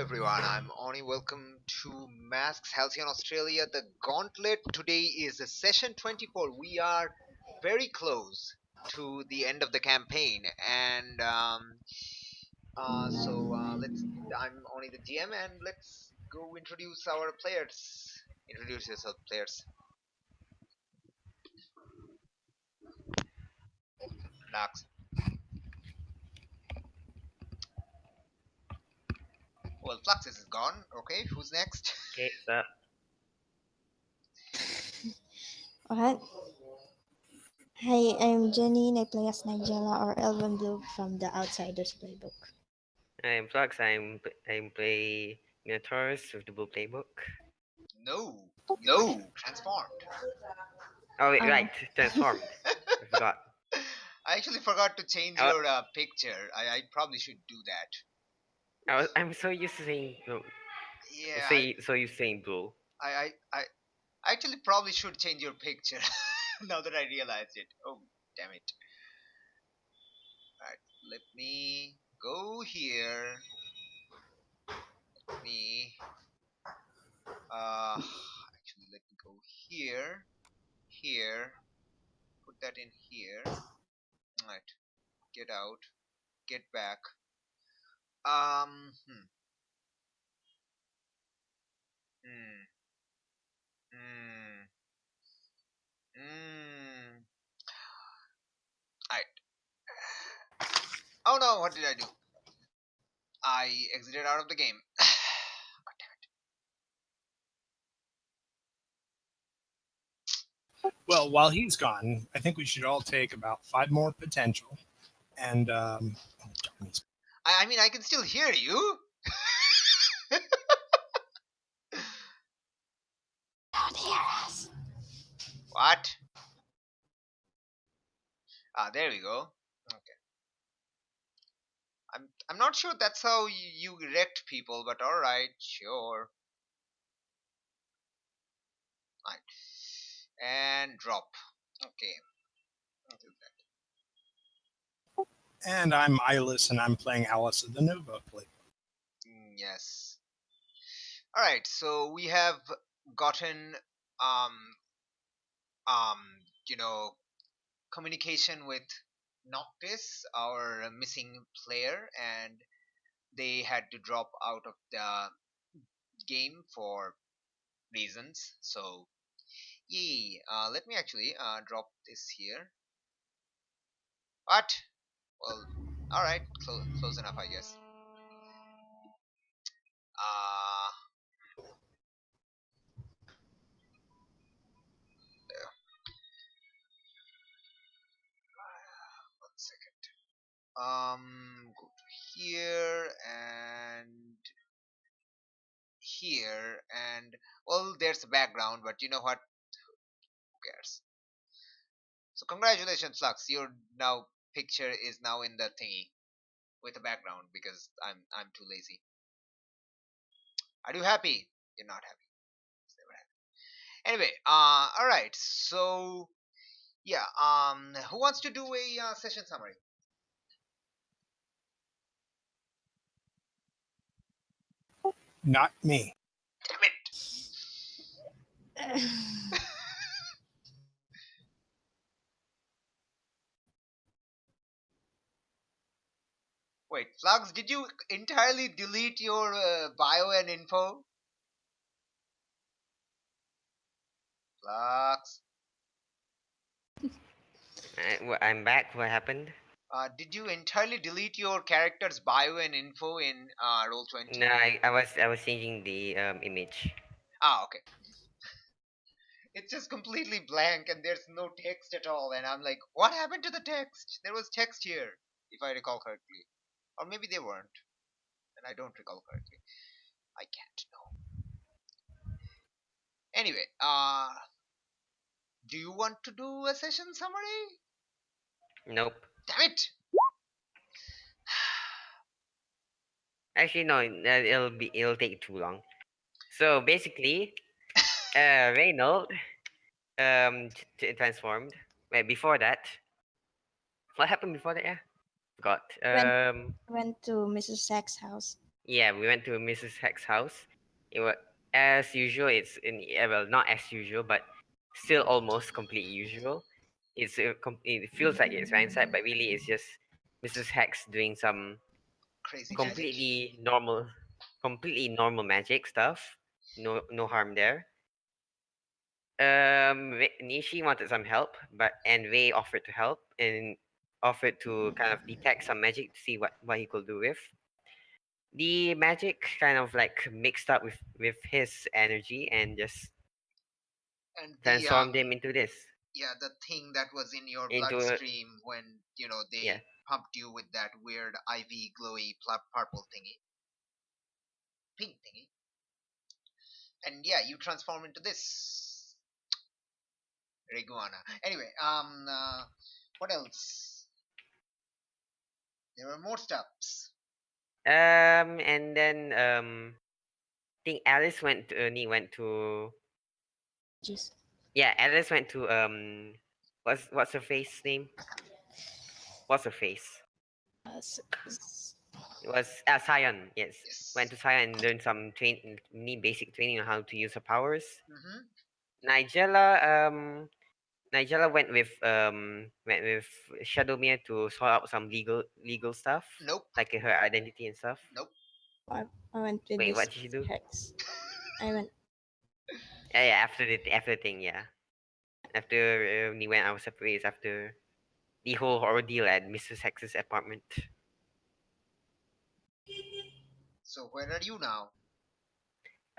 everyone, I'm Oni. Welcome to Masks Halcyon Australia, the Gauntlet. Today is session 24. We are very close to the end of the campaign, and let's. I'm Oni the GM, and let's go introduce our players. Introduce yourself, players. Nax. Well, Fluxus is gone. Okay, who's next? Okay, so Alright. Hi, I'm Jenny. I play as Nigella or Elven Blue from the Outsiders playbook. I'm Flux. I'm play Minotaurs with the Blue Playbook. No, you already No. transformed. Oh wait, Oh. right, transformed. I forgot. I actually forgot to change I, your picture. I probably should do that. I'm so used to saying blue. Yeah, So you saying blue. I actually probably should change your picture now that I realized it. Oh, damn it. Alright, let me go here. Let me, actually let me go here, here, put that in here. Alright, get out, get back. Um, hmm, hmm, hmm, hmm. Alright. Oh no, what did I do? I exited out of the game. God damn it. Well, while he's gone, I think we should all take about 5 more potential. And I mean, I can still hear you. Don't hear us. What? Ah, there we go. Okay. I'm not sure that's how you erect people, but all right, sure. Right. And drop. Okay. I'll do that. and I'm Eyeless, and I'm playing Alice of the Nova playbook. Yes. All right. So we have gotten um um you know communication with Noctis, our missing player, and they had to drop out of the game for reasons. So, yay! Let me actually drop this here. What? Well, all right, close enough, I guess. Uh, there. 1 second. Go to here and here, and well, there's a background, but you know what? Who cares? So congratulations, Lux. Your now picture is now in the thingy with a background because I'm too lazy. Are you happy? You're not happy. It's never happy. Anyway, all right. So yeah, who wants to do a session summary? Not me. Damn it! Wait, Flux, did you entirely delete your bio and info? Flux, I'm back. What happened? did you entirely delete your character's bio and info in Roll20? No, I was changing the image. Ah, okay. It's just completely blank and there's no text at all, and I'm like, what happened to the text? There was text here, if I recall correctly. Or maybe they weren't, and I don't recall correctly. I can't know. Anyway, do you want to do a session summary? Nope. Damn it! Actually, no. It'll take too long. So basically, Reynold transformed. Wait, before that, what happened before that? Yeah, forgot. Went to Mrs. Hex house. Yeah, we went to Mrs. Heck's house. It was as usual. It's in well, not as usual, but still almost completely usual. It feels like it's ransacked, but really it's just Mrs. Hex doing some Crazy magic. completely normal, completely normal magic stuff. No harm there. Nishi wanted some help, but and Wei offered to help and offered to kind of detect some magic to see what he could do with. The magic kind of like mixed up with his energy and just And the transformed him into this yeah, the thing that was in your into a, bloodstream when yeah. they pumped you with that weird IV glowy purple thingy, pink thingy, and yeah, you transform into this Reguana. Anyway, what else? There were more stuffs. And then I think Alice went to, went to Just yeah, Alice went to what's her face name? What's her face? It was Sion, yes. Went Yes. to Sion and learned some mini basic training on how to use her powers. Mm-hmm. Nigella Nigella went with Shadowmere to sort out some legal stuff, Nope. like her identity and stuff. Nope. I, I went with Wait, this what did she do? hex. I went. Yeah, after the thing, yeah. After we went our separate ways after the whole ordeal at Mrs. Hex's apartment. So where are you now?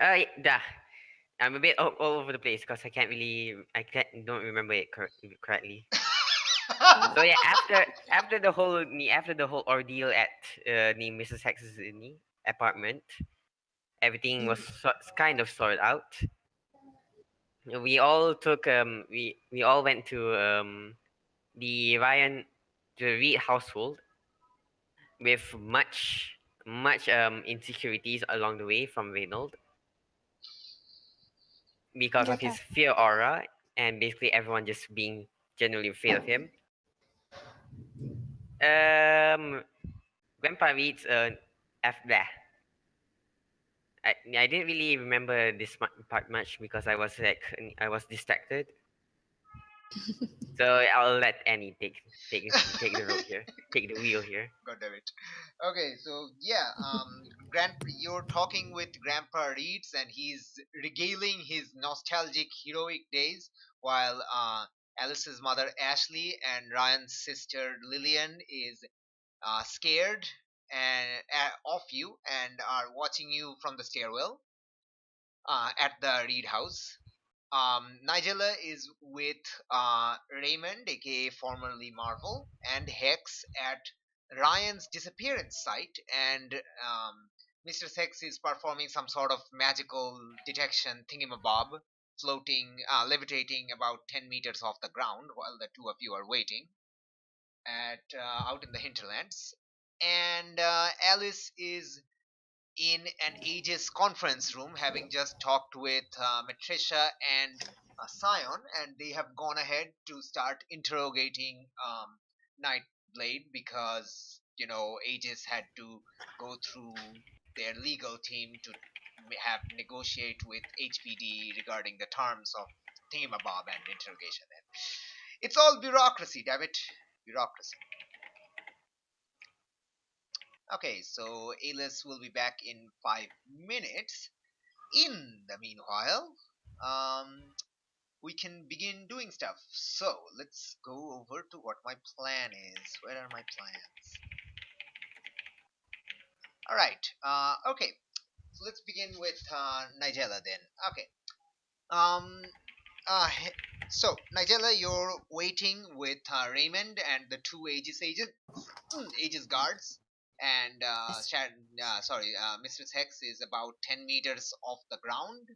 Yeah, I'm a bit all over the place because I don't remember it correctly. So yeah, after the whole ordeal at the Mrs. Hex's apartment, everything was kind of sorted out. We all took we all went to the Ryan the Reed household with much insecurities along the way from Reynold because of Get his up. fear aura and basically everyone just being generally afraid of him. Um, Grandpa Reed's blah. I didn't really remember this part much because I was distracted. So I'll let Annie take the road here, take the wheel here. God damn it. Okay, so yeah, you're talking with Grandpa Reeds, and he's regaling his nostalgic heroic days, while Alice's mother Ashley and Ryan's sister Lillian is scared and of you and are watching you from the stairwell at the Reed house. Nigella is with Raymond, aka formerly Marvel, and Hex at Ryan's disappearance site, and Mr. Hex is performing some sort of magical detection thingamabob, floating, levitating about 10 meters off the ground while the two of you are waiting at out in the hinterlands. And Alice is in an Aegis conference room, having just talked with Matricia and Scion, and they have gone ahead to start interrogating Nightblade because Aegis had to go through their legal team to have negotiate with HPD regarding the terms of thingamabob and interrogation. And it's all bureaucracy, damn it, bureaucracy. Okay, so Alice will be back in 5 minutes. In the meanwhile, we can begin doing stuff. So let's go over to what my plan is. Where are my plans? All right. Okay. So let's begin with Nigella then. Okay. Um. Uh. So Nigella, you're waiting with Raymond and the two Aegis guards, and Yes. Mistress Hex is about 10 meters off the ground,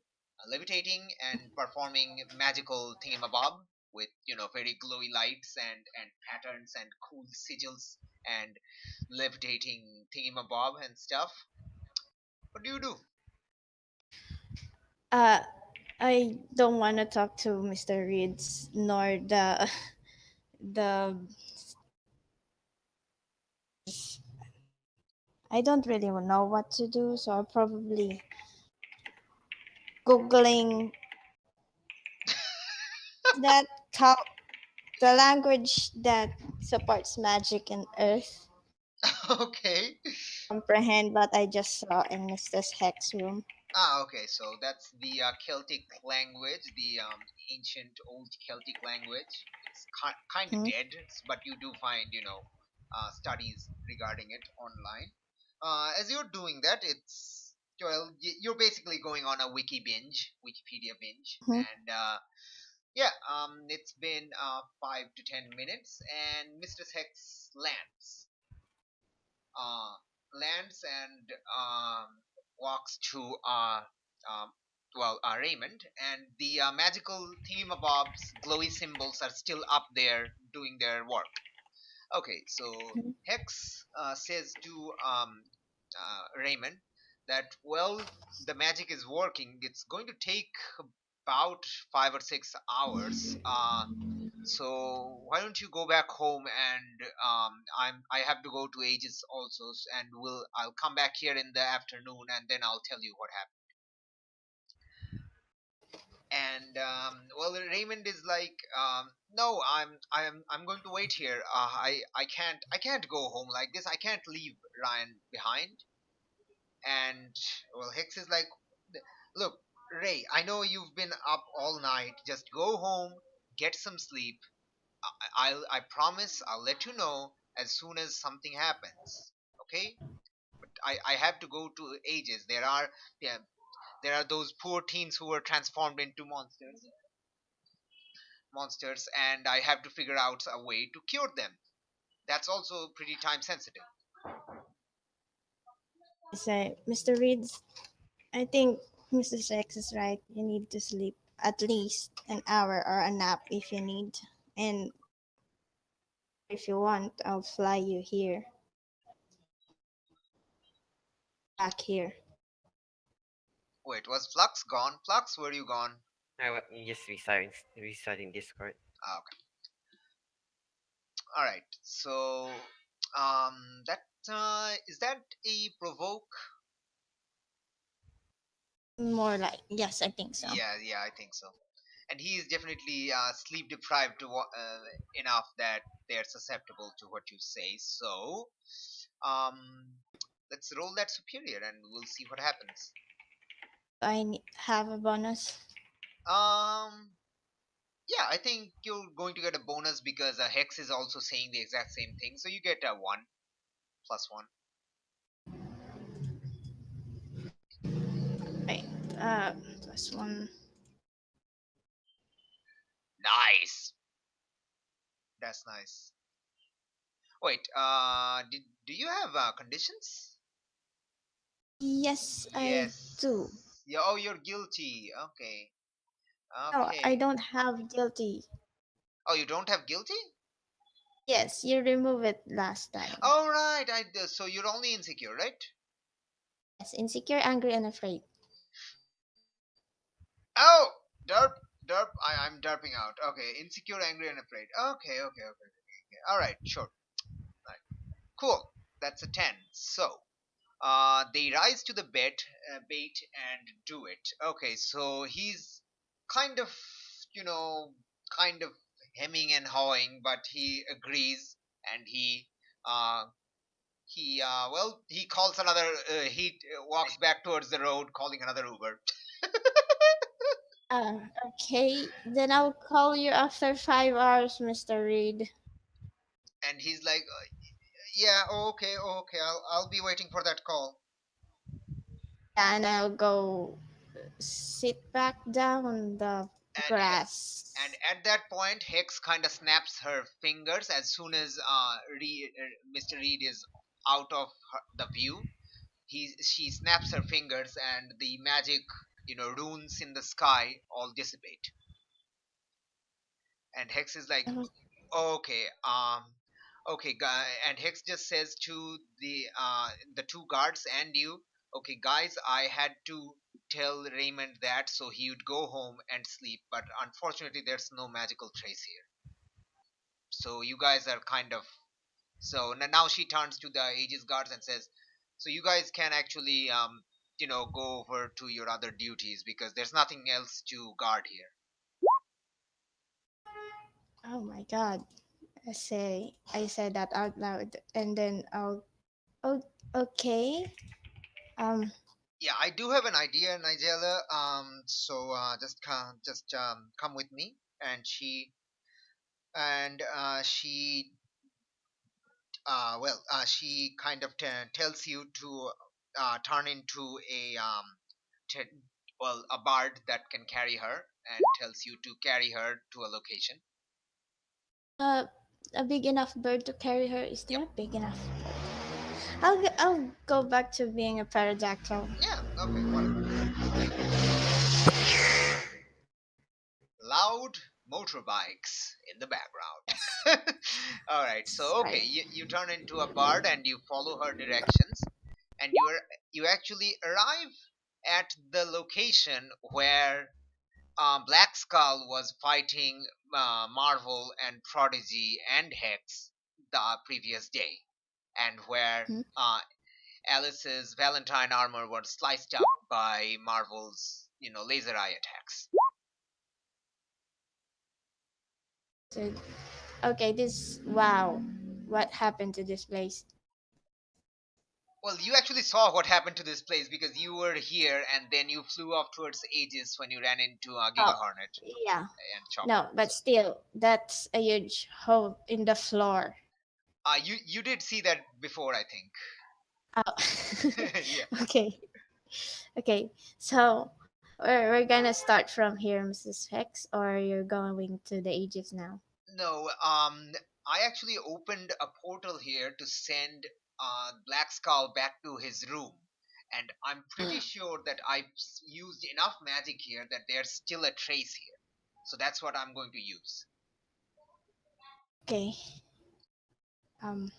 levitating and performing magical thingamabob with very glowy lights and patterns and cool sigils and levitating thingamabob and stuff. What do you do? Uh, I don't want to talk to Mr. Reeds nor the I don't really know what to do, so I'll probably googling that cal- the language that supports magic and earth. Okay. Comprehend what I just saw in Mistress Hex room. Okay. So that's the Celtic language, the ancient old Celtic language. It's kind of Hmm? dead, but you do find, studies regarding it online. As you're doing that, you're basically going on a Wikipedia binge, Hmm? and yeah, it's been 5 to 10 minutes, and Mistress Hex uh, lands and walks to um, Raymond, and the magical thingamabobs, glowy symbols are still up there doing their work. Okay, so Hmm? Hex says to Raymond that, well, the magic is working. It's going to take about 5 or 6 hours. So why don't you go back home, and I have to go to Aegis also, and I'll come back here in the afternoon, and then I'll tell you what happened. And well, Raymond is like, no, I'm going to wait here. I can't go home like this. I can't leave Ryan behind. And well, Hex is like, look, Ray, I know you've been up all night. Just go home, get some sleep. I promise I'll let you know as soon as something happens. Okay? But I have to go to Ages. Yeah, there are those poor teens who were transformed into monsters, and I have to figure out a way to cure them. That's also pretty time sensitive. Say, Mr. Reed, I think Mr. X is right. You need to sleep at least an hour or a nap if you need. And if you want, I'll fly you here. Back here. Wait, was Flux gone? Flux, were you gone? Just restarting Discord. Okay. All right. So, that is that a provoke? More like, yes, I think so. Yeah, I think so. And he is definitely sleep deprived enough that they're susceptible to what you say. So, um, let's roll that superior, and we'll see what happens. Have a bonus. Um, yeah, I think you're going to get a bonus because Hex is also saying the exact same thing. So you get a 1 plus 1. Right. Plus one. Nice. That's nice. Wait, do you have conditions? Yes, I Yes. do. Yeah, oh, you're guilty. Okay. No, I Okay. don't have guilty. Oh, you don't have guilty? Yes, you removed it last time. Oh, right. So you're only insecure, right? Yes, insecure, angry, and afraid. Oh, derp, derp. I'm derping out. Okay, insecure, angry, and afraid. Okay. All right, sure. Right. Cool. That's a 10. So, they rise to the bait and do it. Okay, so he's kind of, you know, kind of hemming and hawing, but he agrees, and uh, he calls another. He walks back towards the road, calling another Uber, Okay, then I'll call you after 5 hours, Mr. Reed. and he's like, "Yeah, okay, I'll be waiting for that call." And I'll go sit back down on the And grass. at that point, Hex kind of snaps her fingers as soon as Mr. Reed is out of the view. She snaps her fingers, and the magic, runes in the sky all dissipate. And Hex is like, okay, okay, guy. And Hex just says to the two guards and you, okay, guys, I had to tell Raymond that so he would go home and sleep, but unfortunately, there's no magical trace here. So you guys are kind of. So now she turns to the Aegis guards and says, So you guys can actually go over to your other duties because there's nothing else to guard here. Oh my god. I said that out loud and then oh okay. Um Yeah, I do have an idea, Nigella. So just come with me, and she she kind of tells you to turn into t- a bard that can carry her, and tells you to carry her to a location. uh a big enough bird to carry her. Is Yep. there a big enough bird? I'll go back to being a pterodactyl. Yeah. Okay. Whatever. Loud motorbikes in the background. All right. So okay, Sorry. you turn into a bird and you follow her directions, and you actually arrive at the location where Black Skull was fighting Marvel and Prodigy and Hex the previous day, and where Hmm? Alice's Valentine armor was sliced up by Marvel's laser eye attacks. So, okay, this wow. What happened to this place? Well, you actually saw what happened to this place because you were here, and then you flew off towards Aegis when you ran into Giga Oh, Hornet yeah. and Chopper. No, but still, that's a huge hole in the floor. You did see that before, I think. Oh. Yeah. Okay. Okay. So we're gonna start from here, Mrs. Hex, or you're going to the Aegis now. No, I actually opened a portal here to send Black Skull back to his room, and I'm pretty sure that I used enough magic here that there's still a trace here. So that's what I'm going to use. Okay. Um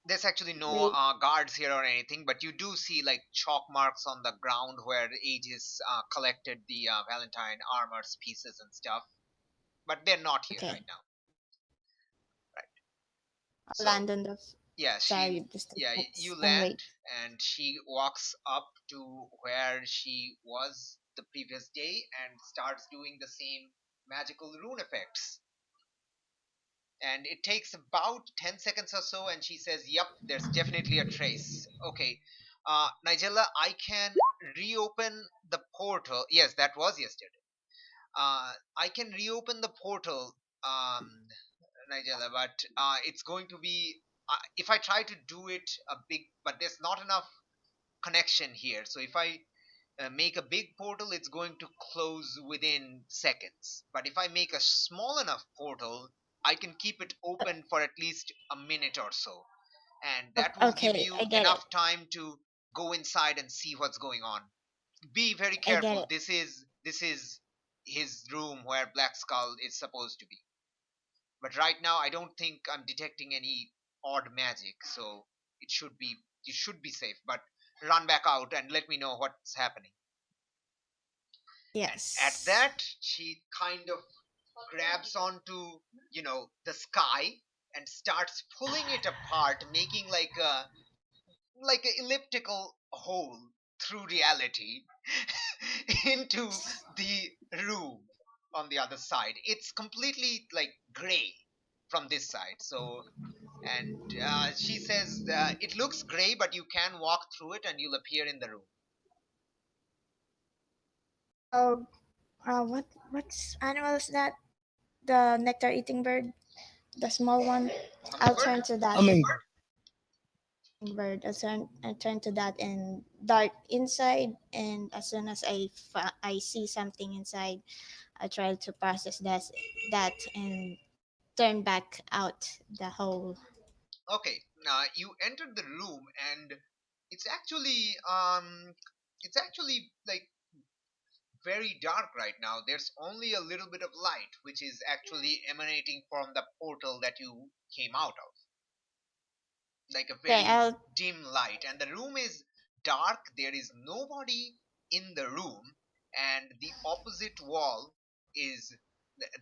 There's actually no wait. guards here or anything, but you do see like chalk marks on the ground where Aegis collected the Valentine armor's pieces and stuff, but they're not here Okay. right now. Right. I'll So land on the yeah, sorry, just a yeah, minute you and wait. land, and she walks up to where she was the previous day and starts doing the same magical rune effects. And it takes about 10 seconds or so, and she says, yep, there's definitely a trace. Okay, Nigella, I can reopen the portal. Yes, that was yesterday. I can reopen the portal, Nigella, but it's going to be if I try to do it a big, but there's not enough connection here. So if I make a big portal, it's going to close within seconds. But if I make a small enough portal, I can keep it open for at least a minute or so, and that will give Okay, you I get it. enough time to go inside and see what's going on. Be very I get careful. it. This is his room where Black Skull is supposed to be. But right now, I don't think I'm detecting any odd magic, so it should be safe. But run back out and let me know what's happening. And at Yes. that, she kind of grabs onto the sky and starts pulling it apart, making like a elliptical hole through reality into the room on the other side. It's completely like gray from this side. So, and she says it looks gray, but you can walk through it and you'll appear in the room. Oh, what's animal is that? The nectar eating bird, the small one. I'll Hummingbird? turn to that Hummingbird. bird. I turn to that and dart inside. And as soon as I see something inside, I try to process that and turn back out the hole. Okay, now you enter the room, and it's actually um it's actually like very dark right now. There's only a little bit of light, which is actually emanating from the portal that you came out of, like a Okay, very I'll dim light. And the room is dark. There is nobody in the room, and the opposite wall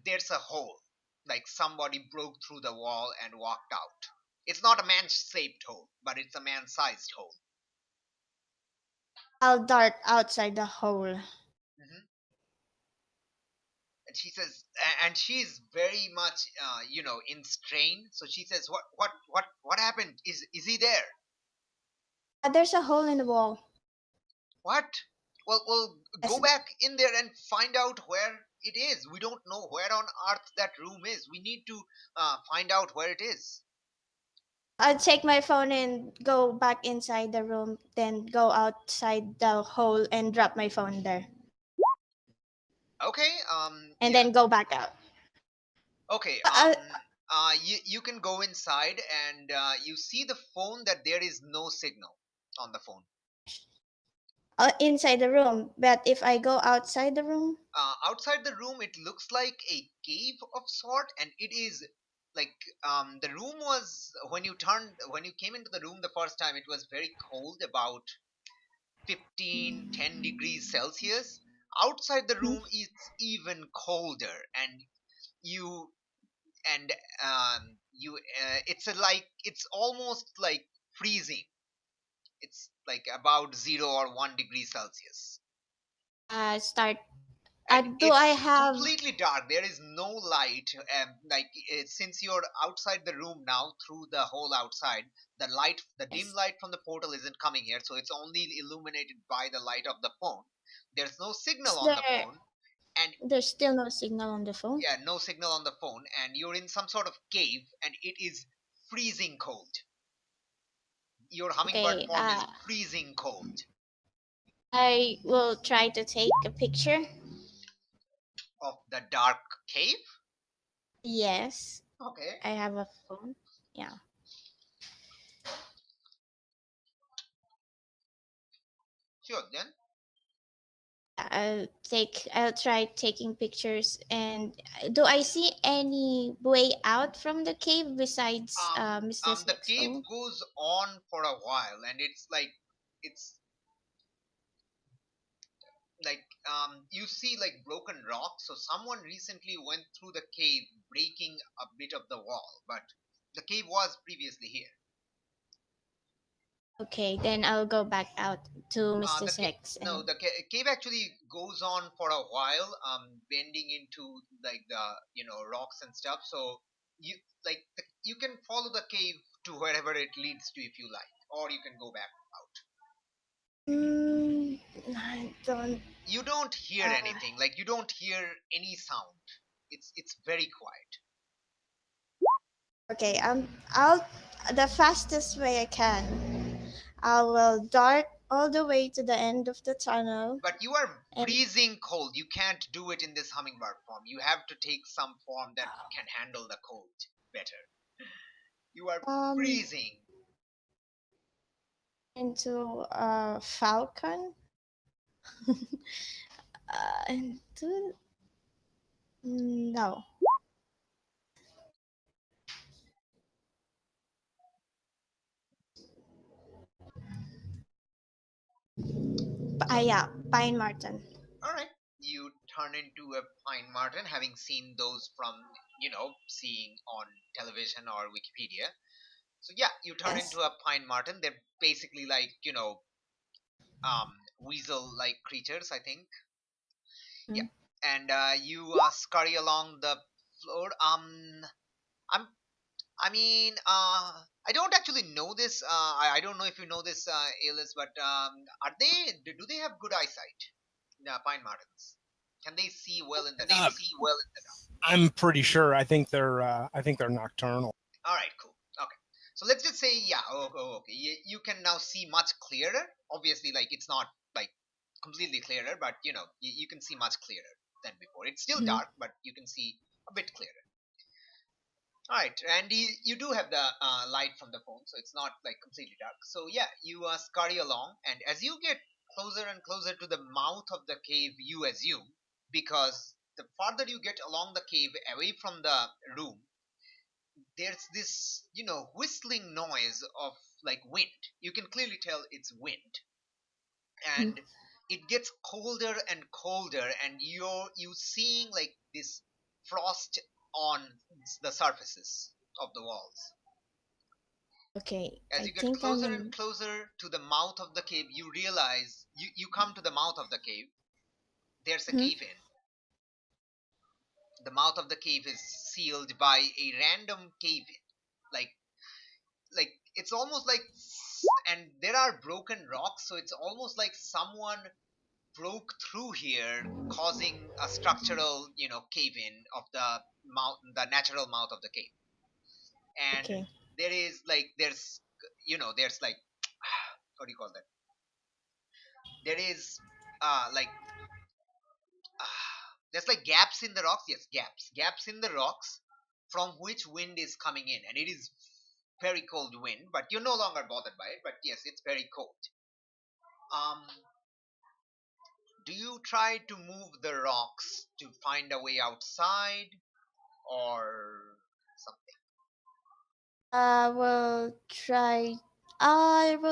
there's a hole, like somebody broke through the wall and walked out. It's not a man-shaped hole, but it's a man-sized hole. I'll dart outside the hole. Hmm. And she says, and she's very much, in strain. So she says, what happened? Is he there? There's a hole in the wall. What? Well, go Yes. back in there and find out where it is. We don't know where on earth that room is. We need to find out where it is. I'll take my phone and go back inside the room, then go outside the hole and drop my phone there. Okay. And Yeah. then go back out. Okay. Uh, You can go inside and you see the phone that there is no signal on the phone. inside the room, but if I go outside the room, Outside the room, it looks like a cave of sort, and it is like the room was when you came into the room the first time. It was very cold, about 10 degrees Celsius. Outside the room, it's even colder, and you and it's almost like freezing. It's like about 0 or 1 degree Celsius. start. And Do I it's have? completely dark. There is no light. Since you're outside the room now, through the hole outside, the dim Yes. light from the portal isn't coming here, so it's only illuminated by the light of the phone. There's no signal on the phone, and There's still no signal on the phone. yeah, no signal on the phone, and you're in some sort of cave, and it is freezing cold. Your hummingbird Okay. form is freezing cold. I will try to take a picture. Of the dark cave. Yes, Okay. I have a phone. Yeah. Sure. Then I'll try taking pictures. And do I see any way out from the cave besides Mr. the Six cave phone? goes on for a while, and it's like you see like broken rocks. So someone recently went through the cave, breaking a bit of the wall, but the cave was previously here. Okay, then I'll go back out to Mr. The Six. no, And the cave actually goes on for a while, bending into like the rocks and stuff. So you you can follow the cave to wherever it leads to if you like, or you can go back out. I don't. You don't hear Uh, anything. Like you don't hear any sound. It's very quiet. okay, I'll the fastest way I can. I will dart all the way to the end of the tunnel. But you are And freezing cold. You can't do it in this hummingbird form. You have to take some form that can handle the cold better. You are um freezing. into a falcon. Into no. Yeah, Pine Martin. All right. You turn into a pine marten, having seen those from seeing on television or Wikipedia. So yeah, you turn Yes. into a pine marten. They're basically like weasel-like creatures, I think. Yeah, Mm. and you scurry along the floor. I'm. I mean, I don't actually know this. I don't know if you know this, Alice, but do they have good eyesight? The pine martens. Can they see well in the dark? I'm pretty sure. I think they're nocturnal. All right, cool. Okay, so let's just say, yeah. Okay. You can now see much clearer. Obviously, like it's not like completely clearer, but you can see much clearer than before. It's still Mhm. dark, but you can see a bit clearer. All right, and you do have the light from the phone, so it's not like completely dark. So yeah, you scurry along, and as you get closer and closer to the mouth of the cave, you assume, because the farther you get along the cave, away from the room, there's this whistling noise of like wind. You can clearly tell it's wind, and it gets colder and colder, and you seeing like this frost on the surfaces of the walls. Okay, As I you get think I'm closer and in. closer to the mouth of the cave, you realize you come to the mouth of the cave. There's a Mhm. cave in. The mouth of the cave is sealed by a random cave in. Like it's almost like, and there are broken rocks, so it's almost like someone broke through here, causing a structural, cave in of the mountain, the natural mouth of the cave. And Okay. there's like what do you call that? There is like there's like gaps in the rocks. Yes, gaps in the rocks from which wind is coming in, and it is very cold wind, but you're no longer bothered by it. But yes, it's very cold. um do you try to move the rocks to find a way outside, or something? I will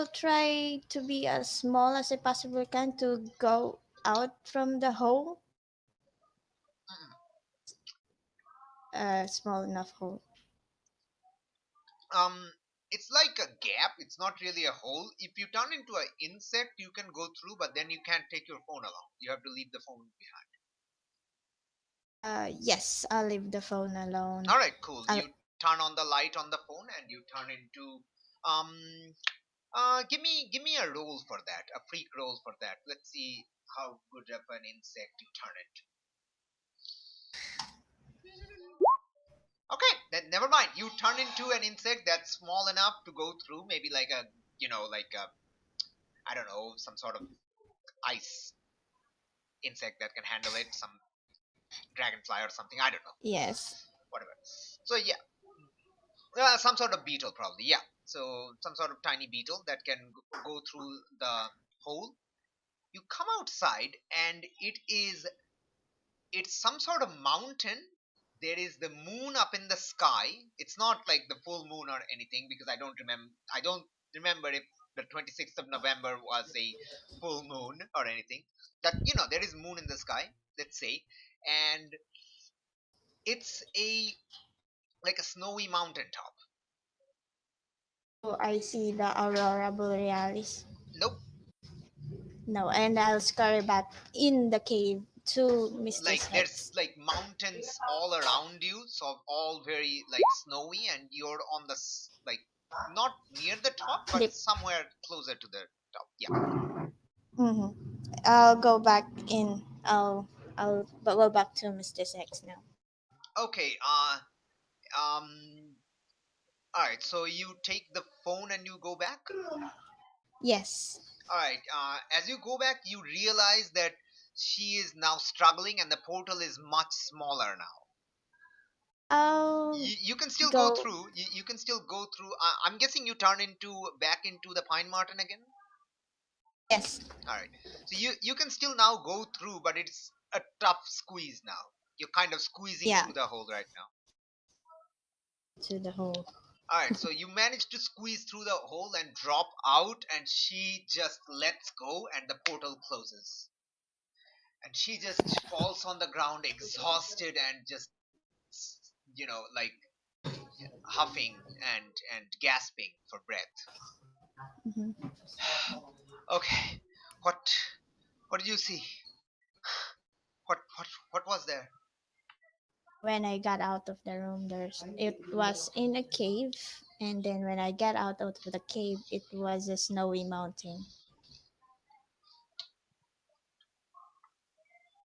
try to be as small as I possibly can to go out from the hole. Small enough hole. um it's like a gap. It's not really a hole. If you turn into an insect, you can go through, but then you can't take your phone along. You have to leave the phone behind. Yes, I'll leave the phone alone. All right, cool. I'll, You turn on the light on the phone and you turn into um give me a roll for that, a freak roll for that. Let's see how good of an insect you turn into. Okay, then never mind. You turn into an insect that's small enough to go through, maybe like a, like a, I don't know, some sort of ice insect that can handle it, some dragonfly or something. I don't know, yes. whatever. So yeah, some sort of beetle probably. Yeah, so some sort of tiny beetle that can go through the hole. You come outside, and it's some sort of mountain. There is the moon up in the sky. It's not like the full moon or anything, because I don't remember if the 26th of November was a full moon or anything. That, there is moon in the sky, let's say, and it's a like a snowy mountaintop. Oh, I see the aurora borealis. Nope. No, and I'll scurry back in the cave to Like Mistress there's Hex. like mountains all around you, so all very like snowy, and you're on the like not near the top, but Dip. somewhere closer to the top. Yeah. Mm-hmm. I'll go back in. I'll go back to Mistress Hex now. Okay. Um. All right. So you take the phone and you go back. Yes. All right. As you go back, you realize that she is now struggling, and the portal is much smaller now. I'll You can still go go. through. You can still go through. I'm guessing you turn into back into the pine marten again. Yes. All right. So you can still now go through, but it's a tough squeeze now. You're kind of squeezing Yeah. through the hole right now. To the hole. All right. So you manage to squeeze through the hole and drop out, and she just lets go, and the portal closes. And she just falls on the ground, exhausted, and just like huffing and gasping for breath. Mm-hmm. Okay. What did you see? What was there? When I got out of the room, it was in a cave, and then when I got out of the cave, it was a snowy mountain.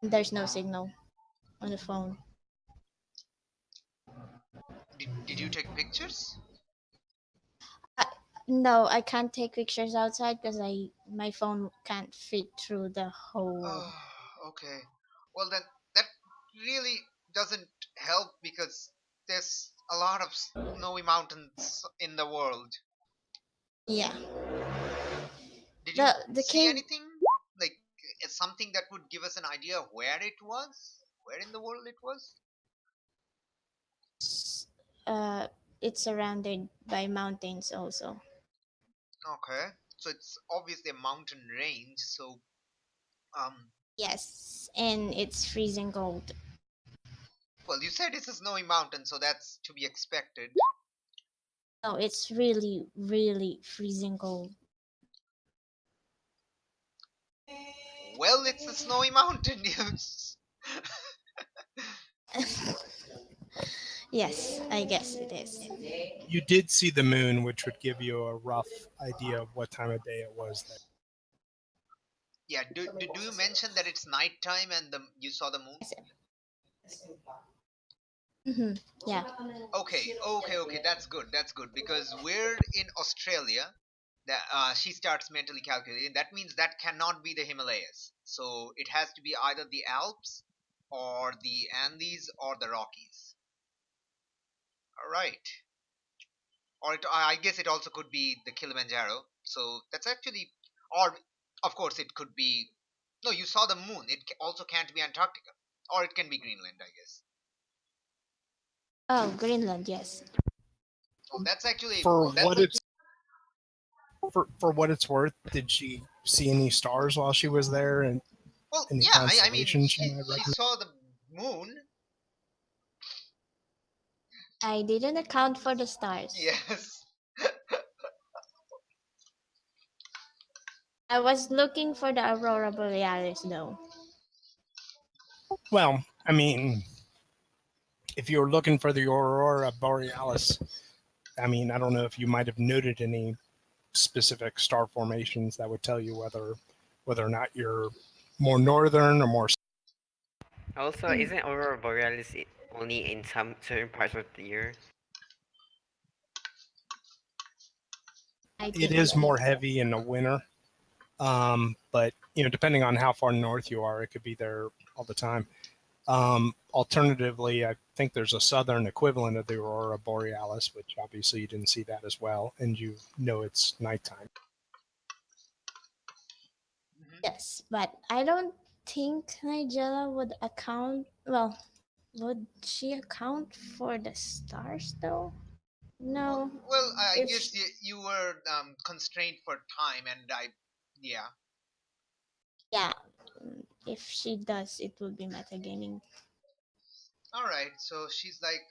There's no signal on the phone. Did you take pictures? I, no, I can't take pictures outside because my phone can't fit through the hole. Oh, okay. Well, then that really doesn't help, because there's a lot of snowy mountains in the world. Yeah, Did you the see cave. anything? Like something that would give us an idea of where it was? Where in the world it was? Uh, it's surrounded by mountains also. Okay. So it's obviously a mountain range, so um Yes, and it's freezing cold. well, you said it's a snowy mountain, so that's to be expected. No, it's really, really freezing cold. Well, it's a snowy mountain. Yes, I guess it is. You did see the moon, which would give you a rough idea of what time of day it was there. Yeah. Do you mention that it's nighttime and you saw the moon? Yeah. Okay. That's good. That's good because we're in Australia. That she starts mentally calculating. That means that cannot be the Himalayas. So it has to be either the Alps, or the Andes, or the Rockies. All right. Or I guess it also could be the Kilimanjaro. So that's actually, or of course it could be. No, you saw the moon. It also can't be Antarctica, or it can be Greenland, I guess. Oh, Greenland, yes. Oh, that's actually For that's what it's for what it's worth, did she see any stars while she was there, and well, any yeah. I mean, constellations she might she recognize? saw the moon. I didn't account for the stars. Yes. I was looking for the aurora borealis, though. Well, I mean, if you were looking for the aurora borealis, I mean, I don't know if you might have noted any specific star formations that would tell you whether or not you're more northern or more. Also, isn't Aurora Borealis only in some certain parts of the year? I It think is yes. more heavy in the winter, but depending on how far north you are, it could be there all the time. Alternatively, I think there's a southern equivalent of the aurora borealis, which obviously you didn't see that as well, and you know it's nighttime. Yes, but I don't think Nigella would account. Well, would she account for the stars, though? No. Well, I If guess you were constrained for time, and yeah. yeah, if she does, it would be metagaming. All right. So she's like,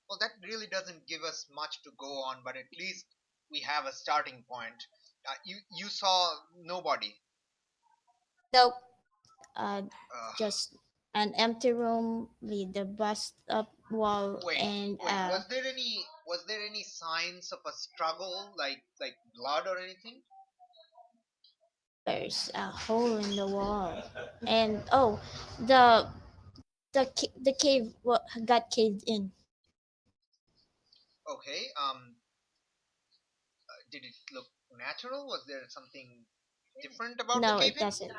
well, that really doesn't give us much to go on, but at least we have a starting point. You saw nobody. Nope. Uh, Just an empty room with the bust up wall wait, and wait. Was there any signs of a struggle, like blood or anything? there's a hole in the wall. And oh, the the cave got caved in. Okay. Did it look natural? Was there something different about the No, it cave-in? doesn't.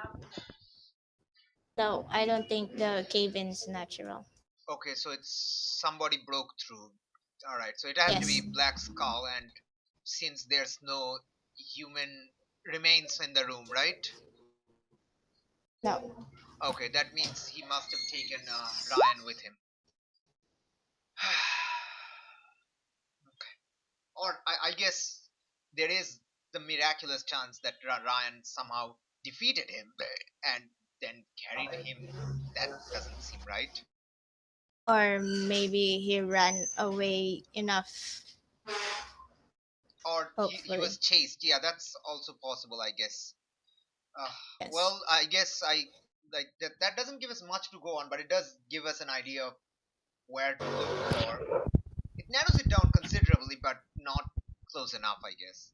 No, I don't think the cave in's natural. Okay, so it's somebody broke through. All right, so it has to be Yes. Black Skull, and since there's no human remains in the room, right? No. Okay, that means he must have taken Ryan with him. Or I guess there is the miraculous chance that Ryan somehow defeated him and then carried him. That doesn't seem right. Or maybe he ran away enough. Or he Hopefully. was chased. Yeah, that's also possible, I guess. Uh, Yes. well, I guess I like that doesn't give us much to go on, but it does give us an idea of where to look for. It narrows it down considerably, but not close enough, I guess.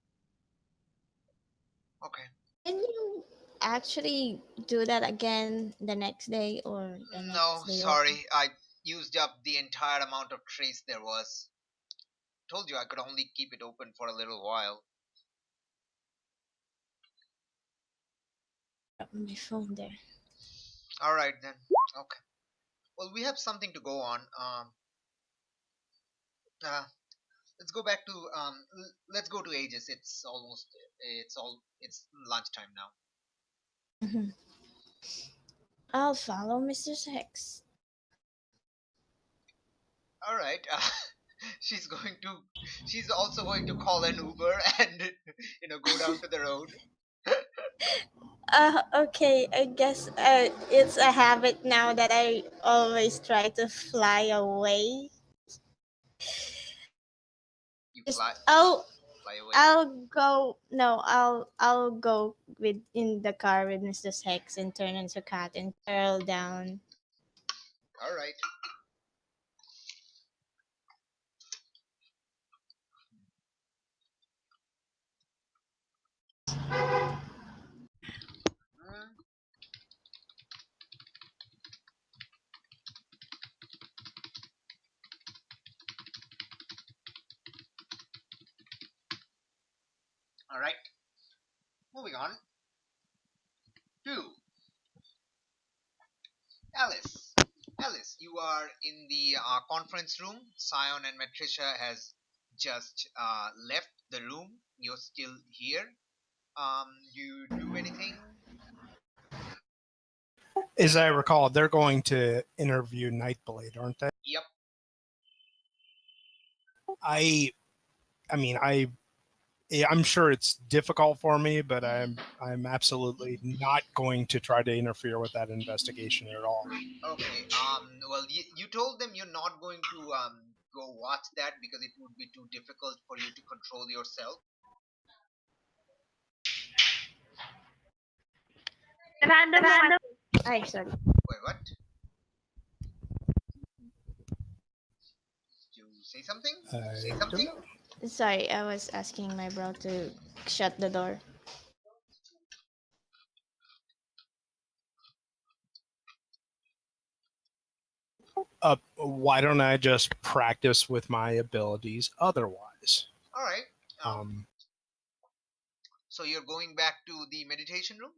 Okay. Can you actually do that again the next day or the No, next day? sorry. I used up the entire amount of trace there was. Told you I could only keep it open for a little while. My phone there. All right then. Okay. Well, we have something to go on. Uh, let's go back to let's go to ages. It's lunchtime now. Mhm. I'll follow Mr. Hex. All right. She's also going to call an Uber and go down to the road. Okay, I guess it's a habit now that I always try to fly away. Just- fly fly away? I'll go. No, I'll go with in the car with Mrs. Hex and turn into cat and curl down. All right. Mm, all right. Moving on to Alice. Alice, you are in the conference room. Sion and Matricia has just left the room. You're still here. You do anything? As I recall, they're going to interview Nightblade, aren't they? Yep. I mean, I'm sure it's difficult for me, but I'm absolutely not going to try to interfere with that investigation at all. Okay. Well, you told them you're not going to go watch that because it would be too difficult for you to control yourself. Ay, sorry. Wait, what? Did you say something? I don't know. Sorry, I was asking my bro to shut the door. Why don't I just practice with my abilities otherwise? All right. Um, So you're going back to the meditation room?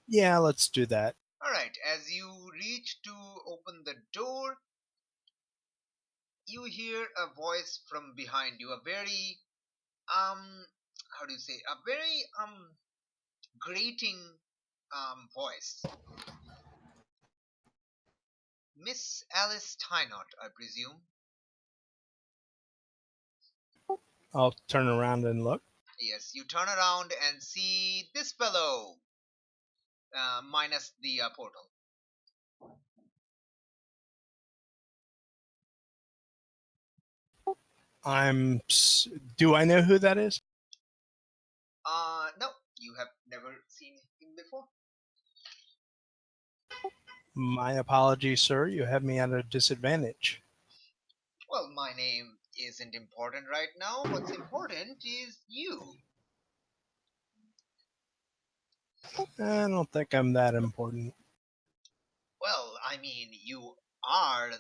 yeah, let's do that. All right. As you reach to open the door, you hear a voice from behind you. A very how do you say? A very grating voice. Miss Alice Tynott, I presume. I'll turn around and look. Yes, you turn around and see this fellow, minus the portal. Do I know who that is? No, you have never seen him before. My apologies, sir. You have me at a disadvantage. Well, my name isn't important right now. What's important is you. I don't think I'm that important. Well, I mean, you are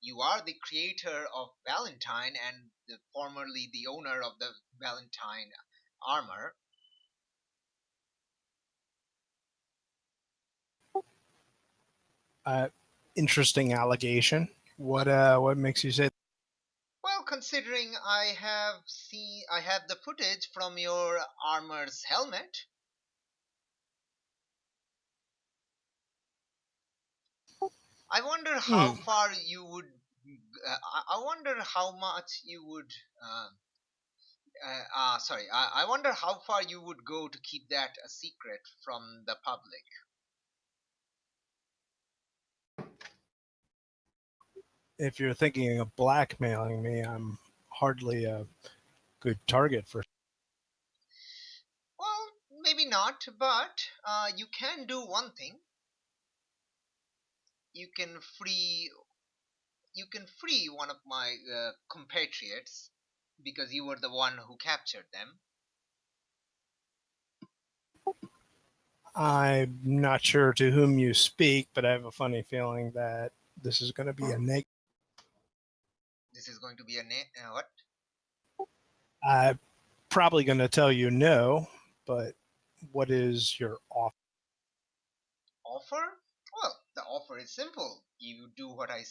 you are the creator of Valentine and formerly the owner of the Valentine armor. Interesting allegation. What makes you say? Well, considering I have the footage from your armor's helmet. I wonder how far you would. I wonder how much you would. Sorry, I wonder how far you would go to keep that a secret from the public. If you're thinking of blackmailing me, I'm hardly a good target for. Well, maybe not, but you can do one thing. You can free one of my compatriots because you were the one who captured them. I'm not sure to whom you speak, but I have a funny feeling that this is going to be a negative. This is going to be a what? I'm probably going to tell you no, but what is your offer? Offer? Well, the offer is simple. You do what I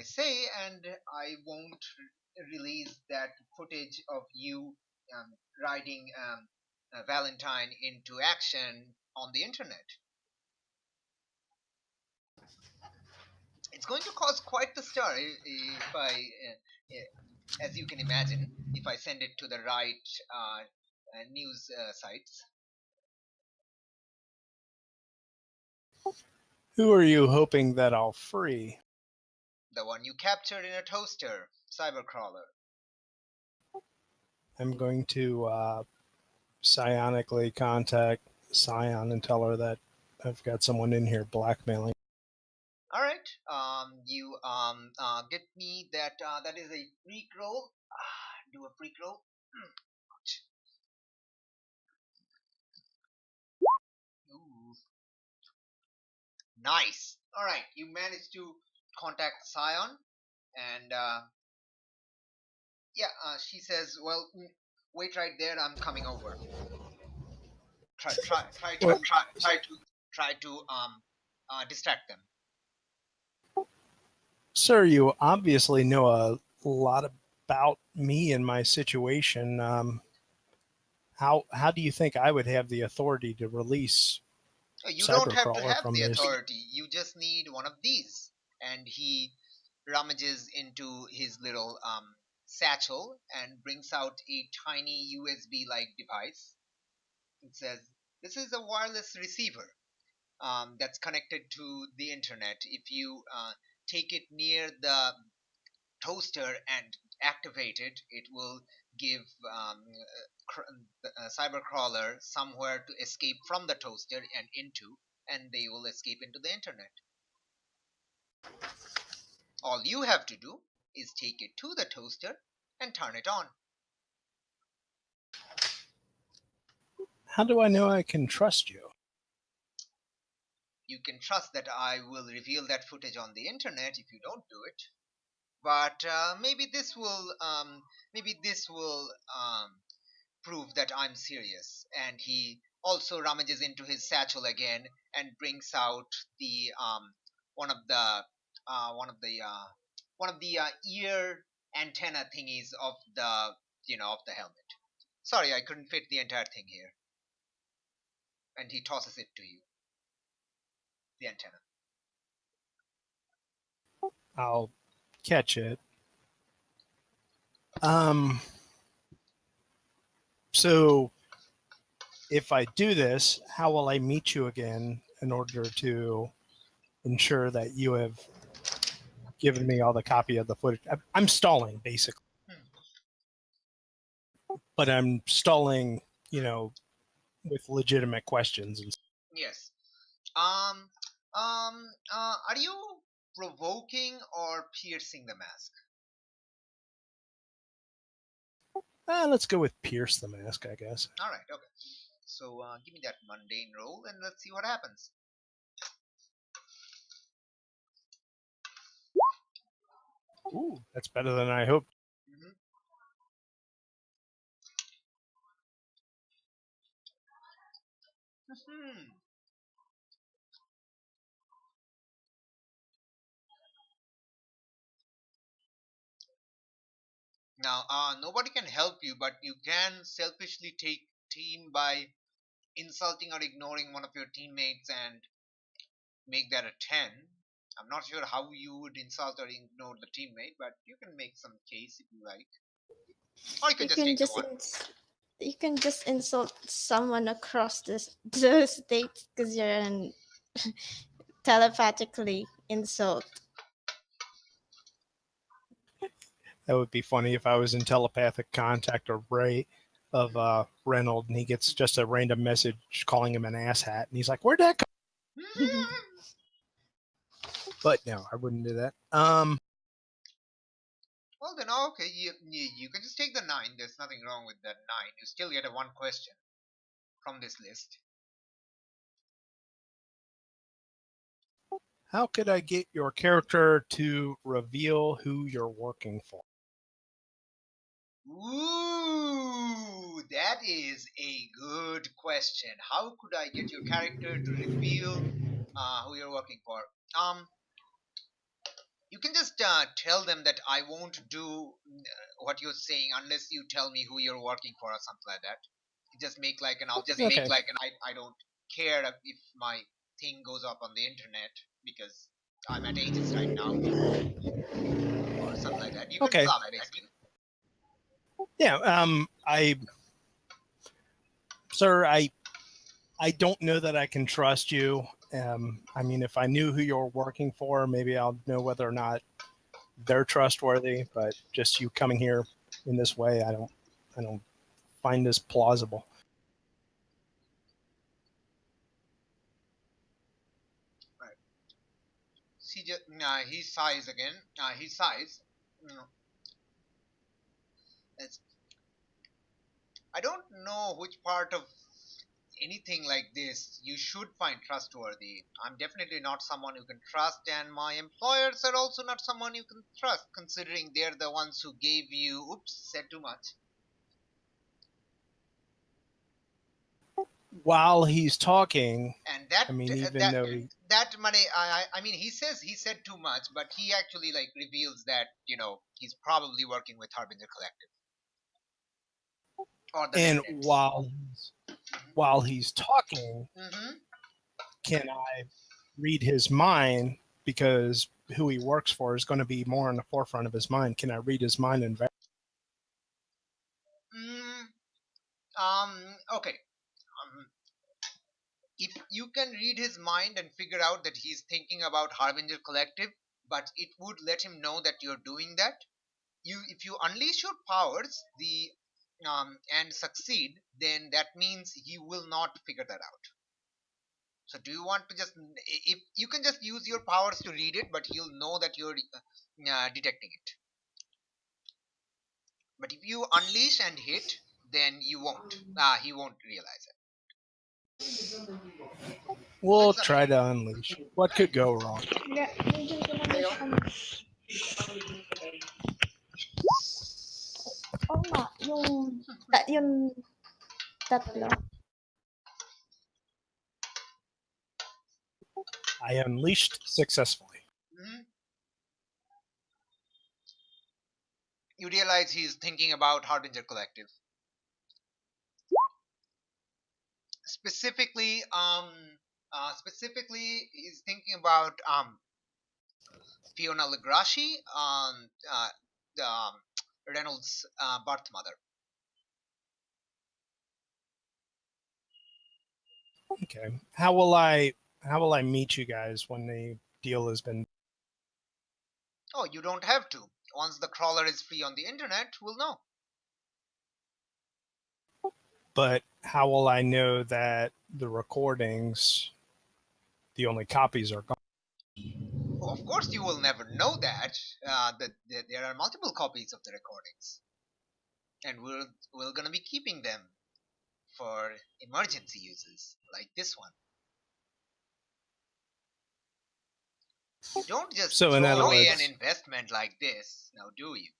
say, and I won't release that footage of you riding Valentine into action on the internet. It's going to cause quite the stir if as you can imagine, if I send it to the right news sites. Who are you hoping that I'll free? The one you captured in a toaster, cybercrawler. I'm going to psionically contact Scion and tell her that I've got someone in here blackmailing. All right. You get me that. That is a freak roll. Do a freak roll. Ooh. Nice. All right. You managed to contact Scion, and yeah, she says, "Well, wait right there. I'm coming over. Try Well, to distract them." sir, you obviously know a lot about me and my situation. How do you think I would have the authority to release You don't have to Cybercrawler have from the this? authority. You just need one of these. And he rummages into his little satchel and brings out a tiny USB-like device. It says, "This is a wireless receiver that's connected to the internet. If you take it near the toaster and activate it, it will give the cybercrawler somewhere to escape from the toaster and into, and they will escape into the internet. All you have to do is take it to the toaster and turn it on." How do I know I can trust you? You can trust that I will reveal that footage on the internet if you don't do it. But maybe this will prove that I'm serious. And he also rummages into his satchel again and brings out the one of the one of the ear antenna thingies of the of the helmet. "Sorry, I couldn't fit the entire thing here." And he tosses it to you, the antenna. I'll catch it. So if I do this, how will I meet you again in order to ensure that you have given me all the copy of the footage? I'm stalling, basically. But I'm stalling, with legitimate questions. Yes. Are you provoking or piercing the mask? Let's go with Pierce the Mask, I guess. All right. Okay. So give me that mundane roll and let's see what happens. Ooh, that's better than I hoped. Mhm. Mhm. Now, nobody can help you, but you can selfishly take team by insulting or ignoring one of your teammates and make that a 10. I'm not sure how you would insult or ignore the teammate, but you can make some case if you like. Or you can You just can take the just one. you can just insult someone across the state because you're an telepathically insult. That would be funny if I was in telepathic contact of Reynold, and he gets just a random message calling him an asshat, and he's like, "Where'd that come?" But no, I wouldn't do that. Well, then, okay, you can just take the 9. There's nothing wrong with that 9. You still get a 1 question from this list. How could I get your character to reveal who you're working for? Ooh, that is a good question. How could I get your character to reveal who you're working for? You can just tell them that I won't do what you're saying unless you tell me who you're working for or something like that. You just make like an I'll just Okay. make like an I don't care if my thing goes up on the internet because I'm at Aegis right now or something like that. You can Okay. blah basically. Yeah. Sir, I don't know that I can trust you. I mean, if I knew who you're working for, maybe I'll know whether or not they're trustworthy, but just you coming here in this way, I don't find this plausible. He sighs again. He sighs. It's, I don't know which part of anything like this you should find trustworthy. I'm definitely not someone you can trust, and my employers are also not someone you can trust, considering they're the ones who gave you. Oops, said too much. While he's talking, And that I mean, even that though he, that money, I mean, he says he said too much, but he actually like reveals that he's probably working with Harbinger Collective or the and Remnants. while he's talking, Mm-hmm. can I read his mind, because who he works for is going to be more in the forefront of his mind? Can I read his mind and Okay. If you can read his mind and figure out that he's thinking about Harbinger Collective, but it would let him know that you're doing that. If you unleash your powers, and succeed, then that means he will not figure that out. So do you want to just, if you can just use your powers to read it, but he'll know that you're detecting it. But if you unleash and hit, then you won't. He won't realize it. we'll try to unleash? What could go wrong? Oo nga, yung tatlo. I unleashed successfully. Mm-hmm. You realize he's thinking about Harbinger Collective. Specifically, he's thinking about Fiona Legrashi, the Reynold's birth mother. Okay. How will I meet you guys when the deal has been? Oh, you don't have to. Once the crawler is free on the internet, we'll know. But how will I know that the recordings, the only copies, are gone? Well, of course, you will never know that. That there are multiple copies of the recordings, and we're gonna be keeping them for emergency uses, like this one. You don't just So in throw other away words, an investment like this, now do you?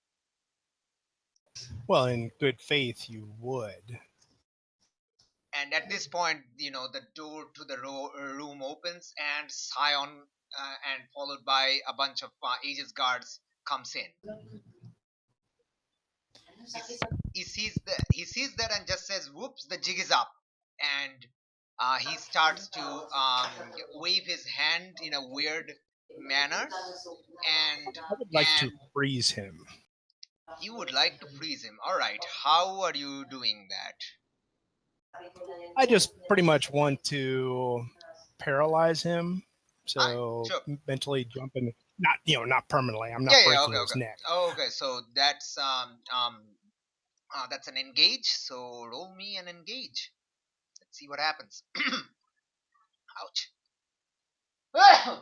well, in good faith, you would. And at this point, the door to the room opens, and Scion, and followed by a bunch of Aegis guards, comes in. He sees that and just says, "Whoops! The jig is up," and he starts to wave his hand in a weird manner, and I would like to freeze him. you would like to freeze him. All right, how are you doing that? I just pretty much want to paralyze him. So Sure. mentally jumping, not permanently. I'm not Yeah, breaking okay, his okay. neck. Oh, okay, so that's an engage. So roll me an engage. Let's see what happens. Ouch. Sorry.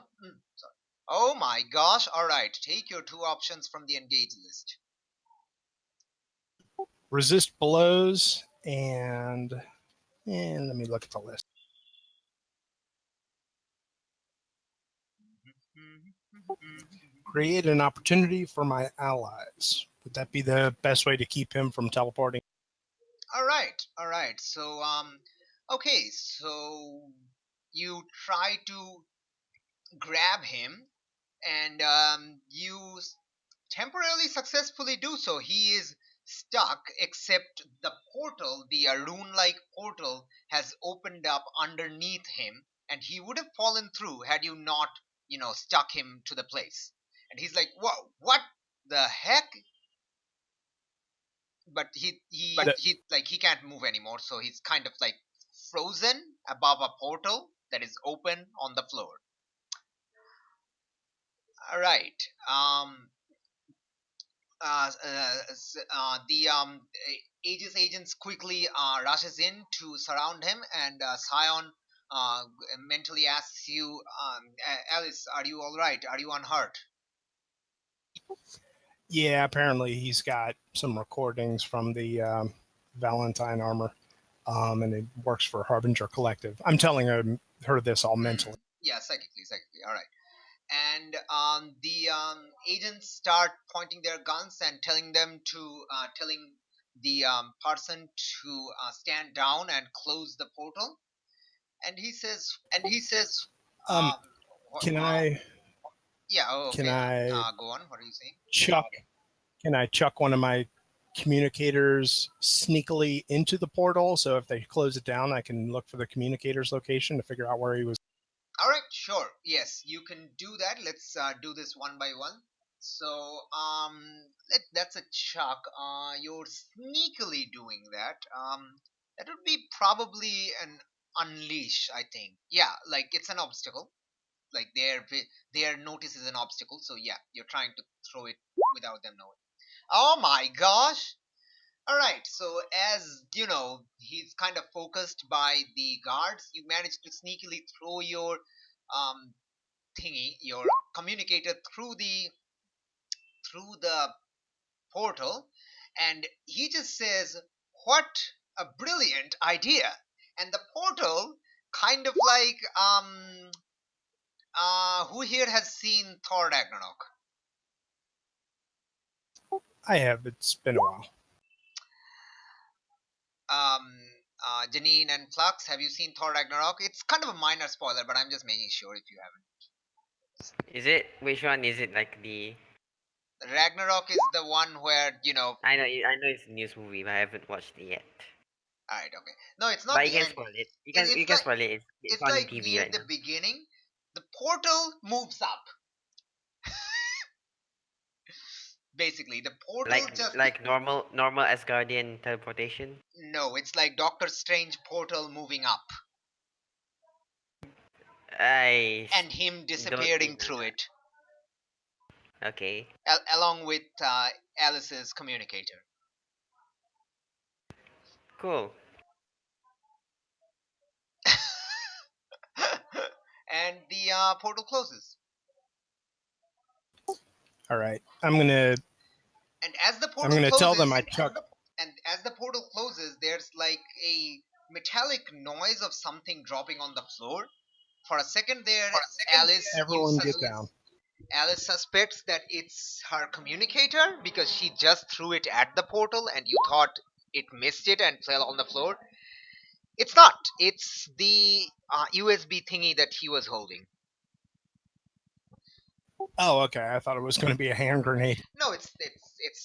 Oh my gosh! All right, take your 2 options from the engage list. Resist blows and let me look at the list. Create an opportunity for my allies. Would that be the best way to keep him from teleporting? All right. So okay. So you try to grab him, and you temporarily successfully do so. He is stuck, except the portal, the rune-like portal, has opened up underneath him, and he would have fallen through had you not, stuck him to the place. And he's like, "Whoa, what the heck?" But he can't move anymore, so he's kind of like frozen above a portal that is open on the floor. All right. the Aegis agents quickly rushes in to surround him, and Scion mentally asks you, Alice, are you all right? Are you unhurt? Yeah, apparently he's got some recordings from the Valentine armor, and it works for Harbinger Collective. I'm telling her this all mentally. Yeah, psychically. All right. And the agents start pointing their guns and telling the person to stand down and close the portal. And he says, Um, uh, can I yeah, oh, can okay. I Go on. What are you saying? chuck can I chuck one of my communicators sneakily into the portal, so if they close it down, I can look for the communicator's location to figure out where he was? All right, sure. Yes, you can do that. Let's do this one by one. So, that's a chuck. You're sneakily doing that. That would be probably an unleash, I think. Yeah, like it's an obstacle. Like their notice is an obstacle. So yeah, you're trying to throw it without them knowing. Oh my gosh! All right, so as you know, he's kind of focused by the guards. You manage to sneakily throw your um, your communicator through the portal, and he just says, "What a brilliant idea!" And the portal kind of like who here has seen Thor Ragnarok? I have. It's been a while. Janine and Flux, have you seen Thor Ragnarok? It's kind of a minor spoiler, but I'm just making sure if you haven't. Is it? Which one is it? Like the? Ragnarok is the one where I know. I know it's a news movie, but I haven't watched it yet. All right, okay. No, it's not But you the can end. spoil it. You It's, can. it's You can like spoil it. It's it's on like TV near right the now. beginning. The portal moves up. Basically, the portal just Like normal Asgardian teleportation. no. It's like Doctor Strange portal moving up I and him don't disappearing remember through it, that. Okay. along with Alice's communicator. Cool. And the portal closes. All right, I'm gonna And as the portal closes, tell them I chuck. and as the portal closes, there's like a metallic noise of something dropping on the floor. For a second there, Alice, Everyone get down. Alice suspects that it's her communicator because she just threw it at the portal and you thought it missed it and fell on the floor. It's not. It's the USB thingy that he was holding. Oh, okay. I thought it was going to be a hand grenade. No, it's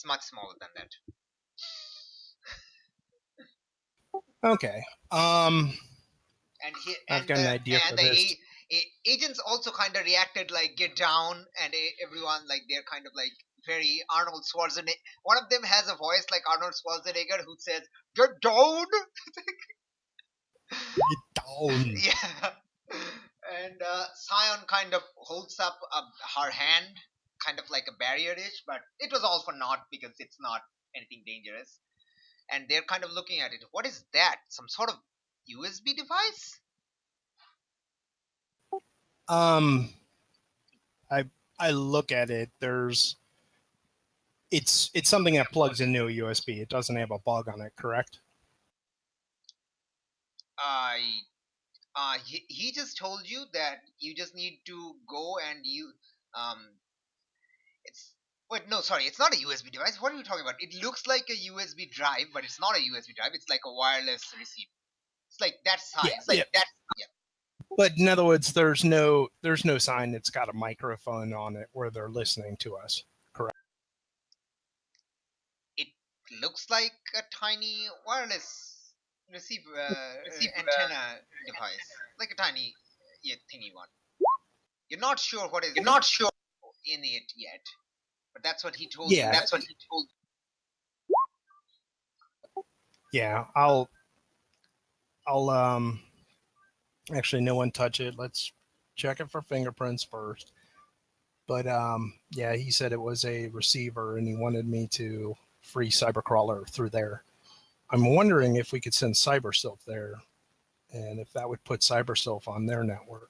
much smaller than that. Okay. And he I've got an idea for this. Agents also kind of reacted like get down, and everyone like they're kind of like very Arnold Schwarzenegger. One of them has a voice like Arnold Schwarzenegger who says get down. Get down. Yeah. And Scion kind of holds up her hand, kind of like a barrier-ish, but it was all for naught because it's not anything dangerous. And they're kind of looking at it. What is that? Some sort of USB device? I look at it. It's something that plugs into a USB. It doesn't have a bug on it, correct? He just told you that you just need to go and you it's wait no sorry, it's not a USB device. What are you talking about? It looks like a USB drive, but it's not a USB drive. It's like a wireless receiver. It's like that size. Yeah, It's like yeah. that. Yeah. But in other words, there's no sign that's got a microphone on it where they're listening to us. Correct. It looks like a tiny wireless receiver antenna device, like a tiny thingy one. You're not sure what is. You're not sure in it yet, but that's what he told Yeah. you. That's what he told. Yeah, I'll actually no one touch it. Let's check it for fingerprints first. But yeah, he said it was a receiver, and he wanted me to free cybercrawler through there. I'm wondering if we could send CyberSylph there, and if that would put CyberSylph on their network.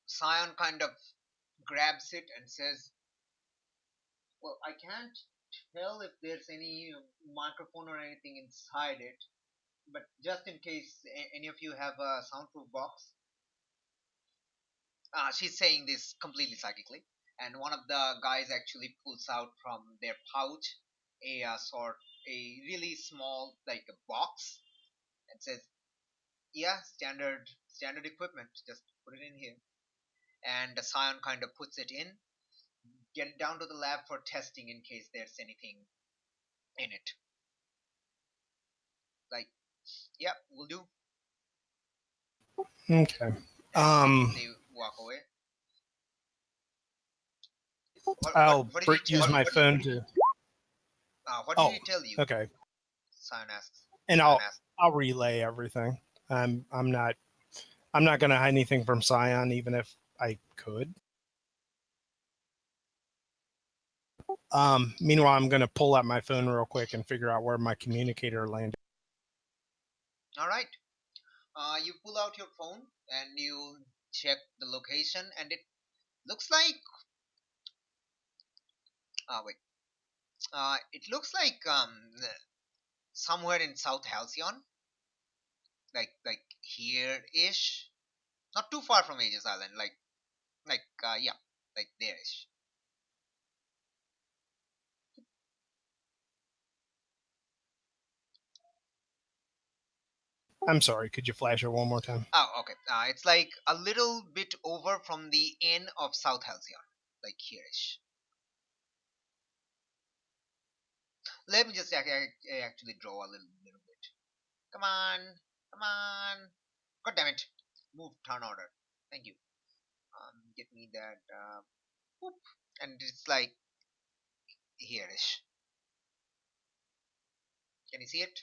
Scion kind of grabs it and says, "Well, I can't tell if there's any microphone or anything inside it, but just in case any of you have a soundproof box." She's saying this completely psychically, and one of the guys actually pulls out from their pouch a really small, like a box, and says, "Yeah, standard equipment. Just put it in here." And the Scion kind of puts it in, get it down to the lab for testing in case there's anything in it. Like, yeah, we'll do. Okay. They walk away. I'll What did he tell use you? my phone to. What did he tell you? Okay. Scion asks. And Scion asks. I'll relay everything. I'm not going to hide anything from Scion, even if I could. Meanwhile, I'm going to pull out my phone real quick and figure out where my communicator landed. All right. You pull out your phone and you check the location, and it looks like. Wait. It looks like somewhere in South Halcyon, like here-ish, not too far from Aegis Island, yeah, like there-ish. I'm sorry, could you flash it one more time? Oh, okay. It's like a little bit over from the end of South Halcyon, like here-ish. Let me just actually draw a little bit. Come on, come on. God damn it! Move turn order. Thank you. Get me that. Whoop. And it's like here-ish. Can you see it?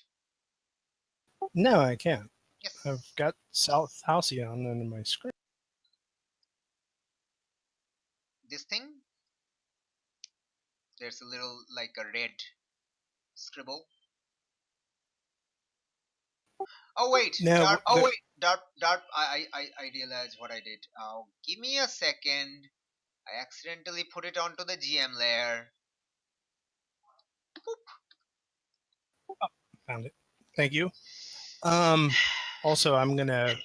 No, I can't. Yes. I've got South Halcyon on my screen. This thing. There's a little like a red scribble. Oh wait, No, Darp. Oh wait, Darp. I realized what I did. Give me a second. I accidentally put it onto the GM layer. found it. Thank you. Also, I'm gonna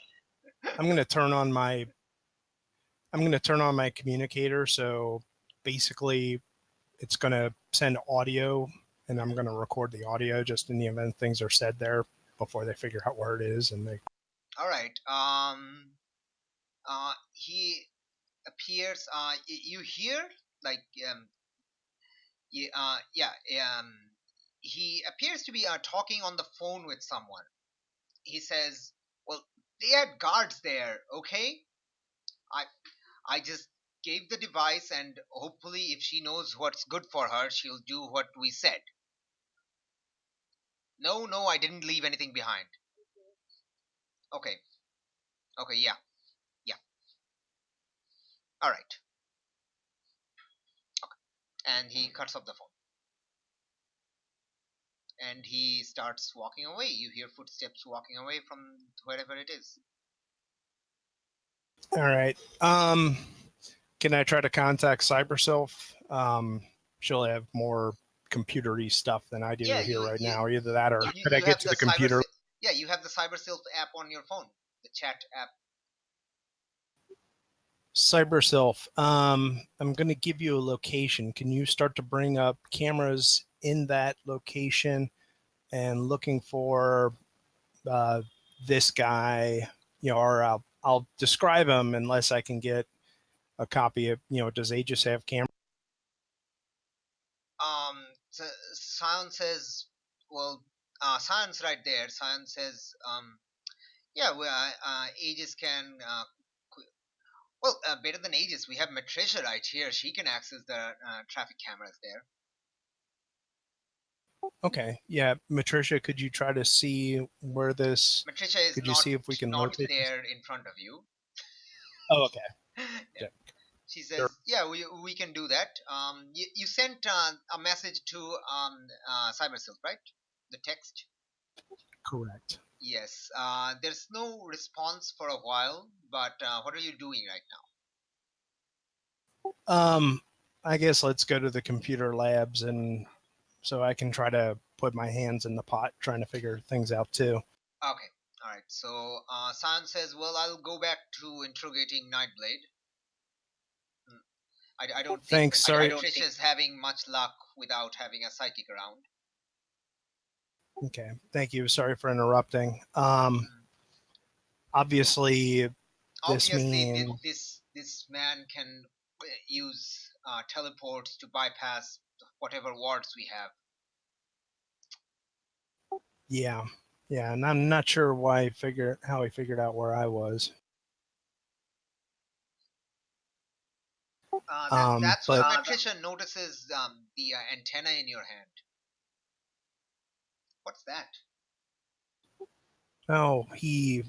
turn on my communicator. So basically, it's gonna send audio, and I'm gonna record the audio just in the event things are said there before they figure out where it is. And they. All right. He appears. You hear like yeah. He appears to be talking on the phone with someone. He says, "Well, they had guards there, okay? I I just gave the device, and hopefully if she knows what's good for her, she'll do what we said." No, I didn't leave anything behind. Okay. Okay, yeah. Yeah. All right. And he cuts off the phone. And he starts walking away. You hear footsteps walking away from wherever it is. All right. Can I try to contact CyberSelf? She'll have more computery stuff than I do here right now. Either that, or could I get to the computer? Yeah, you have the CyberSelf app on your phone, the chat app. CyberSelf, I'm going to give you a location. Can you start to bring up cameras in that location and looking for this guy? Or I'll describe him unless I can get a copy of. Does Aegis have camera? Scion says, well, Scion's right there. Scion says, yeah, well, Aegis can. Better than Aegis, we have Matricia right here. She can access the traffic cameras there. Okay. Yeah, Matricia, could you try to see where this? Matricia is Could you see if we can not locate this? there in front of you. Oh, okay. Yeah. Yeah. She says, "Yeah, we can do that. You sent a message to Cybersilk, right? The text. Correct. Yes. There's no response for a while, but what are you doing right now?" I guess let's go to the computer labs, and so I can try to put my hands in the pot, trying to figure things out too. Okay. All right. So Sion says, "Well, I'll go back to interrogating Nightblade. I don't think Thanks. Sorry. Patricia's having much luck without having a psychic around." Okay. Thank you. Sorry for interrupting. Mm. Obviously, this Obviously, means this man can use teleports to bypass whatever wards we have. yeah, yeah, and I'm not sure how he figured out where I was. That's But when Patricia notices the antenna in your hand. What's that? oh, he.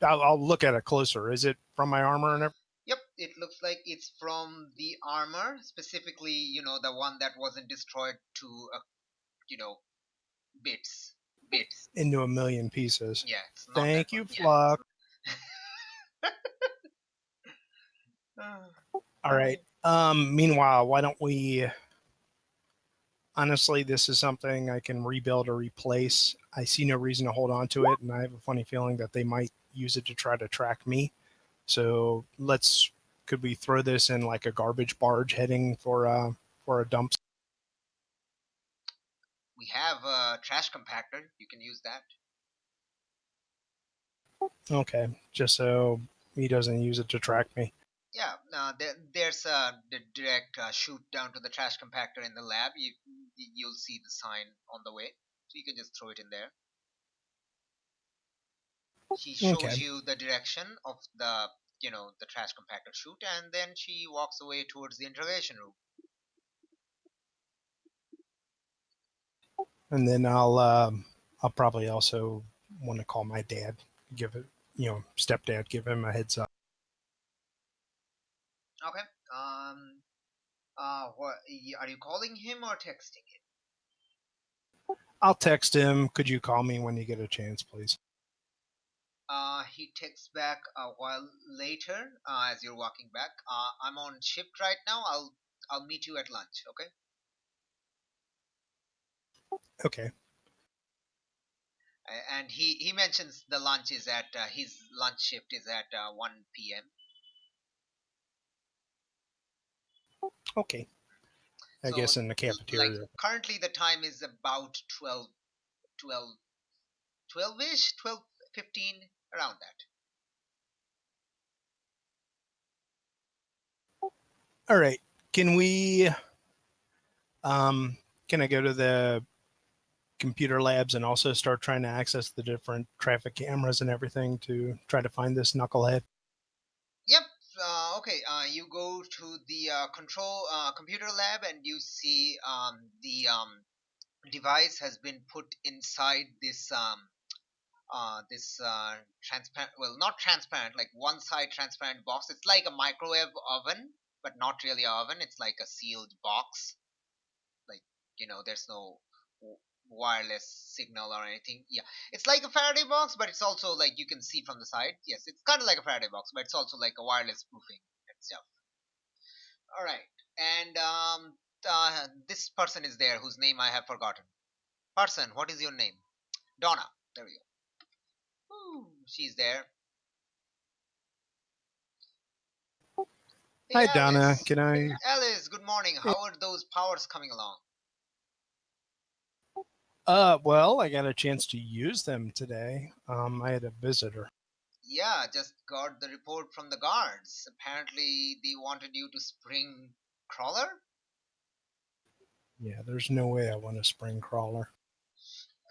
I'll look at it closer. Is it from my armor and everything? Yep, it looks like it's from the armor, specifically, the one that wasn't destroyed to, bits. Into a million pieces? Yeah, it's not that Thank one. you, Flock. All right. Meanwhile, why don't we? Honestly, this is something I can rebuild or replace. I see no reason to hold on to it, and I have a funny feeling that they might use it to try to track me. So could we throw this in like a garbage barge heading for a dump? We have a trash compactor. You can use that. Okay, just so he doesn't use it to track me. Yeah, there's the direct chute down to the trash compactor in the lab. You'll see the sign on the way, so you can just throw it in there. She shows Okay. you the direction of the trash compactor chute, and then she walks away towards the interrogation room. And then I'll probably also want to call my dad, give it, stepdad, give him a heads up. Okay. What are you calling him or texting him? I'll text him. Could you call me when you get a chance, please? He texts back a while later as you're walking back. I'm on shift right now. I'll meet you at lunch. Okay. Okay. And he mentions the lunch is at his lunch shift is at 1 p.m. Okay. I So guess in the like cafeteria. currently the time is about 12-ish, 12:15, around that. All right. Can we? Can I go to the computer labs and also start trying to access the different traffic cameras and everything to try to find this knucklehead? Yep. Okay. You go to the control computer lab and you see the device has been put inside this transparent, well, not transparent, like one side transparent box. It's like a microwave oven, but not really an oven. It's like a sealed box. Like, there's no wireless signal or anything. Yeah, it's like a Faraday box, but it's also like you can see from the side. Yes, it's kind of like a Faraday box, but it's also like a wireless proofing and stuff. All right. And this person is there whose name I have forgotten. Person, what is your name? Donna. There we go. Ooh, she's there. Hey, Hi, Donna. Alice. Can I? Alice, good morning. How are those powers coming along? Well, I got a chance to use them today. I had a visitor. Yeah, just got the report from the guards. Apparently, they wanted you to spring Crawler? Yeah, there's no way I want a spring crawler.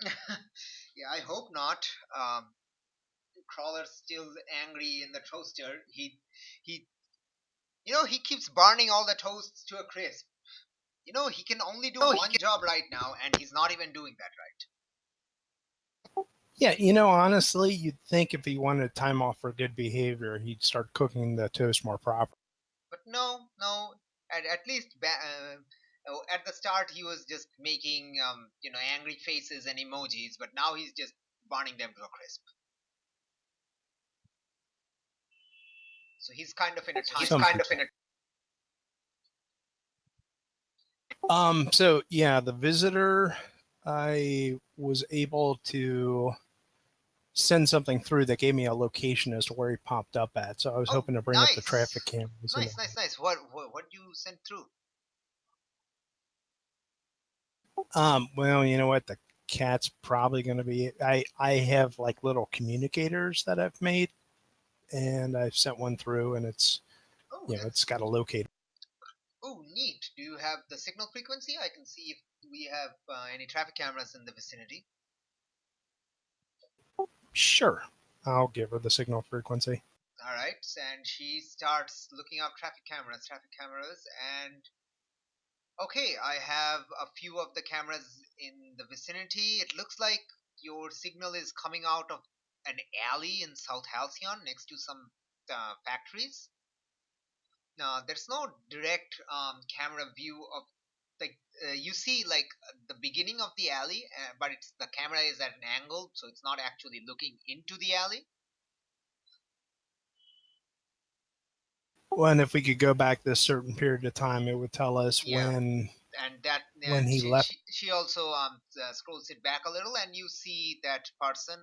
Yeah, I hope not. Crawler's still angry in the toaster. He keeps burning all the toasts to a crisp. He can only do one job right now, and he's not even doing that right. Yeah, honestly, you'd think if he wanted time off for good behavior, he'd start cooking the toast more proper. But no. At least at the start he was just making angry faces and emojis, but now he's just burning them to a crisp. So he's kind of in a time. So yeah, the visitor, I was able to send something through that gave me a location as to where he popped up at. So I was hoping to bring up the traffic cameras. Nice. What you sent through? Well, you know what? The cat's probably going to be. I have like little communicators that I've made, and I've sent one through, and it's it's got a locator. Oh, neat. Do you have the signal frequency? I can see if we have any traffic cameras in the vicinity. Sure. I'll give her the signal frequency. All right, and she starts looking up traffic cameras, and okay, I have a few of the cameras in the vicinity. It looks like your signal is coming out of an alley in South Halcyon next to some factories. There's no direct camera view of like you see like the beginning of the alley, but the camera is at an angle, so it's not actually looking into the alley. Well, and if we could go back this certain period of time, it would tell us when he left. She also scrolls it back a little, and you see that person,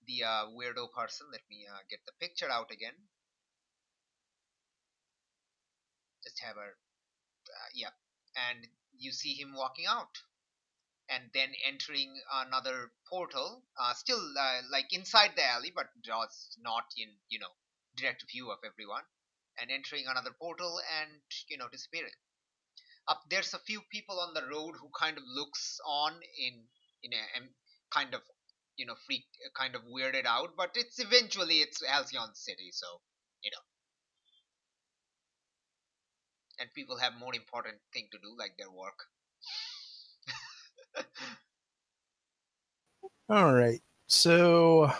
the weirdo person. Let me get the picture out again. Just have her, yeah, and you see him walking out, and then entering another portal, still like inside the alley, but just not in direct view of everyone, and entering another portal and disappearing. There's a few people on the road who kind of looks on in a kind of freaked, kind of weirded out, but it's Halcyon City, so and people have more important thing to do, like their work. All right. So,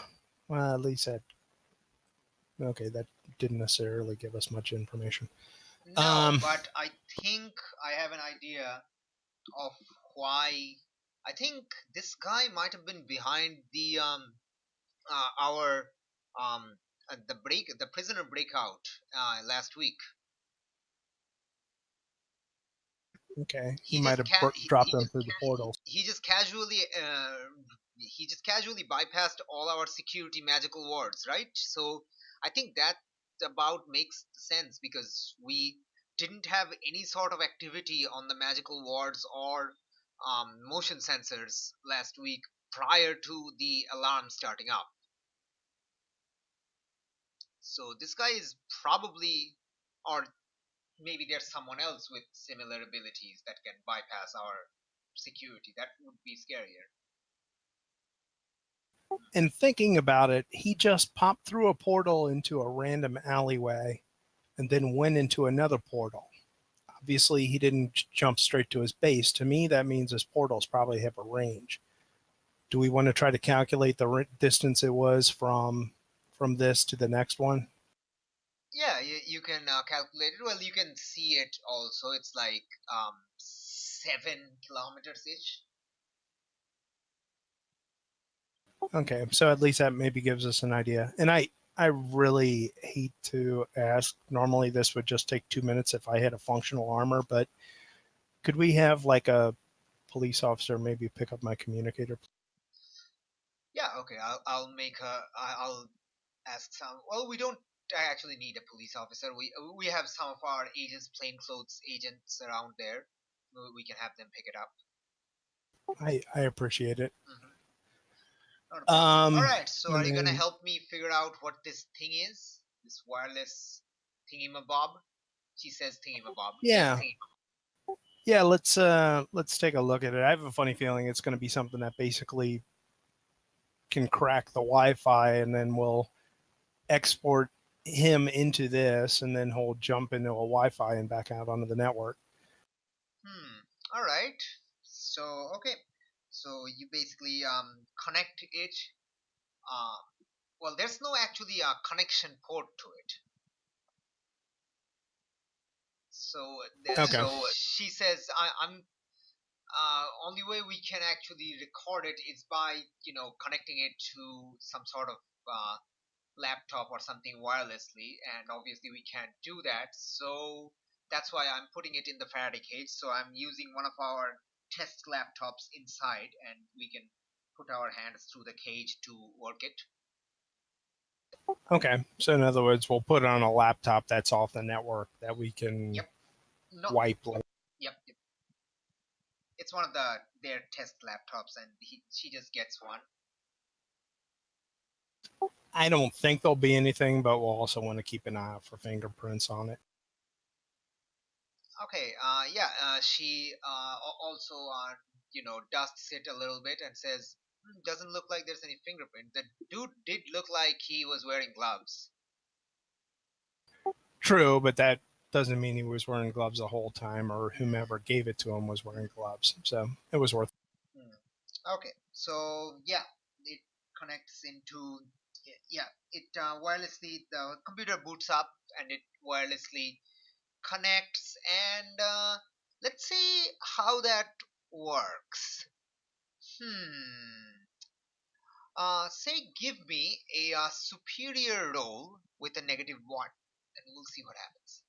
well, at least that. Okay, that didn't necessarily give us much information. No, but I think I have an idea of why. I think this guy might have been behind the our the prisoner breakout last week. Okay, he might have dropped them through the portals. He just casually bypassed all our security magical wards, right? So I think that about makes sense, because we didn't have any sort of activity on the magical wards or motion sensors last week prior to the alarm starting up. So this guy is probably, or maybe there's someone else with similar abilities that can bypass our security. That would be scarier. And thinking about it, he just popped through a portal into a random alleyway and then went into another portal. Obviously, he didn't jump straight to his base. To me, that means his portals probably have a range. Do we want to try to calculate the distance it was from this to the next one? Yeah, you can calculate it. Well, you can see it also. It's like 7 kilometers each. Okay, so at least that maybe gives us an idea. And I really hate to ask. Normally, this would just take 2 minutes if I had a functional armor, but could we have like a police officer maybe pick up my communicator? Yeah, okay. I'll ask some. Well, we don't actually need a police officer. We have some of our agents, plainclothes agents around there. We can have them pick it up. I appreciate it. Mm-hmm. All right. So, are you gonna help me figure out what this thing is? This wireless thingy-mabob? She says thingy-mabob. Yeah. Yeah, let's take a look at it. I have a funny feeling it's going to be something that basically can crack the Wi-Fi, and then we'll export him into this, and then he'll jump into a Wi-Fi and back out onto the network. All right. So okay. So you basically connect it. Um, well, there's no actually a connection port to it. So Okay. she says, I'm only way we can actually record it is by connecting it to some sort of laptop or something wirelessly, and obviously we can't do that. So that's why I'm putting it in the Faraday cage. So I'm using one of our test laptops inside, and we can put our hands through the cage to work it. Okay. So in other words, we'll put it on a laptop that's off the network that we can Yep. No. wipe. Yep. It's one of their test laptops, and she just gets one. I don't think there'll be anything, but we'll also want to keep an eye out for fingerprints on it. Okay. Yeah. She also dusts it a little bit and says, doesn't look like there's any fingerprint. The dude did look like he was wearing gloves. True, but that doesn't mean he was wearing gloves the whole time, or whomever gave it to him was wearing gloves. So it was worth. Okay. So yeah, it connects into it wirelessly. The computer boots up and it wirelessly connects, and let's see how that works. Say give me a superior roll with a -1, and we'll see what happens.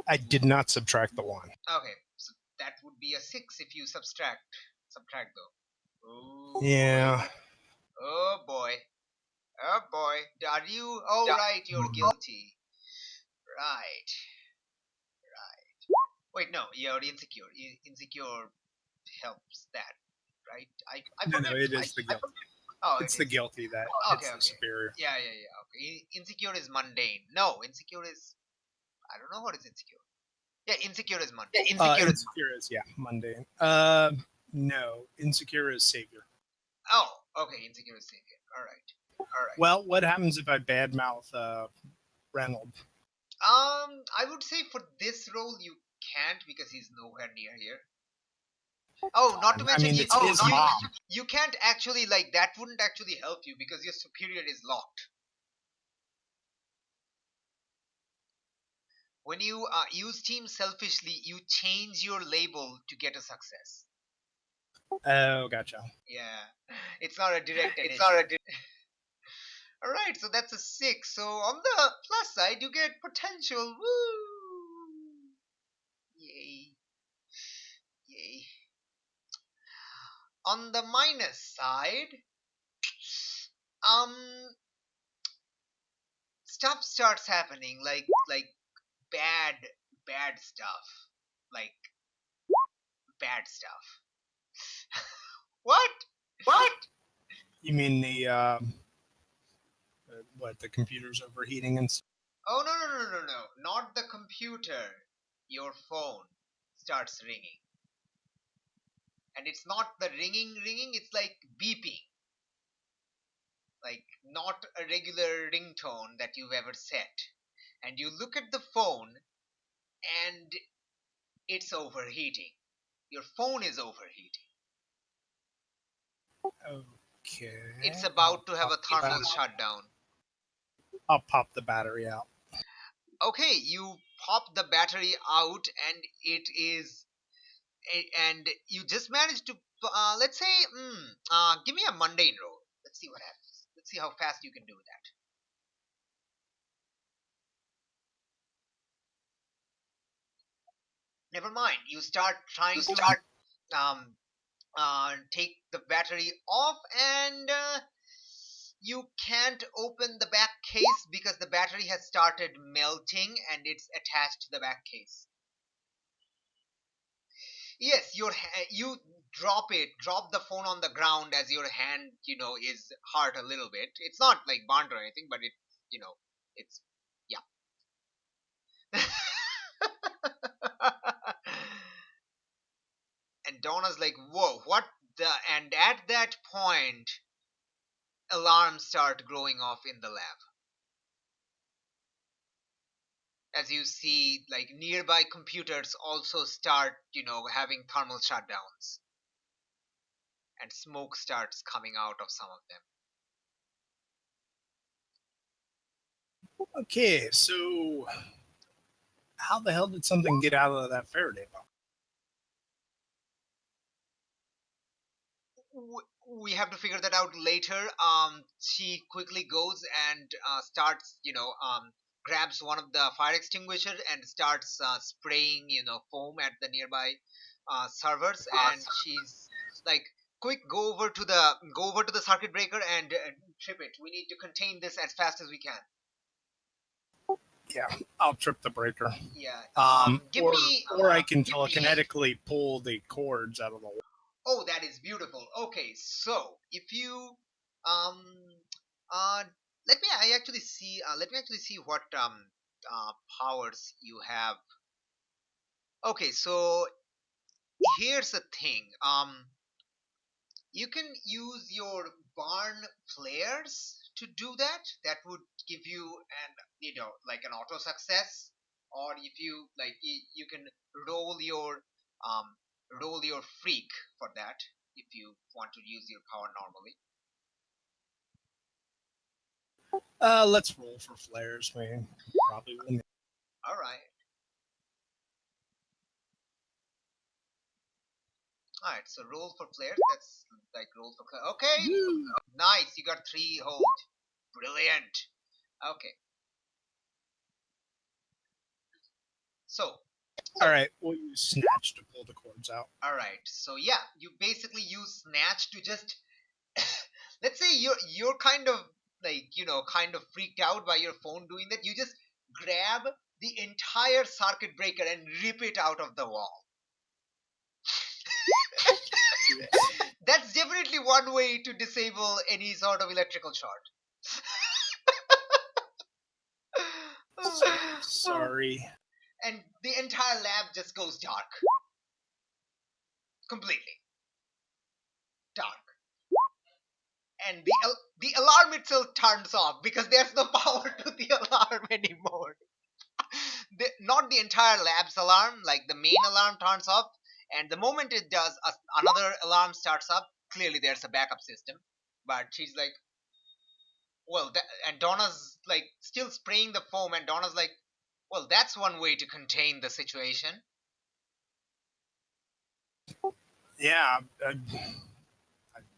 I did not subtract the one. Okay, so that would be a 6 if you subtract though. Oh Yeah. boy. Oh boy. Oh boy. Are you? Oh right, you're guilty. Right. Wait, no, you're insecure. Insecure helps that, right? I No, forget. it is the guilty. Oh, It's it the is. guilty that Okay, it's the okay. superior. Yeah. Okay. Insecure is mundane. No, insecure is. I don't know what is insecure. Yeah, insecure is mundane. Insecure is mundane. No, insecure is savior. Oh, okay. Insecure is savior. All right. Well, what happens if I badmouth Reynold? I would say for this role you can't because he's nowhere near here. Oh, not to mention it's his mom. you can't actually that wouldn't actually help you because your superior is locked. When you use team selfishly, you change your label to get a success. Oh, gotcha. Yeah, it's not a direct initiative. All right, so that's a 6. So on the plus side, you get potential. Woo! Yay! Yay! On the minus side, stuff starts happening like bad stuff, like bad stuff. What? You mean the the computer's overheating and stuff? Oh no! Not the computer. Your phone starts ringing, and it's not the ringing. It's like beeping, like not a regular ringtone that you've ever set. And you look at the phone, and it's overheating. Your phone is overheating. Okay. It's about to have a thermal shutdown. I'll pop the battery out. Okay, you pop the battery out, and you just managed to let's say give me a mundane roll. Let's see what happens. Let's see how fast you can do that. Never mind, you start trying to take the battery off, and you can't open the back case because the battery has started melting and it's attached to the back case. Yes, you drop the phone on the ground as your hand, is hurt a little bit. It's not like burnt or anything, but it's yeah. And Donna's like, whoa, what the? And at that point, alarms start going off in the lab. as you see, like nearby computers also start, having thermal shutdowns, and smoke starts coming out of some of them. Okay, so how the hell did something get out of that Faraday box? We have to figure that out later. She quickly goes and starts, grabs one of the fire extinguishers and starts spraying, foam at the nearby servers. And she's like, "Quick, go over to the circuit breaker and trip it. We need to contain this as fast as we can." Yeah, I'll trip the breaker. Yeah. Or I can give me- telekinetically pull the cords out of the wall. Oh, that is beautiful. Okay, so if you um uh let me actually see what powers you have. Okay, so here's the thing. You can use your barn flares to do that. That would give you like an auto success. Or if you like, you can roll your um roll your freak for that if you want to use your power normally. Let's roll for flares, man. Probably will need. All right. All right. So roll for flares. That's like roll for flare. Okay. Woo! Nice. You got 3 hold. Brilliant. Okay. So All right, we'll use snatch to pull the cords out. all right. So yeah, you basically use snatch to just let's say you're kind of like, kind of freaked out by your phone doing that. You just grab the entire circuit breaker and rip it out of the wall. That's definitely one way to disable any sort of electrical short. Sorry. And the entire lab just goes dark. Completely dark. And the alarm itself turns off because there's no power to the alarm anymore. Not the entire lab's alarm, like the main alarm turns off, and the moment it does, another alarm starts up. Clearly there's a backup system, but she's like, well, and Donna's like still spraying the foam, and Donna's like, well, that's one way to contain the situation. Yeah, I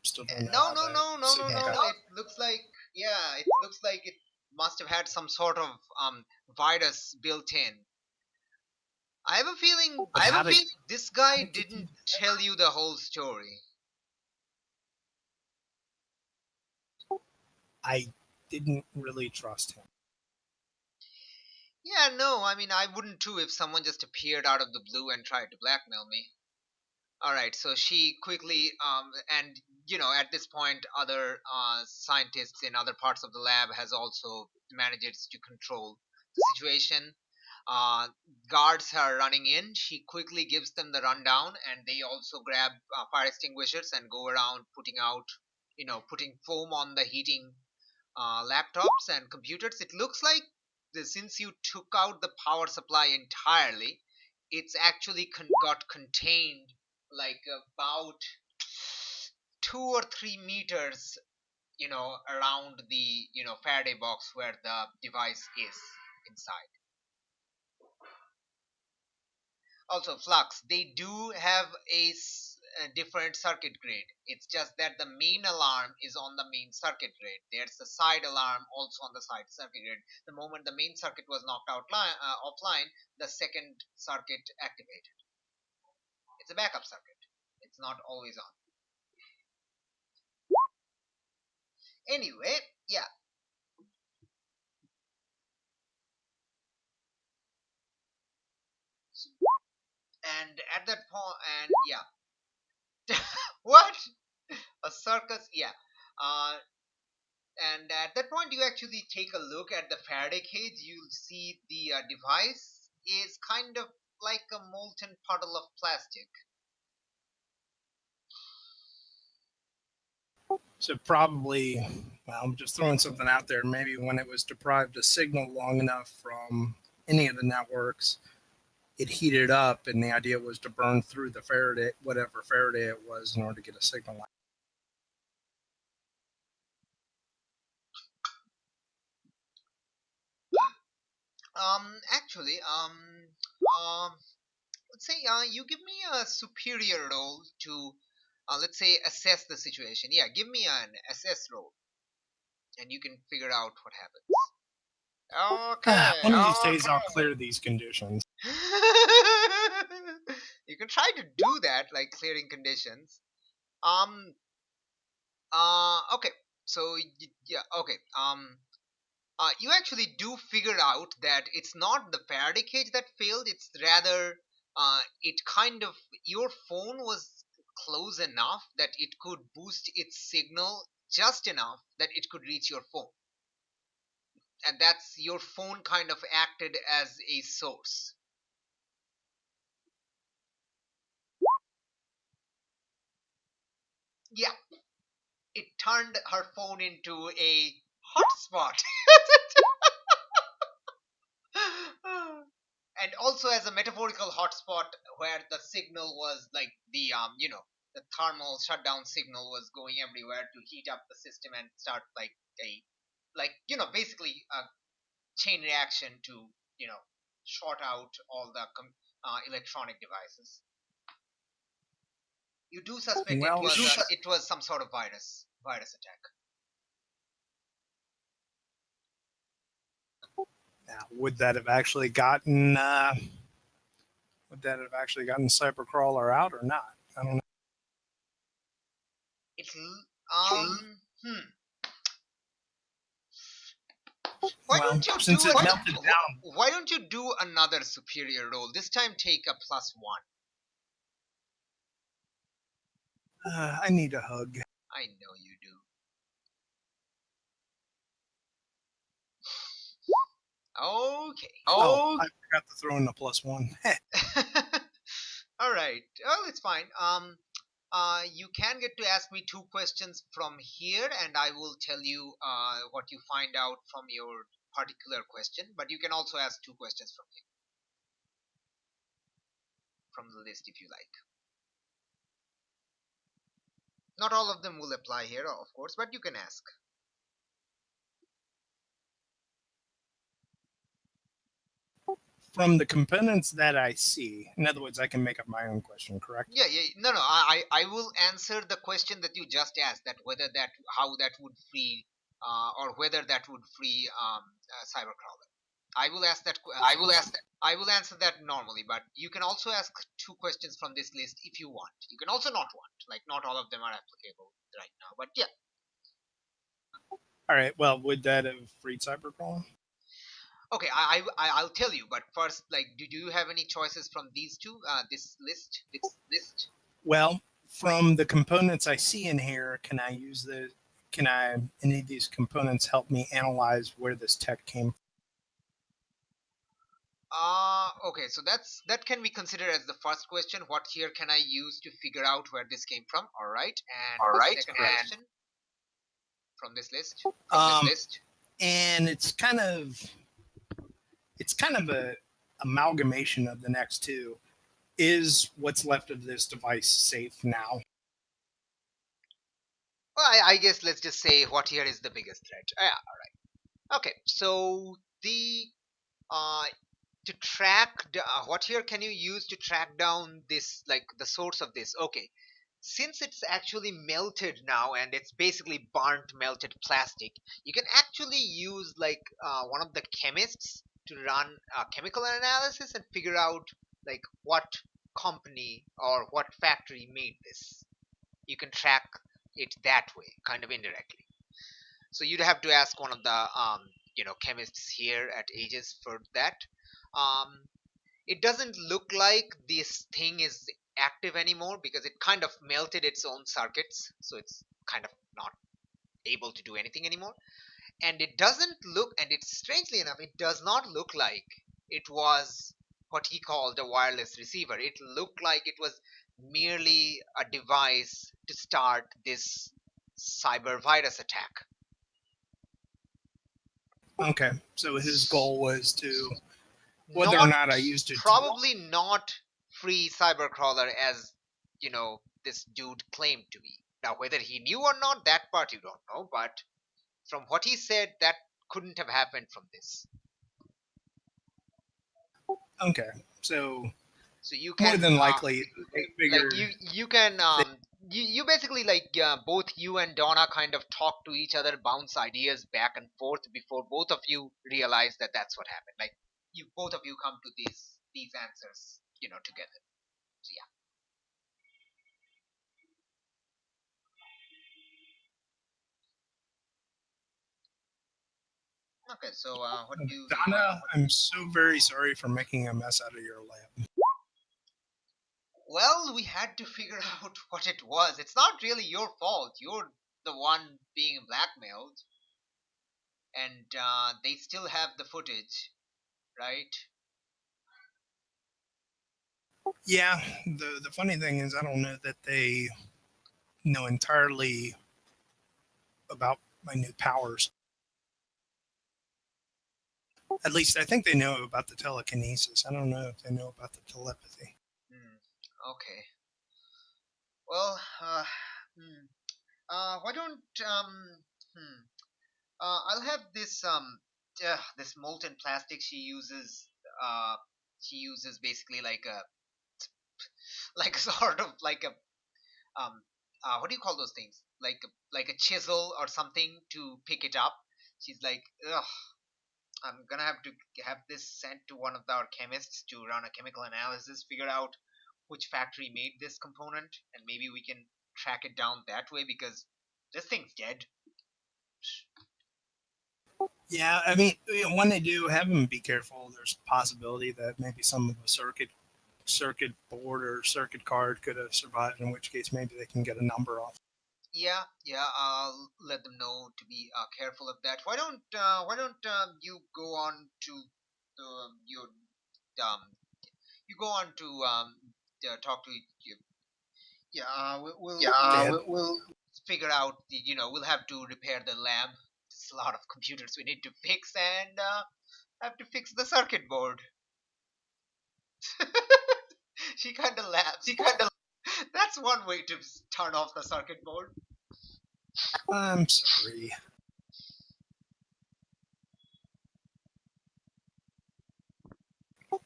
still don't know. No. It looks like, it must have had some sort of virus built in. I have a feeling this guy didn't tell you the whole story. I didn't really trust him. Yeah, no, I mean, I wouldn't too if someone just appeared out of the blue and tried to blackmail me. Alright, so she quickly, and at this point, other scientists in other parts of the lab has also managed to control the situation. Uh, Guards are running in. She quickly gives them the rundown, and they also grab fire extinguishers and go around putting foam on the heating laptops and computers. It looks like since you took out the power supply entirely, it's actually got contained like about 2 or 3 meters, around the Faraday box where the device is inside. Also, Flux, they do have a different circuit grid. It's just that the main alarm is on the main circuit grid. There's a side alarm also on the side circuit grid. The moment the main circuit was knocked offline, the second circuit activated. It's a backup circuit. It's not always on. Anyway, yeah. And at that point, and yeah. What? A circus? Yeah. Uh, and at that point, you actually take a look at the Faraday cage. You'll see the device is kind of like a molten puddle of plastic. So probably, well, I'm just throwing something out there. Maybe when it was deprived of signal long enough from any of the networks, it heated up, and the idea was to burn through the Faraday, whatever Faraday it was, in order to get a signal out. Actually, let's say you give me a superior roll to, let's say, assess the situation. Yeah, give me an assess roll, and you can figure out what happens. Okay. One of these days, I'll clear these conditions. You can try to do that, like clearing conditions. Okay. So yeah. Okay. You actually do figure out that it's not the Faraday cage that failed. It's rather, it kind of, your phone was close enough that it could boost its signal just enough that it could reach your phone. And that's, your phone kind of acted as a source. Yeah. It turned her phone into a hotspot. And also as a metaphorical hotspot where the signal was like the the thermal shutdown signal was going everywhere to heat up the system and start like a, like, basically a chain reaction to, short out all the electronic devices. You do suspect Well, it was some sort of virus attack. Now, would that have actually gotten Cybercrawler out or not? I don't know. It's Why Well, don't you since do it an- melted down. Why don't you do another superior roll? This time take a +1. I need a hug. I know you do. Okay. Oh, I forgot to throw in the +1. All right. Well, it's fine. You can get to ask me 2 questions from here, and I will tell you what you find out from your particular question. But you can also ask 2 questions from here, from the list, if you like. Not all of them will apply here, of course, but you can ask. From the components that I see, in other words, I can make up my own question, correct? Yeah. No. I will answer the question that you just asked. That how that would free, or whether that would free Cybercrawler. I will ask that. I will answer that normally, but you can also ask 2 questions from this list if you want. You can also not want. Like, not all of them are applicable right now, but yeah. All right. Well, would that have freed Cybercrawler? Okay, I'll tell you, but first, like, do you have any choices from these 2? This list. Well, from the components I see in here, can any of these components help me analyze where this tech came from? Okay, so that can be considered as the first question. What here can I use to figure out where this came from? All right, and the second question from this list. And it's kind of a amalgamation of the next 2. Is what's left of this device safe now? Well, I guess let's just say what here is the biggest threat. Yeah, all right. Okay, so the to track what here can you use to track down this, like the source of this? Okay, since it's actually melted now and it's basically burnt melted plastic, you can actually use like one of the chemists to run chemical analysis and figure out like what company or what factory made this. You can track it that way, kind of indirectly. So you'd have to ask one of the chemists here at Aegis for that. It doesn't look like this thing is active anymore because it kind of melted its own circuits, so it's kind of not able to do anything anymore. And it's strangely enough, it does not look like it was what he called a wireless receiver. It looked like it was merely a device to start this cyber virus attack. Okay, so his goal was to Whether or not I used it. Probably not free cybercrawler as this dude claimed to be. Now whether he knew or not, that part you don't know, but from what he said, that couldn't have happened from this. Okay, so you can more than likely, they figure. you can you basically both you and Donna kind of talk to each other, bounce ideas back and forth before both of you realize that that's what happened. Like you both of you come to these answers together. So yeah. Okay, so what do you Donna, I'm so very sorry for making a mess out of your lab. Well, we had to figure out what it was. It's not really your fault. You're the one being blackmailed. And they still have the footage, right? Yeah, the funny thing is, I don't know that they know entirely about my new powers. At least I think they know about the telekinesis. I don't know if they know about the telepathy. Okay. Well, why don't I'll have this molten plastic she uses. She uses basically like a sort of like a what do you call those things? Like a chisel or something to pick it up. She's like, ugh, I'm gonna have to have this sent to one of our chemists to run a chemical analysis, figure out which factory made this component, and maybe we can track it down that way because this thing's dead. Yeah, I mean, when they do, have them be careful. There's a possibility that maybe some of the circuit board or circuit card could have survived. In which case, maybe they can get a number off. Yeah, I'll let them know to be careful of that. Why don't you go on to your um you go on to talk to you. Yeah, we'll figure out we'll have to repair the lab. There's a lot of computers we need to fix, and have to fix the circuit board. She kind of laughs. That's one way to turn off the circuit board. I'm sorry.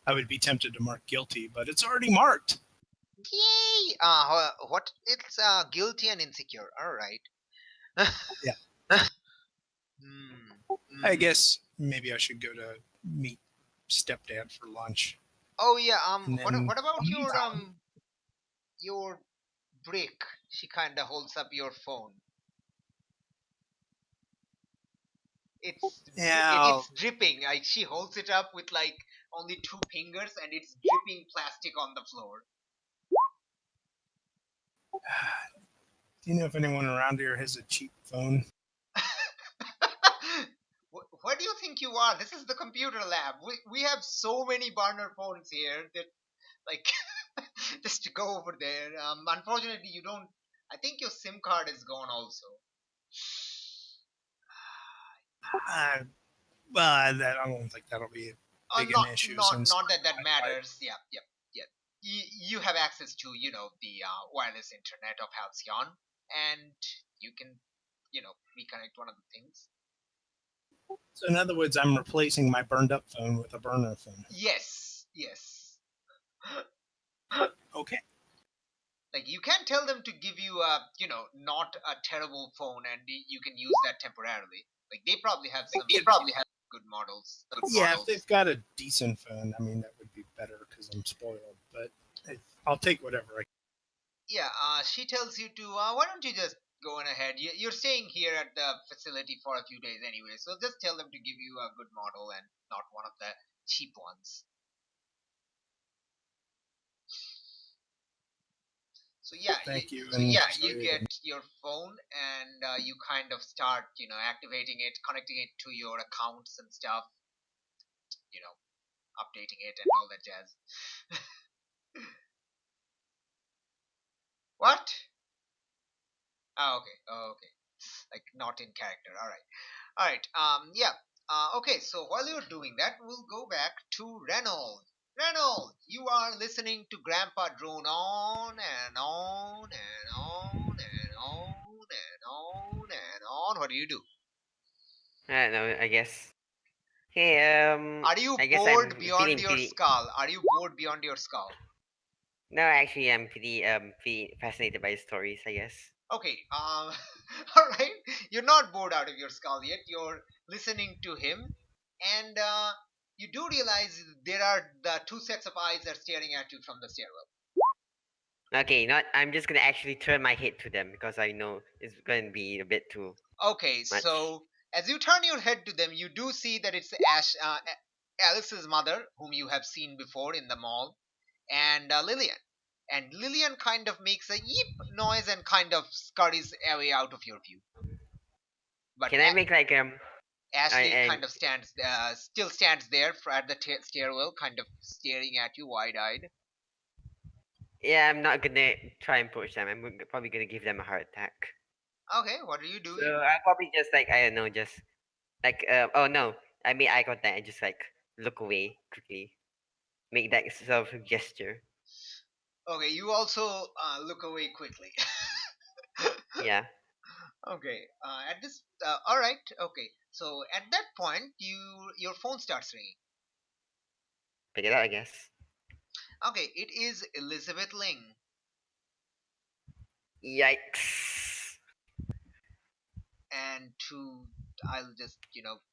I would be tempted to mark guilty, but it's already marked. Yay! What? It's guilty and insecure. All right. Yeah. I guess maybe I should go to meet stepdad for lunch. Oh yeah. And then- What about your brick? She kind of holds up your phone. It's dripping. Like she holds it up with like only two fingers, and it's dripping plastic on the floor. Do you know if anyone around here has a cheap phone? What do you think you are? This is the computer lab. We have so many burner phones here that like just to go over there. Unfortunately, you don't. I think your SIM card is gone also. Well, I don't think that'll be big an issue. Not that matters. Yeah. You have access to the wireless internet of Halcyon, and you can reconnect one of the things. So in other words, I'm replacing my burned up phone with a burner phone. Yes. Okay. Like you can tell them to give you a not a terrible phone, and you can use that temporarily. Like they probably have good models. If they've got a decent phone, I mean that would be better because I'm spoiled. But I'll take whatever I can. Yeah. She tells you to. Why don't you just go on ahead? You're staying here at the facility for a few days anyway, so just tell them to give you a good model and not one of the cheap ones. So yeah, Thank you. You get your phone and you kind of start, activating it, connecting it to your accounts and stuff, updating it and all that jazz. What? Oh, okay. Like not in character. All right. Yeah. Okay, so while you're doing that, we'll go back to Reynold. Reynold, you are listening to Grandpa drone on and on and on and on and on and on. What do you do? I don't know. I guess. Hey, Are you I guess bored I'm beyond feeling your pretty. skull? Are you bored beyond your skull? No, actually, I'm pretty fascinated by stories. I guess. Okay, all right. You're not bored out of your skull yet. You're listening to him, and you do realize there are the two sets of eyes that are staring at you from the stairwell. Okay, not. I'm just gonna actually turn my head to them because I know it's gonna be a bit too Okay, much. so as you turn your head to them, you do see that it's Alice's mother, whom you have seen before in the mall, and Lillian. And Lillian kind of makes a yeep noise and kind of scurries away out of your view. But Can I make like Ashley I kind of still stands there at the stairwell, kind of staring at you wide-eyed. yeah, I'm not gonna try and push them. Probably gonna give them a heart attack. Okay, what are you So doing? I probably just like I don't know, just like oh no, I made eye contact and just like look away quickly, make that sort of gesture. Okay, you also look away quickly. Yeah, Okay, at this, all right. Okay, so at that point, your phone starts ringing. pick it up, I guess. Okay, it is Elizabeth Ling, Yikes! and I'll just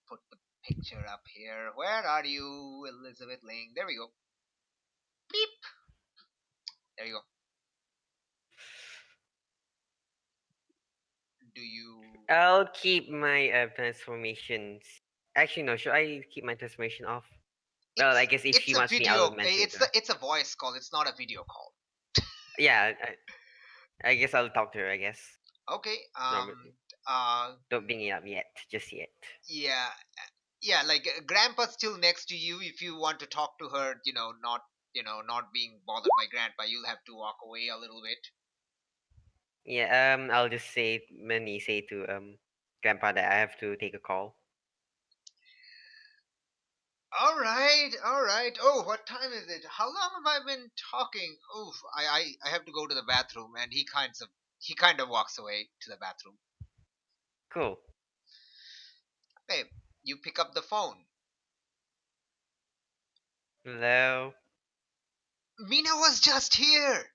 put the picture up here. Where are you, Elizabeth Ling? There we go. Beep. There you go. Do you? I'll keep my transformations. Actually, no. Should I keep my transformation off? Well, I guess if It's she a wants me, I'll video. mention it to her. It's a voice call. It's not a video call. Yeah, I guess I'll talk to her. I guess. Okay. Normally, Uh. don't bring it up yet, just yet. Yeah. Yeah. Like Grandpa's still next to you. If you want to talk to her, not being bothered by Grandpa, you'll have to walk away a little bit. Yeah. I'll just say, Manny, say to Grandpa that I have to take a call. All right. All right. Oh, what time is it? How long have I been talking? Oof. I have to go to the bathroom, and he kind of walks away to the bathroom. Cool. Okay. You pick up the phone. Hello. Mina was just here.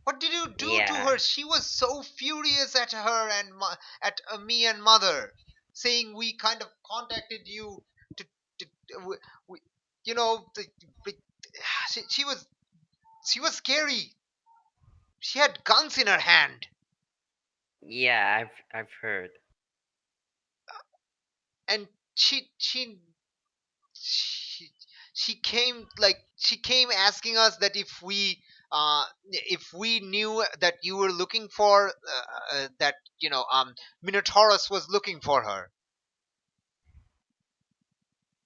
What did you do to Yeah. her? She was so furious at her and at me and mother, saying we kind of contacted you to we, you know, the, the, she was scary. She had guns in her hand, Yeah. I've heard. and she she came asking us that if we knew that you were looking for that Minotaurus was looking for her.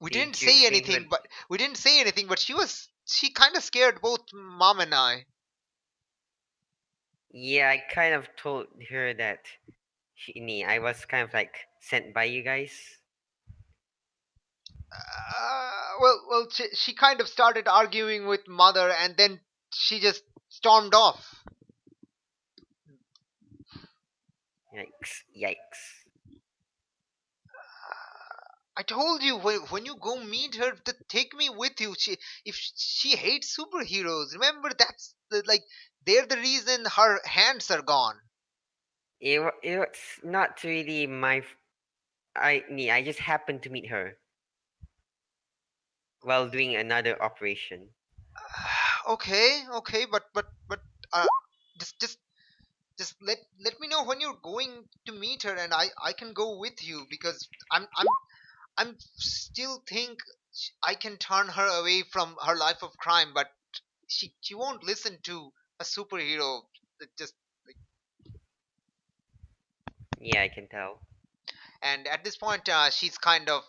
We didn't Did you say explain to her? anything, but she kind of scared both mom and I. Yeah, I kind of told her that I was kind of like sent by you guys. She kind of started arguing with mother, and then she just stormed off. Yikes! Yikes! I told you when you go meet her, to take me with you. If she hates superheroes, remember they're the reason her hands are gone. It's not really my. I just happened to meet her while doing another operation. Okay, but uh, just just just let me know when you're going to meet her, and I can go with you because I'm still think I can turn her away from her life of crime, but she won't listen to a superhero that just. Yeah, I can tell. And at this point, she's kind of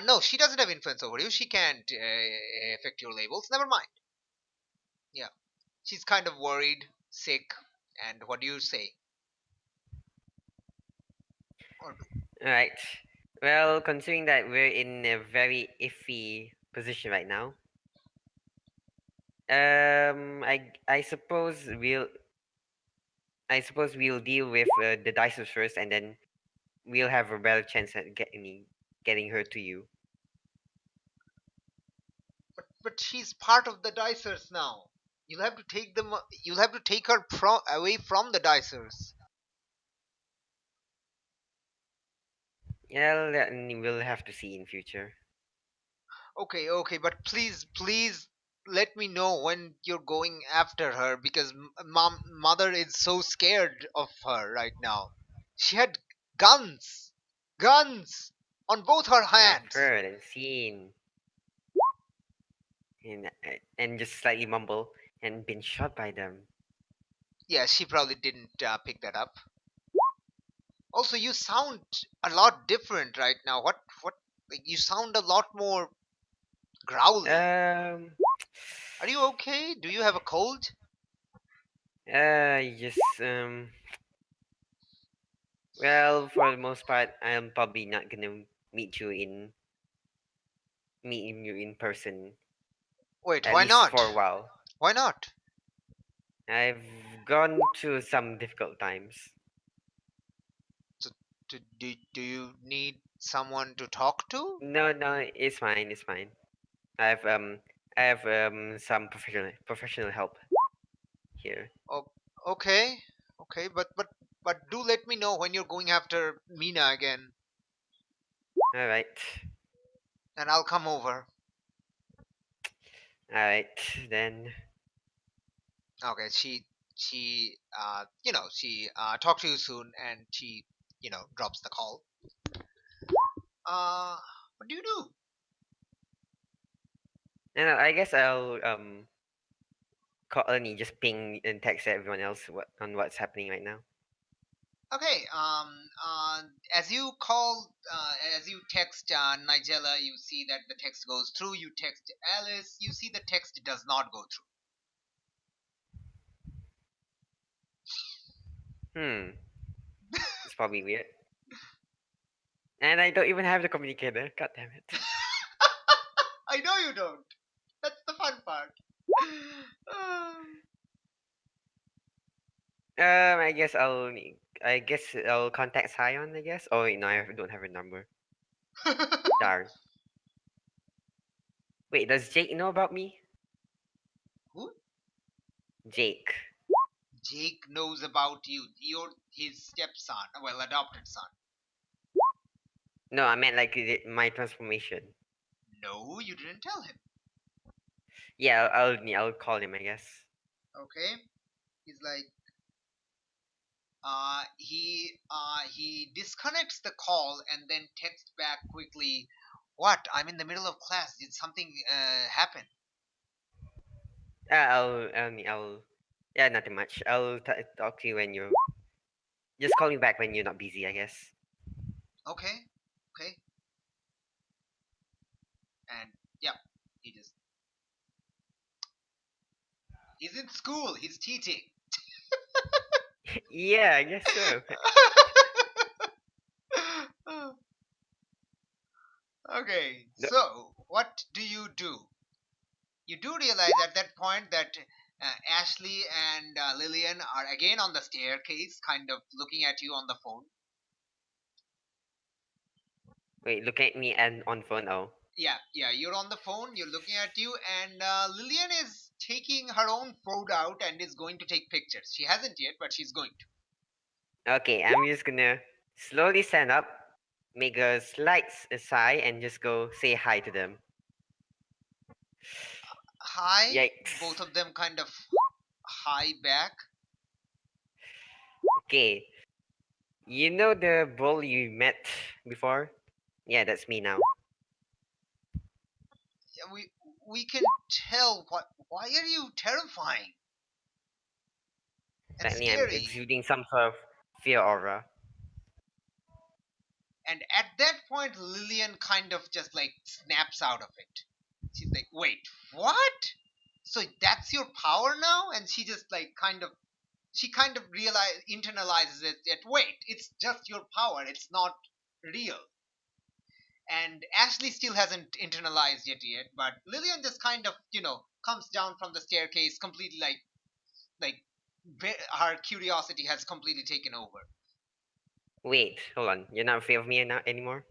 no, she doesn't have influence over you. She can't affect your labels. Never mind. Yeah, she's kind of worried, sick, and what do you say? Or All right. Well, considering that we're in a very iffy position right now, I suppose we'll deal with the dices first, and then we'll have a better chance at getting her to you. But she's part of the dicers now. You'll have to take them. You'll have to take her away from the dicers. Yeah, we'll have to see in future. Okay, okay, but please let me know when you're going after her because mother is so scared of her right now. She had guns, guns on both her I've hands. heard and seen, and just slightly mumble and been shot by them. Yeah, she probably didn't pick that up. Also, you sound a lot different right now. What? Like, you sound a lot more growly. Um, Are you okay? Do you have a cold? just Well, for the most part, I'm probably not gonna meet you in person, Wait, at why least not? for a while. Why not? I've gone through some difficult times. So, do you need someone to talk to? No, no, it's fine, it's fine. I've um I have some professional help here. Oh, okay, okay, but do let me know when you're going after Mina again, All right, and I'll come over. all right, then. Okay, she talk to you soon, and she drops the call. What do you do? And I guess I'll call Ernie, just ping and text everyone else what's happening right now. Okay, as you call, as you text Nigella, you see that the text goes through. You text Alice, you see the text does not go Hmm, it's probably weird. And I don't even have the communicator. God damn it. through. I know you don't. That's the fun part. I guess I'll contact Sion, I guess. Oh wait, no, don't have a number. Darn. Wait, does Jake know about me? Who? Jake. Jake knows about you. You're his stepson, well, adopted son. No, I meant like my transformation. No, you didn't tell him. Yeah, I'll call him, I guess. Okay. He's like, he disconnects the call and then texts back quickly. What? I'm in the middle of class. Did something happen? Yeah, nothing much. I'll talk to you when you're. Just call me back when you're not busy, I guess. Okay. Okay. And yeah, he just he's in school. He's teaching. Yeah, I guess so. Okay, No- so what do? You do realize at that point that Ashley and Lillian are again on the staircase, kind of looking at you on the phone. Wait, look at me and on phone. Oh. Yeah, yeah, you're on the phone, you're looking at you, and Lillian is taking her own phone out and is going to take pictures. She hasn't yet, but she's going to. Okay, I'm just gonna slowly stand up, make a slight sigh, and just go say hi to them. Hi, Yikes. both of them kind of hi back. Okay. You know the bull you met before? Yeah, that's me now. Yeah, we can tell. Why are you terrifying and Apparently, I'm scary? exuding some sort of fear aura. And at that point, Lillian kind of just like snaps out of it. She's like, wait, what? So that's your power now? And she just like she kind of internalizes it that, wait, it's just your power. It's not real. And Ashley still hasn't internalized it yet, but Lillian just kind of, comes down from the staircase completely like her curiosity has completely taken over. Wait, hold on. You're not afraid of me anymore?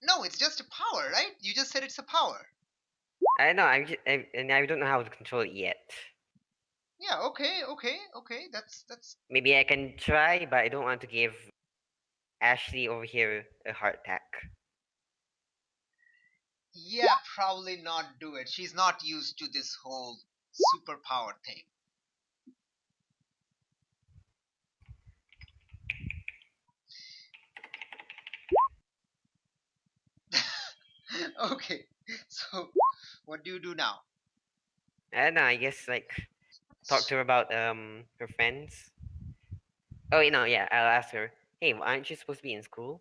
No, it's just a power, right? You just said it's a power. I know. And I don't know how to control it yet. Yeah, okay. That's Maybe I can try, but I don't want to give Ashley over here a heart attack. yeah, probably not do it. She's not used to this whole superpower thing. Okay. So, what do you do now? I don't know. I guess like talk to her about her friends. Oh, yeah. I'll ask her. Hey, aren't you supposed to be in school?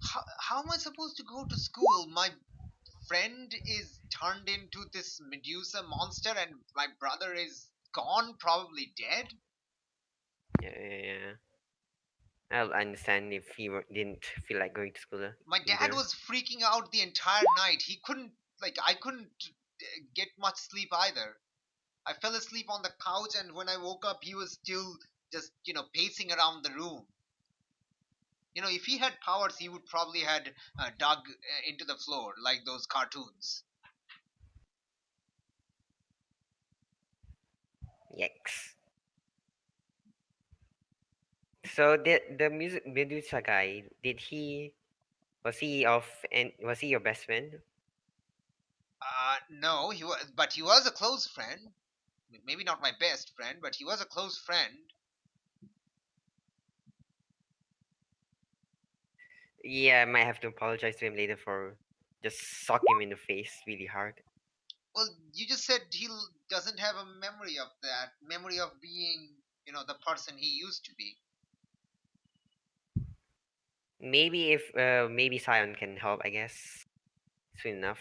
How am I supposed to go to school? My friend is turned into this Medusa monster, and my brother is gone, probably dead. Yeah. I'll understand if you didn't feel like going to school My dad either. was freaking out the entire night. He couldn't, I couldn't get much sleep either. I fell asleep on the couch, and when I woke up, he was still just, pacing around the room. If he had powers, he would probably had dug into the floor like those cartoons. Yikes. So the music Medusa guy, was he your best friend? No, but he was a close friend. Maybe not my best friend, but he was a close friend. Yeah, I might have to apologize to him later for just sock him in the face really hard. Well, you just said he doesn't have a memory of that, memory of being, the person he used to be. Maybe if maybe Sion can help, I guess. Soon enough.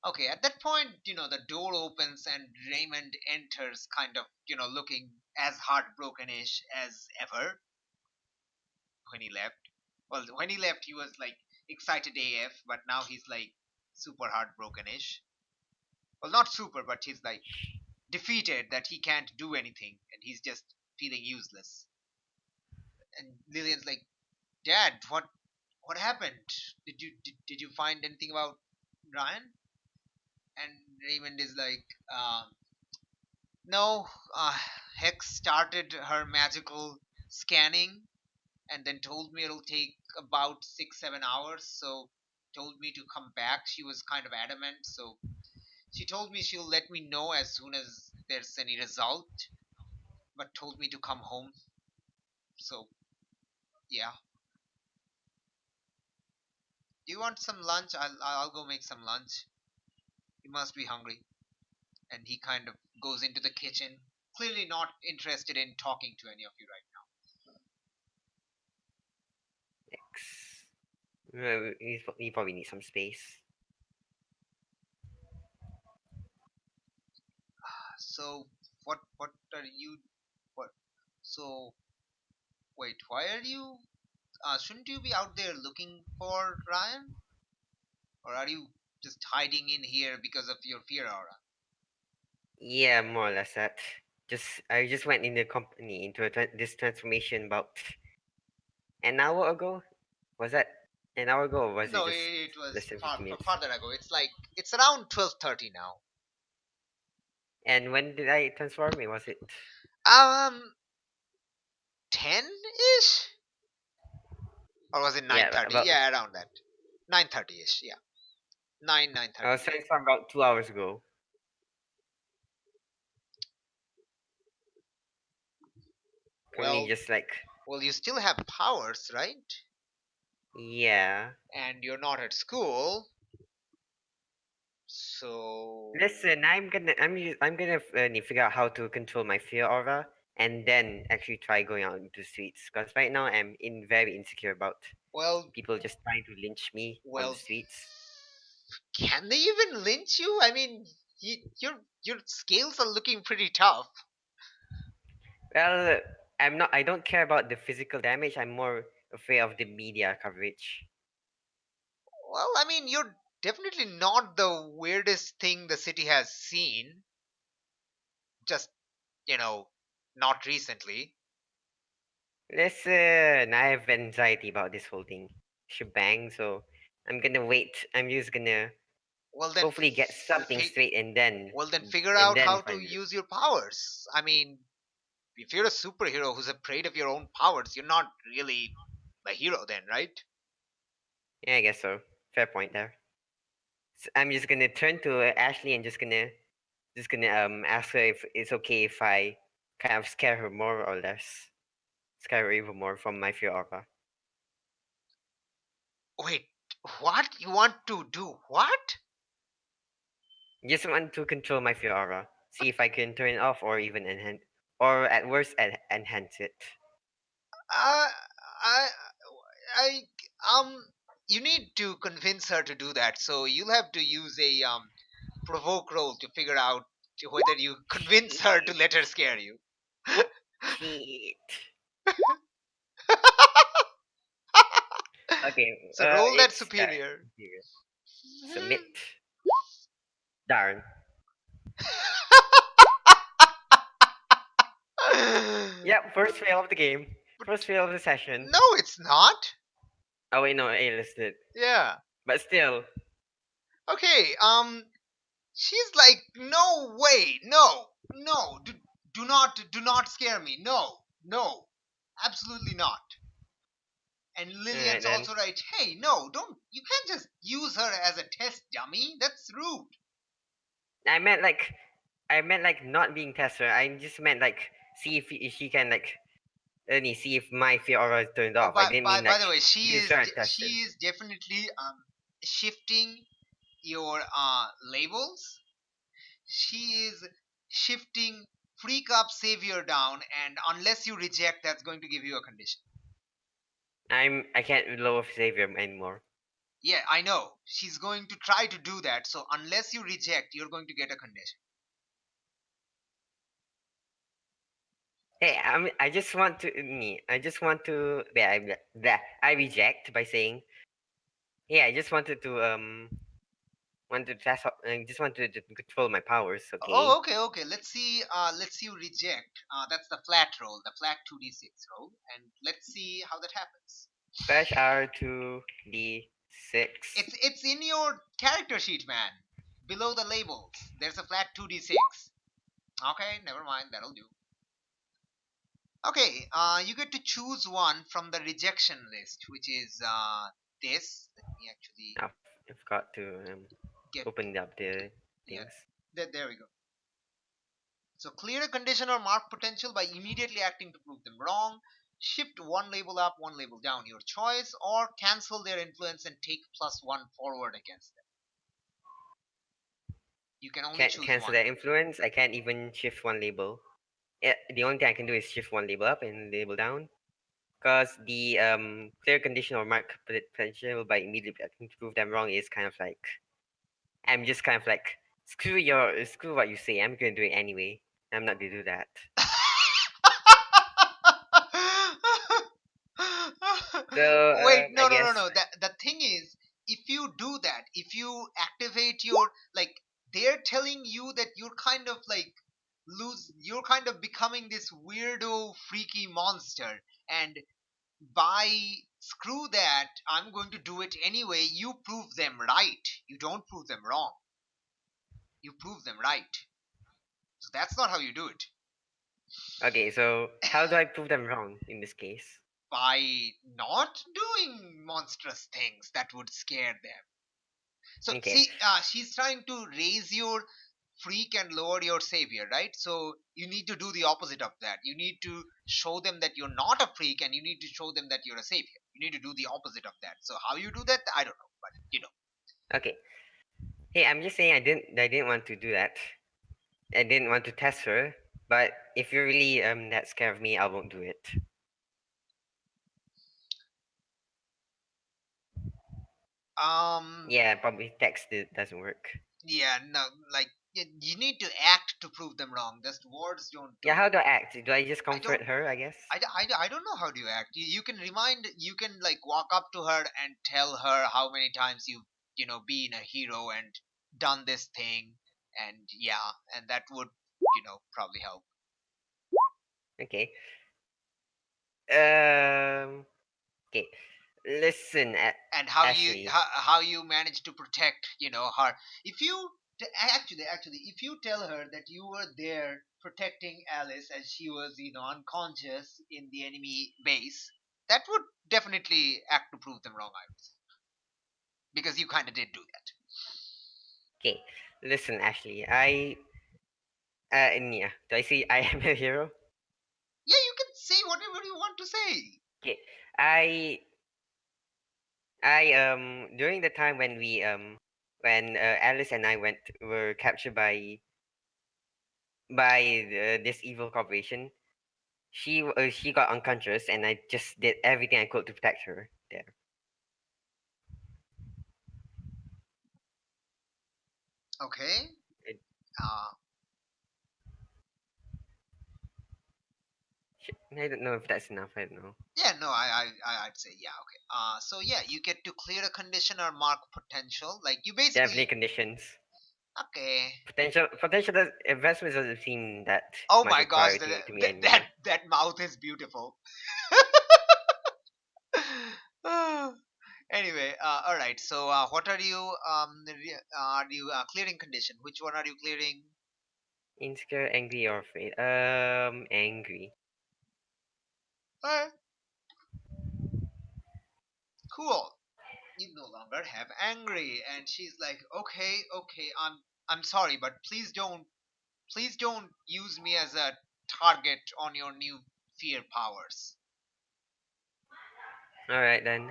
Okay, at that point, the door opens and Raymond enters, kind of, looking as heartbroken-ish as ever when he left. Well, when he left, he was like excited AF, but now he's like super heartbroken-ish. Well, not super, but he's like defeated that he can't do anything and he's just feeling useless. And Lillian's like, Dad, what happened? Did you find anything about Ryan? And Raymond is like, no. Hex started her magical scanning and then told me it'll take about 6-7 hours. So told me to come back. She was kind of adamant. So she told me she'll let me know as soon as there's any result, but told me to come home. So yeah. Do you want some lunch? I'll go make some lunch. You must be hungry. And he kind of goes into the kitchen, clearly not interested in talking to any of you right Yikes. He probably needs some space. now. So what are you what so wait, why are you shouldn't you be out there looking for Ryan? Or are you just hiding in here because of your fear aura? Yeah, more or less that. I just went in the company into this transformation about an hour ago. Was that an hour ago, or was it No, just it was less than 15 minutes? farther ago. It's around 12:30 now. And when did I transform it? Was it? 10-ish? Or was it Yeah, 9:30? about. Yeah, around that. 9:30-ish, yeah. 9:30. I was transformed about 2 hours ago. Currently, Well, just like you still have powers, right? yeah. And you're not at school. So Listen, I'm gonna figure out how to control my fear aura, and then actually try going out into the streets. Because right now I'm very insecure about well, people just trying to lynch me on the well, streets. can they even lynch you? I mean, your scales are looking pretty tough. Well, I'm not. I don't care about the physical damage. I'm more afraid of the media coverage. Well, I mean, you're definitely not the weirdest thing the city has seen. Just, you know, not recently. Listen, I have anxiety about this whole thing shebang, so I'm gonna wait. I'm just gonna Well, then, hopefully get something straight well, then figure out how to find it. use your powers. I mean, if you're a superhero who's afraid of your own powers, you're not really a hero then, right? Yeah, I guess so. Fair point there. So I'm just gonna turn to Ashley and just gonna ask her if it's okay if I kind of scare her more or less, scare her even more from my fear aura. Wait, what? You want to do what? Just want to control my fear aura, see if I can turn it off or even enhance, or at worst enhance it. Uh, I, I, you need to convince her to do that. So you'll have to use a provoke roll to figure out whether you convince her to let her scare you. Shit. Okay, So roll that it's superior. Submit. Darn. Yep, first fail of the game. First fail of the session. No, it's not. Oh wait, no, A listed. Yeah. But still, Okay. She's like, no way, no, no, do not scare me, no, no, absolutely not. And alright Lillian's then. also right. Hey, no, don't. You can't just use her as a test dummy. That's rude. I meant like not being tester. I just meant like see if she can like only see if my fear aura is turned Oh, off. I didn't mean by like the way, use her as tester. she is definitely shifting your labels. She is shifting freak up savior down, and unless you reject, that's going to give you a condition. I can't lower Xavier anymore. Yeah, I know. She's going to try to do that. So unless you reject, you're going to get a condition. Hey, I just want to me. I just want to. I reject by saying. Yeah, I just wanted to test. I just wanted to control my powers. Okay. Oh, okay, okay. Let's see. Let's see you reject. That's the flat roll, the flat 2d6 roll, and let's see how that happens. Slash R2D6. It's in your character sheet, man. Below the labels, there's a flat 2d6. Okay, never mind. That'll do. Okay, you get to choose one from the rejection list, which is this. Let me actually I forgot to get. open up the Yeah, things. there we go. So clear a condition or mark potential by immediately acting to prove them wrong. Shift one label up, one label down, your choice, or cancel their influence and take +1 forward against them. You can only Can't choose cancel one. that influence. I can't even shift one label. Yeah, the only thing I can do is shift one label up and label down. Because the clear condition or mark potential by immediately acting to prove them wrong is kind of like I'm just kind of like screw what you say. I'm gonna do it anyway. I'm not gonna do that. So Wait, I no, no, no, guess no. The thing is, if you do that, if you activate your like, they're telling you that you're kind of like you're kind of becoming this weirdo, freaky monster, and by screw that, I'm going to do it anyway. You prove them right. You don't prove them wrong. You prove them right. So that's not how you do it. okay. So how do I prove them wrong in this case? By not doing monstrous things that would scare them. So Okay. see, she's trying to raise your freak and lower your savior, right? So you need to do the opposite of that. You need to show them that you're not a freak, and you need to show them that you're a savior. You need to do the opposite of that. So how you do that, I don't know, but you know. Okay. Hey, I'm just saying I didn't want to do that. I didn't want to test her. But if you're really that scared of me, I won't do it. Um. Yeah, probably text it doesn't work. Yeah. No. Like you need to act to prove them wrong. Just words don't do Yeah, how it. do I act? Do I just I comfort don't- her, I guess? I don't know how do you act. You can you can like walk up to her and tell her how many times you've been a hero and done this thing, and yeah, and that would probably help. Okay. Um. Okay. Listen, And how Ashley. how you manage to protect her. If you actually if you tell her that you were there protecting Alice as she was unconscious in the enemy base, that would definitely act to prove them wrong, I would say, because you kind of did do that. Okay. Listen, Ashley. Yeah. Do I say I am a hero? Yeah, you can say whatever you want to say. Okay. I during the time when when Alice and I were captured by this evil corporation, she got unconscious, and I just did everything I could to protect her. There. Okay. It- uh I don't know if that's enough. I don't know. yeah, no, I'd say yeah. Okay. So yeah, you get to clear a condition or mark potential, like you Definitely basically. conditions. Okay. Potential investments doesn't seem that Oh much my of gosh, priority to me that anymore. that, that mouth is beautiful. Anyway, all right. So, what are you are you clearing condition? Which one are you clearing? Insecure, angry, or afraid? Angry. Uh, cool. You no longer have angry, and she's like, okay, okay, I'm sorry, but please don't use me as a target on your new fear powers. All right then.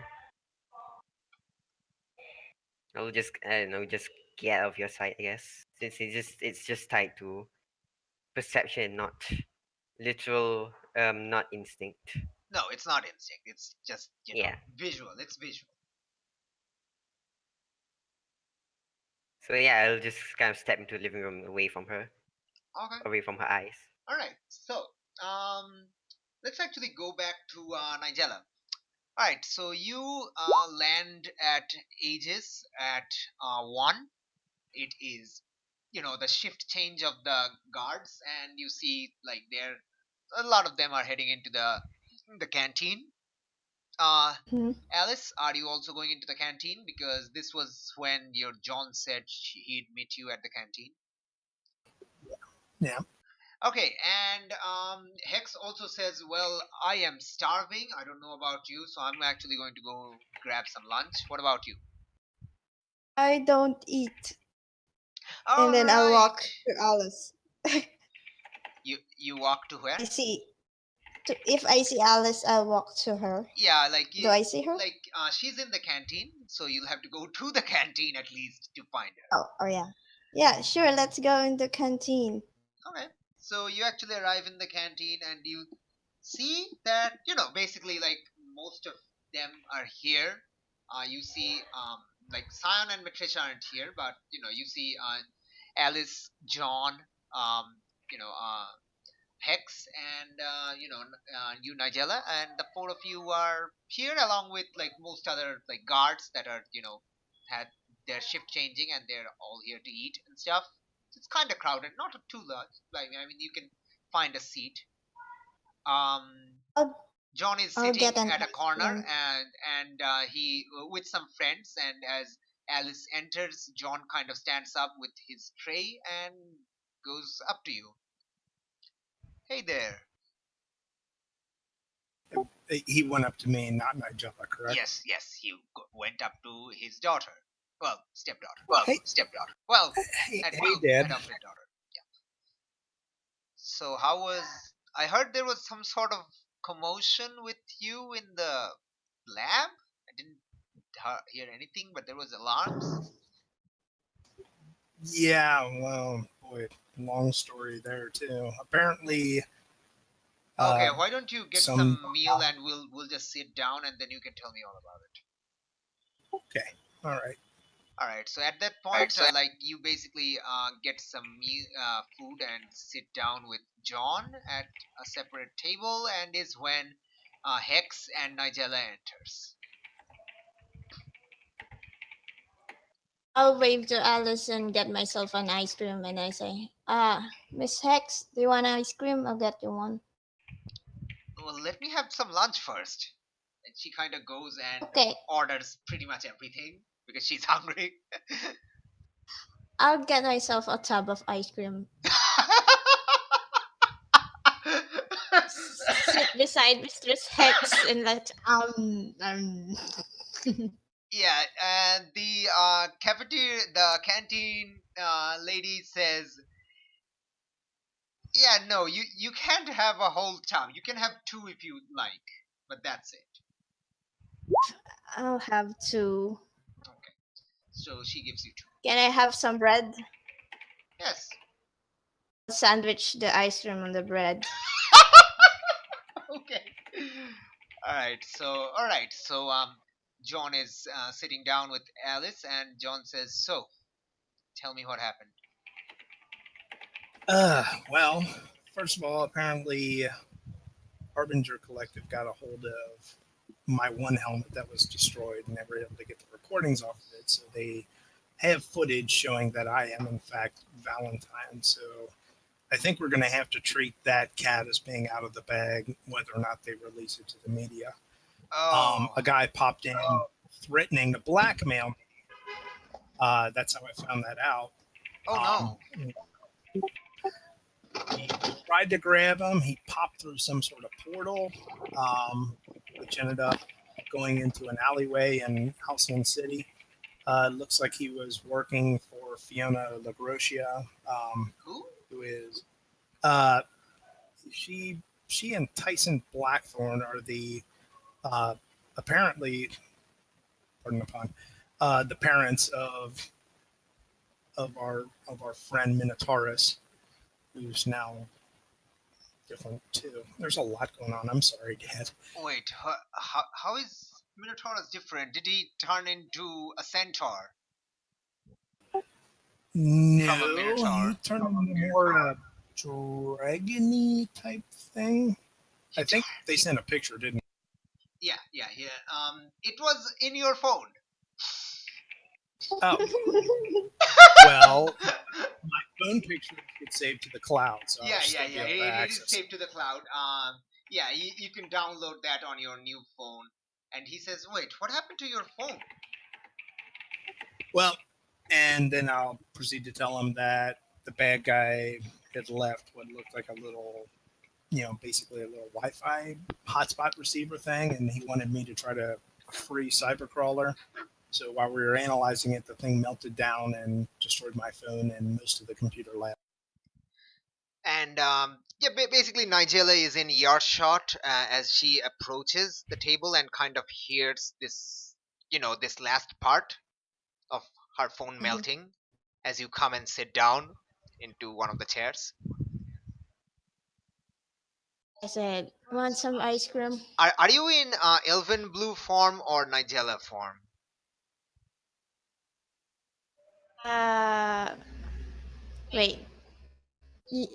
I'll just I don't know, just get out of your sight, I guess. Since it's just tied to perception, not literal, not instinct. No, it's not instinct. It's just Yeah. visual. It's visual. So yeah, I'll just kind of step into the living room away from her, Okay. away from her eyes. All right. So, let's actually go back to Nigella. All right. So you land at Aegis at 1. It is, the shift change of the guards, and you see like a lot of them are heading into the canteen. Uh, Hmm. Alice, are you also going into the canteen? Because this was when your John said he'd meet you at the canteen. Yeah. Okay, and Hex also says, "Well, I am starving. I don't know about you, so I'm actually going to go grab some lunch. What about you?" I don't eat. All And then I'll right. walk to Alice. You walk to where? I see. If I see Alice, I'll walk to her. Yeah, Do I see her? like she's in the canteen, so you'll have to go to the canteen at least to find her. Oh, yeah. Yeah, sure. Let's go in the canteen. Okay. So you actually arrive in the canteen and you see that, basically like most of them are here. You see, like Sion and Matricia aren't here, but, you see Alice, John, um, Hex, and, you, Nigella, and the four of you are here along with like most other like guards that are, had their shift changing and they're all here to eat and stuff. It's kind of crowded, not too large. Like, I mean, you can find a seat. I'll, John is I'll get sitting an at a ice corner, cream. and he with some friends. And as Alice enters, John kind of stands up with his tray and goes up to you. Hey there. He went up to me, not Nigella, correct? Yes, he went up to his daughter. Well, stepdaughter. Hey. Stepdaughter. Well, Hey, well, Dad. adopted daughter. Yeah. So how was? I heard there was some sort of commotion with you in the lab. I didn't hear anything, but there was alarms. Yeah, well, boy, long story there too. Apparently, Okay, why don't you get some some meal and we'll just sit down and then you can tell me all about it. okay, all right. All right. So at that point, like you basically get some food and sit down with John at a separate table, and is when Hex and Nigella enters. I'll wave to Alice and get myself an ice cream, and I say, Miss Hex, do you want ice cream? I'll get you one. Well, let me have some lunch first. And she kind of goes and Okay, orders pretty much everything because she's hungry. I'll get myself a tub of ice cream. Sit beside Mistress Hex and Yeah, and the canteen lady says, "Yeah, no, you can't have a whole tub. You can have two if you like, but that's it." I'll have two. Okay, so she gives you two. Can I have some bread? Yes. Sandwich the ice cream on the bread. Okay. All right. So John is sitting down with Alice, and John says, "So, tell me what happened." Well, first of all, apparently Harbinger Collective got a hold of my one helmet that was destroyed, and they were able to get the recordings off of it. So they have footage showing that I am, in fact, Valentine. So I think we're going to have to treat that cat as being out of the bag, whether or not they release it to the media. Oh. A guy popped in threatening to blackmail me. That's how I found that out. Oh no. He tried to grab him. He popped through some sort of portal, which ended up going into an alleyway in Halcyon City. Looks like he was working for Fiona LaGrocia, who is she and Tyson Blackthorn are the apparently, pardon the pun, the parents of our friend Minotaurus, who's now different too. There's a lot going on. I'm sorry, Dad. Wait, how is Minotaurus different? Did he turn into a centaur? No, From a Minotaur. he turned into more a dragony type thing. I think they sent a picture, didn't they? Yeah. It was in your phone. Oh. Well, my phone picture gets saved to the cloud. So Yeah. It is saved to the cloud. Yeah, you can download that on your new phone. And he says, "Wait, what happened to your phone?" Well, and then I'll proceed to tell him that the bad guy had left what looked like a little, basically a little Wi-Fi hotspot receiver thing, and he wanted me to try to free Cybercrawler. So while we were analyzing it, the thing melted down and destroyed my phone and most of the computer lab. And basically Nigella is in earshot as she approaches the table and kind of hears this, this last part of her phone melting as you come and sit down into one of the chairs. I said, want some ice cream? Are you in Elven Blue form or Nigella form? Wait. I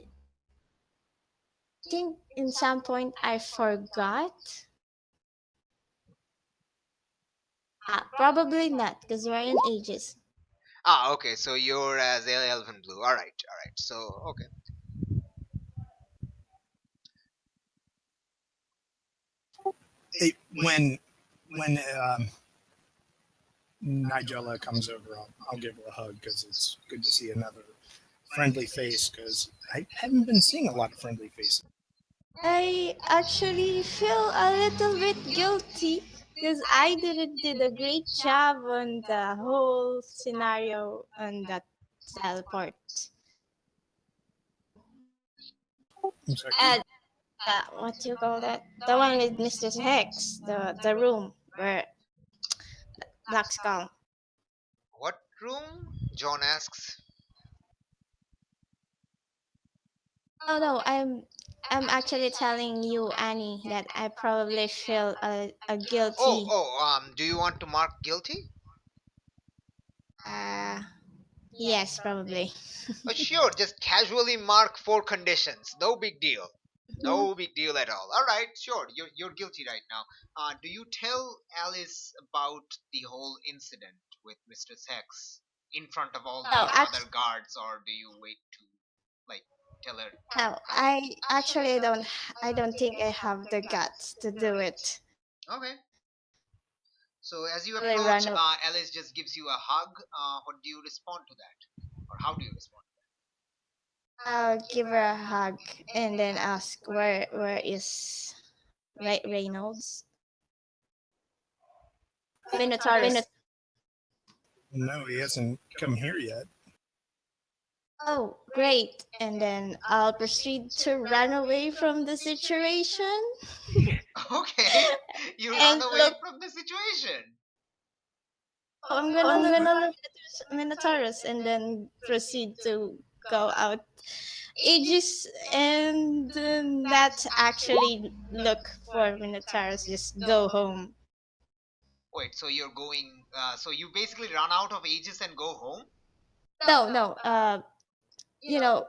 think in some point I forgot. Probably not, because we're in ages. Okay, so you're as Elven Blue. All right. So, okay. When Nigella comes over, I'll give her a hug because it's good to see another friendly face, because I haven't been seeing a lot of friendly faces. I actually feel a little bit guilty because I did a great job on the whole scenario on that teleport. And what do you call that? The one with Mr. Hex, the room where Black Skull. What room? John asks. Oh no, I'm actually telling you, Annie, that I probably feel a guilty. Do you want to mark guilty? Yes, probably. Sure, just casually mark 4 conditions. No big deal. No big deal at all. All right, sure. You're guilty right now. Do you tell Alice about the whole incident with Mistress Hex in front of all No, the other guards, or do you wait to like tell her? no, I don't think I have the guts to do it. Okay. So as you They approach, run a- Alice just gives you a hug. What do you respond to that, or how do you respond? I'll give her a hug and then ask where is Reynolds? Minotaurus. No, he hasn't come here yet. Oh, great. And then I'll proceed to run away from the situation Okay, you run and away look. from the situation. I'm gonna look at Minotaurus and then proceed to go out ages and not actually look for Minotaurus. Just go home. Wait, so you're going? So you basically run out of ages and go home? No, no. You know,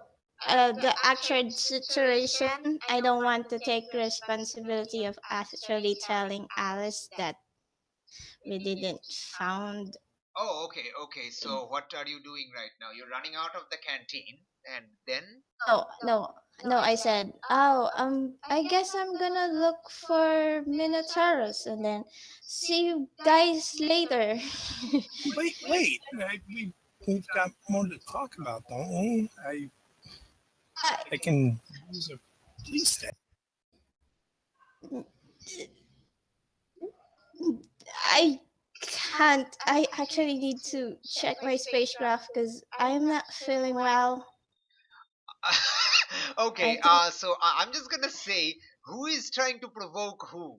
the actual situation. I don't want to take responsibility of actually telling Alice that we didn't found. Oh, okay, okay. So what are you doing right now? You're running out of the canteen, and then? No, no, no. I said, oh, I guess I'm gonna look for Minotaurus and then see you guys later. Wait. We've got more to talk about, don't we? I can use a police stat. I can't. I actually need to check my spacecraft because I'm not feeling well. Okay. I think- So I'm just gonna say, who is trying to provoke whom?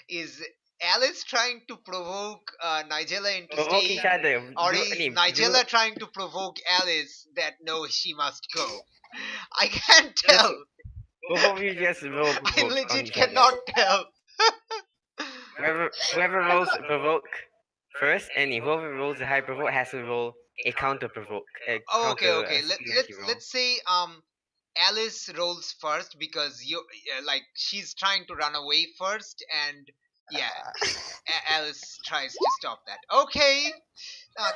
Is Alice trying to provoke Nigella into Provoke staying, each other. or Do, is do, Nigella trying to provoke Alice that no, she must go? I can't tell. both of you just roll I provoke on legit each other. cannot tell. Whoever rolls provoke first, and whoever rolls a high provoke has to roll a counter provoke. Oh, okay, Counter okay. superiority roll. Let's say Alice rolls first because you like she's trying to run away first, and yeah, Alice tries to stop that. Okay,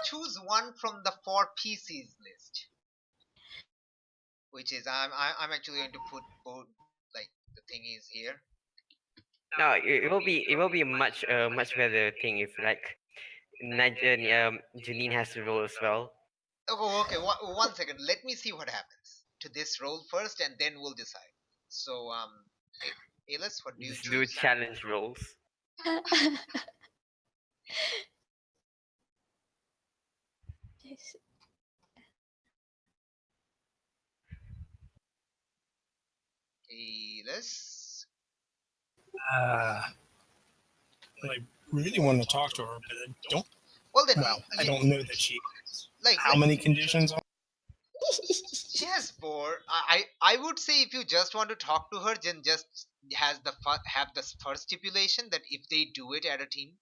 choose one from the 4 PCs list, which is I'm actually going to put both like the thing is here. No, it will be a much better thing if like Janine has to roll as well. Oh, okay. One second. Let me see what happens to this roll first, and then we'll decide. So Alice, what do you Just do choose? challenge rolls. Alice. I really want to talk to her, but I don't. Well then, Well, I don't know that she. like How many conditions are? Yes, for I would say if you just want to talk to her, then just have the first stipulation that if they do it at a team.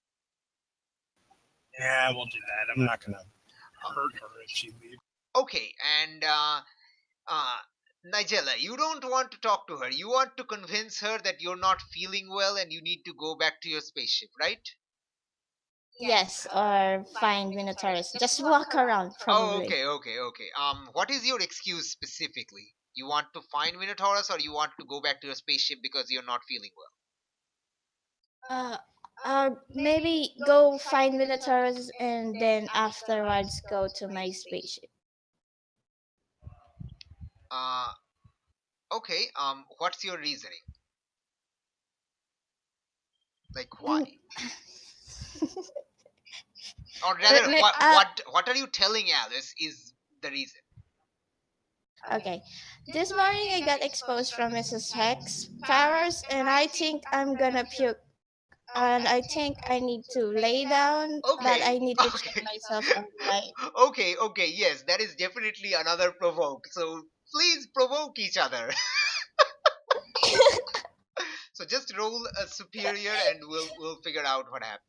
Yeah, we'll do that. I'm not gonna hurt her if she leaves. Okay, and Nigella, you don't want to talk to her. You want to convince her that you're not feeling well and you need to go back to your spaceship, right? Yes, or find Minotaurus. Just walk around, Oh, probably. okay. What is your excuse specifically? You want to find Minotaurus, or you want to go back to your spaceship because you're not feeling well? Maybe go find Minotaurus and then afterwards go to my spaceship. Uh, okay. What's your reasoning? Like why? Or rather, what are you telling Alice is the reason? Okay. This morning I got exposed from Mrs. Hex powers and I think I'm gonna puke. And I think I need to lay down, but I need to check myself online. Okay, yes, that is definitely another provoke. So please provoke each other. So just roll a superior and we'll figure out what happens.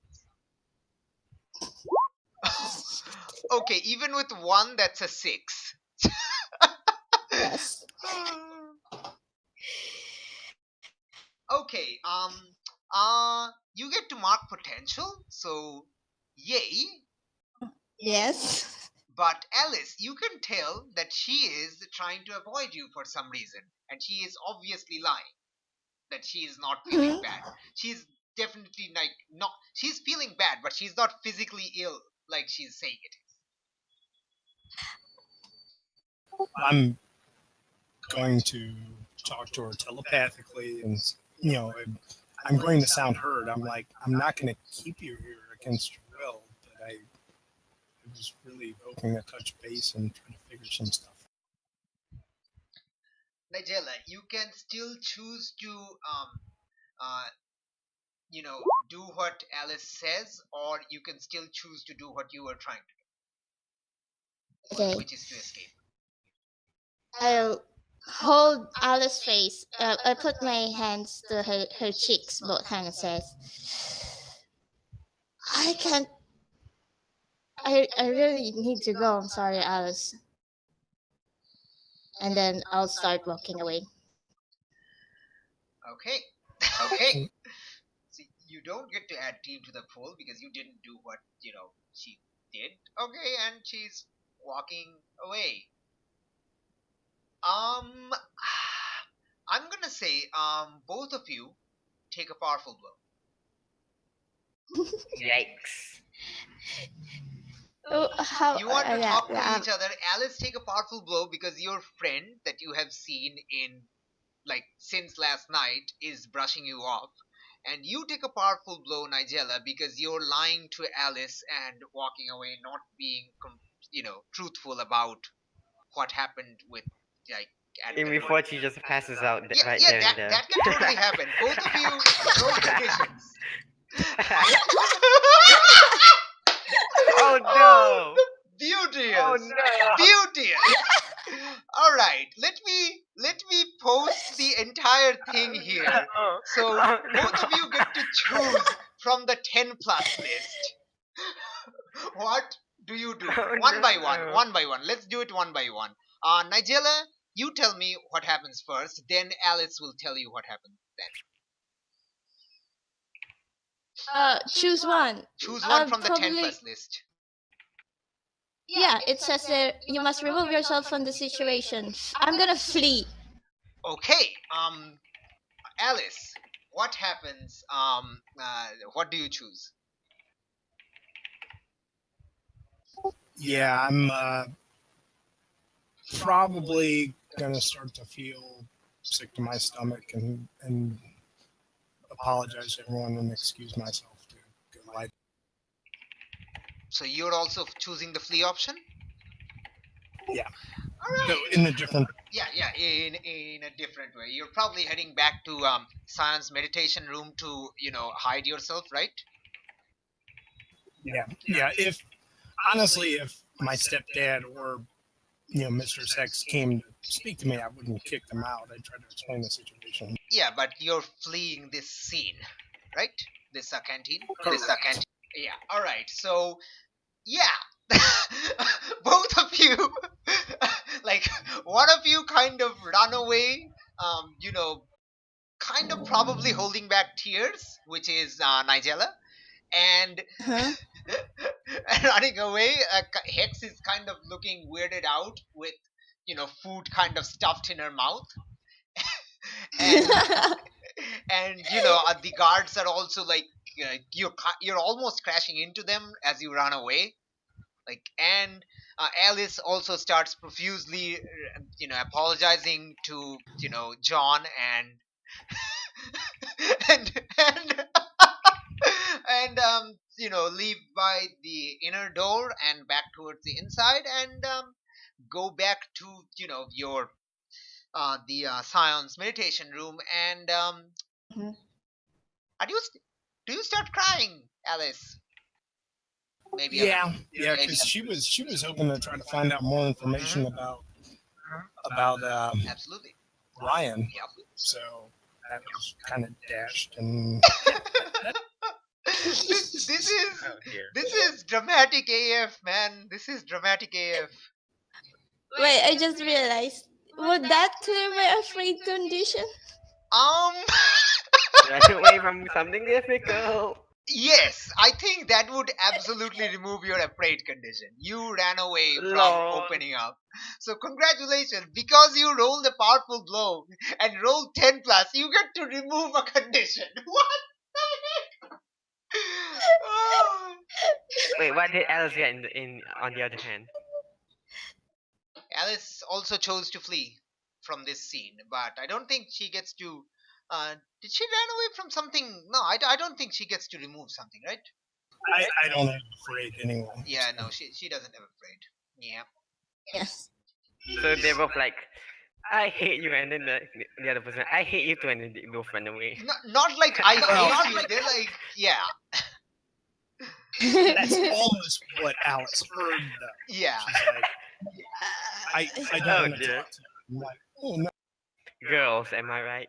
Okay, even with 1, that's a 6. Yes. Okay, you get to mark potential, so yay. Yes. But Alice, you can tell that she is trying to avoid you for some reason, and she is obviously lying. That she is not feeling bad. She's definitely like not. She's feeling bad, but she's not physically ill like she's saying it is. I'm going to talk to her telepathically, and I'm going to sound heard. I'm like, I'm not going to keep you here against your will, but I was really hoping to touch base and try to figure some stuff. Nigella, you can still choose to uh, do what Alice says, or you can still choose to do what you were trying to do, Okay. which is to escape. I'll hold Alice's face. I put my hands to her cheeks, both hands, and says, I can't. I really need to go. I'm sorry, Alice. And then I'll start walking away. Okay. Okay. See, you don't get to add team to the poll because you didn't do what she did. Okay, and she's walking away. I'm gonna say both of you take a powerful blow. Yikes. Oh, how? You want to Yeah, talk to yeah, each other. Alice, take a powerful blow because your friend that you have seen in since last night is brushing you off. And you take a powerful blow, Nigella, because you're lying to Alice and walking away, not being truthful about what happened with like at And the before she just passes out yeah, right yeah, there and there. that can totally happen. Both of you roll conditions. Oh no! Beauteous. Oh no! Beauteous. All right, let me post the entire thing here. So Oh, both of no. you get to choose from the 10 plus list. What do you do? Oh, One by no. one, one by one. Let's do it one by one. Nigella, you tell me what happens first, then Alice will tell you what happens then. choose one. Choose one from the 10 probably- plus list. Yeah, it says there you must remove yourself from the situation. I'm gonna flee. Okay, Alice, what happens? What do you choose? Yeah, I'm probably gonna start to feel sick to my stomach and apologize to everyone and excuse myself to go lie. So you're also choosing the flee option? Yeah. All No, right. in a different. Yeah, in a different way. You're probably heading back to Science meditation room to hide yourself, right? Yeah. If honestly, if my stepdad or Mistress Hex came to speak to me, I wouldn't kick them out. I'd try to explain the situation. Yeah, but you're fleeing this scene, right? This canteen. Correct. This canteen. Yeah. All right. So yeah, both of you, like one of you, kind of run away. Kind of probably holding back tears, which is Nigella, and Huh? running away. Hex is kind of looking weirded out with food kind of stuffed in her mouth, and the guards are also like you're almost crashing into them as you run away. And Alice also starts profusely apologizing to John and and leave by the inner door and back towards the inside and go back to your the Scion's meditation room and Mhm. are you do you start crying, Alice? Maybe Yeah, because she was hoping to try to find out more information about absolutely. Ryan. Yep. So that was kind of dashed, and this is Oh dear. this is dramatic AF, man. This is dramatic AF. Wait, I just realized. Would that clear my afraid condition? Run away from something difficult. Yes, I think that would absolutely remove your afraid condition. You ran away from Lol. opening up. So congratulations, because you rolled a powerful blow and rolled 10 plus, you get to remove a condition. What the heck? Oh. Wait, what did Alice get in on the other hand? Alice also chose to flee from this scene, but I don't think she gets to. Did she run away from something? No, I don't think she gets to remove something, right? I don't have afraid anyway. Yeah, no, she doesn't have afraid. Yeah. Yes. So they're both like, I hate you, and then the other person, I hate you too, and then they both run away. Not like I Well- hate you. They're like, yeah, That's almost what Alice heard, though. yeah. She's like, I don't Oh, want to dear. talk to you. I'm like, oh, no. Girls, am I right?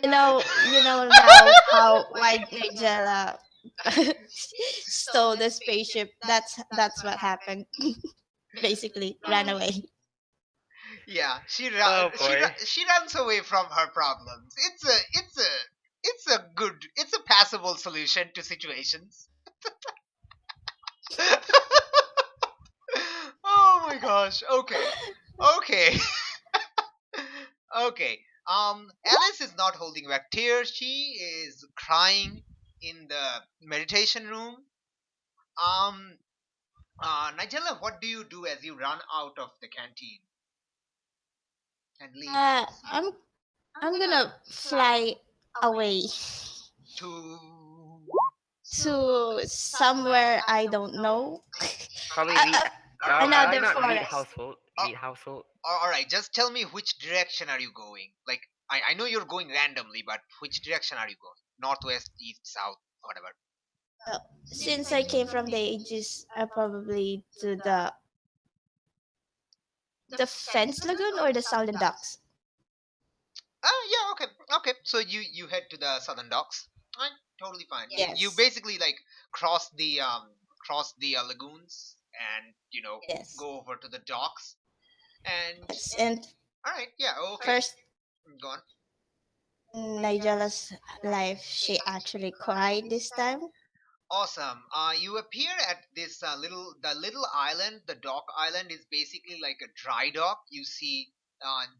You know now how why Nigella stole the spaceship. That's what happened. Basically, ran away. Yeah, Oh, boy. she runs away from her problems. It's a passable solution to situations. Oh my gosh. Okay. Okay. Alice is not holding back tears. She is crying in the meditation room. Nigella, what do you do as you run out of the canteen and leave I'm gonna fly away to? to somewhere I don't know. Probably Another not lead forest. household. Lead household. All right, just tell me which direction are you going? Like, I know you're going randomly, but which direction are you going? Northwest, east, south, whatever. Since I came from the ages, probably to the fence lagoon or the southern docks. Yeah, okay. So you head to the southern docks. Right, totally fine. Yes. You basically like cross the lagoons and Yes. go over to the docks. And Yes. And all right, yeah, okay. first, Go on. Nigella's life, she actually cried this time. Awesome. You appear at this the little island. The dock island is basically like a dry dock. You see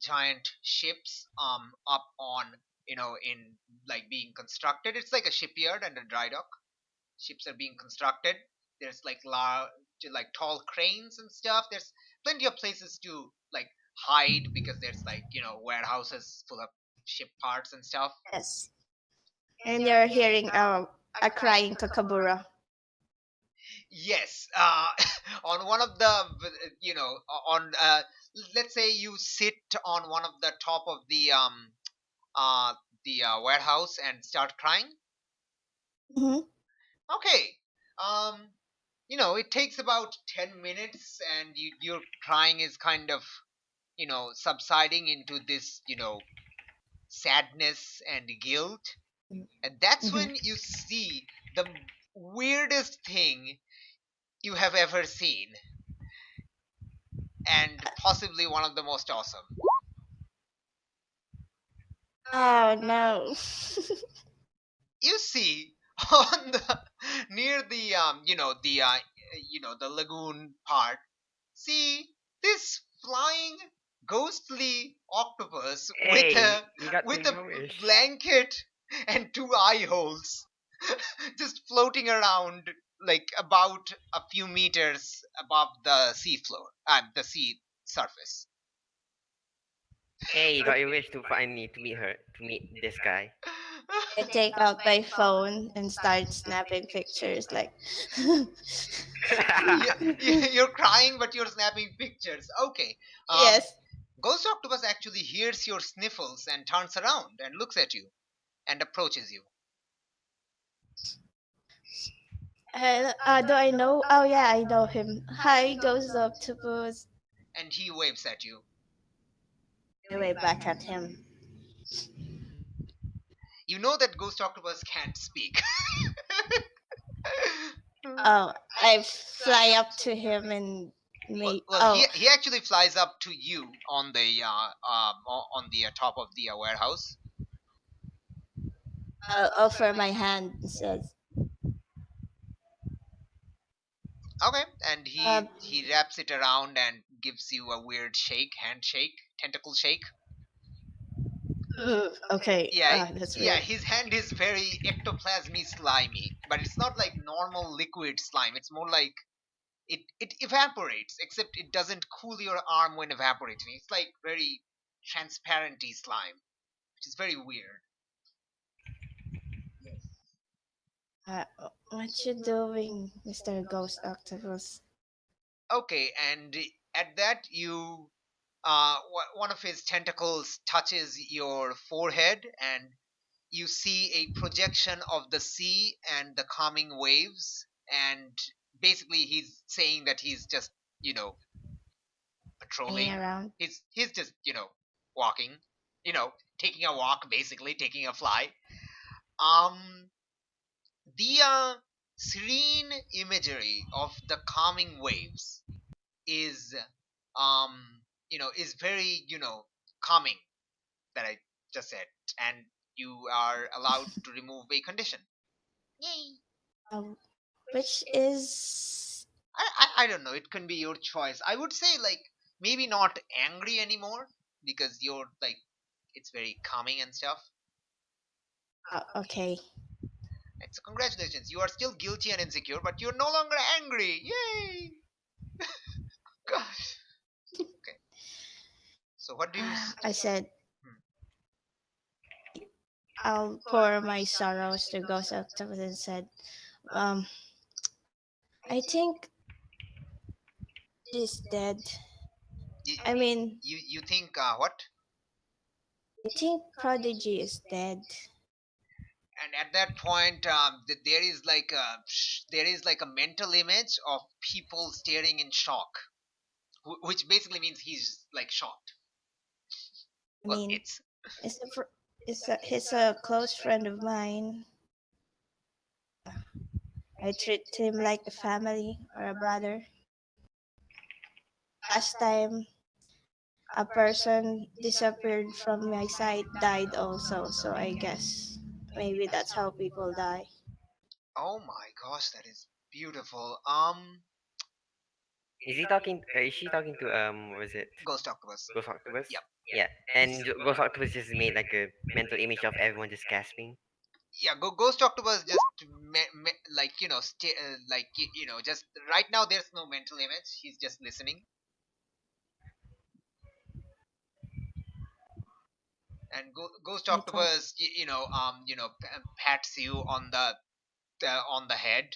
giant ships up on in like being constructed. It's like a shipyard and a dry dock. Ships are being constructed. There's like tall cranes and stuff. There's plenty of places to like hide because there's like warehouses full of ship parts and stuff. Yes. And you're hearing a crying Kakabura. Yes, on one of the on let's say you sit on one of the top of the warehouse and start crying. Mm-hmm. Okay, it takes about 10 minutes, and your crying is kind of subsiding into this sadness and guilt, and that's when you see the weirdest thing you have ever seen, and possibly one of the most awesome. Oh no. You see on the near the the lagoon part, see this flying ghostly octopus Hey, you got with to a know it. blanket and two eye holes just floating around like about a few meters above the sea floor and the sea surface. Hey, you got your wish to finally to meet this guy. I take out my phone and start snapping pictures like You're crying, but you're snapping pictures. Okay. yes. Ghost Octopus actually hears your sniffles and turns around and looks at you and approaches you. Do I know? Oh yeah, I know him. Hi, Ghost Octopus. And he waves at you. I wave back at him. You know that Ghost Octopus can't speak. Oh, I fly up to him and make. Well, he actually flies up to you on the top of the warehouse. I'll offer my hand and says, Okay, and uh, he wraps it around and gives you a weird handshake, tentacle shake. okay, Yeah, that's yeah, weird. his hand is very ectoplasmy slimy, but it's not like normal liquid slime. It's more like it evaporates, except it doesn't cool your arm when evaporating. It's like very transparenty slime, which is very weird. What you doing, Mr. Ghost Octopus? Okay, and at that you one of his tentacles touches your forehead, and you see a projection of the sea and the calming waves, and basically he's saying that he's just you know Hanging patrolling. around? He's just walking, taking a walk, basically taking a fly. um the serene imagery of the calming waves is is very calming, that I just said, and you are allowed to remove a condition. Yay. Which is I don't know, it can be your choice. I would say, like, maybe not angry anymore, because you're like, it's very calming and stuff. okay. And so congratulations, you are still guilty and insecure, but you're no longer angry. Yay. Gosh. Okay, so what do you I said, Hmm. I'll pour my sorrows to Ghost Octopus and said, um, I think he's dead. you, I mean, you think what? I think Prodigy is dead. And at that point, there is like a mental image of people staring in shock, which basically means he's like shocked. I Well, mean, it's he's a close friend of mine. I treat him like a family or a brother. Last time a person disappeared from my sight died also, so I guess maybe that's how people die. oh my gosh, that is beautiful. Is he talking? Is she talking to what was it? Ghost octopus. Ghost Octopus? Yep. Yeah, and Ghost Octopus just made like a mental image of everyone just gasping. Yeah, Ghost octopus just like just right now there's no mental image. He's just listening, and Ghost I thought, octopus pats you on the head,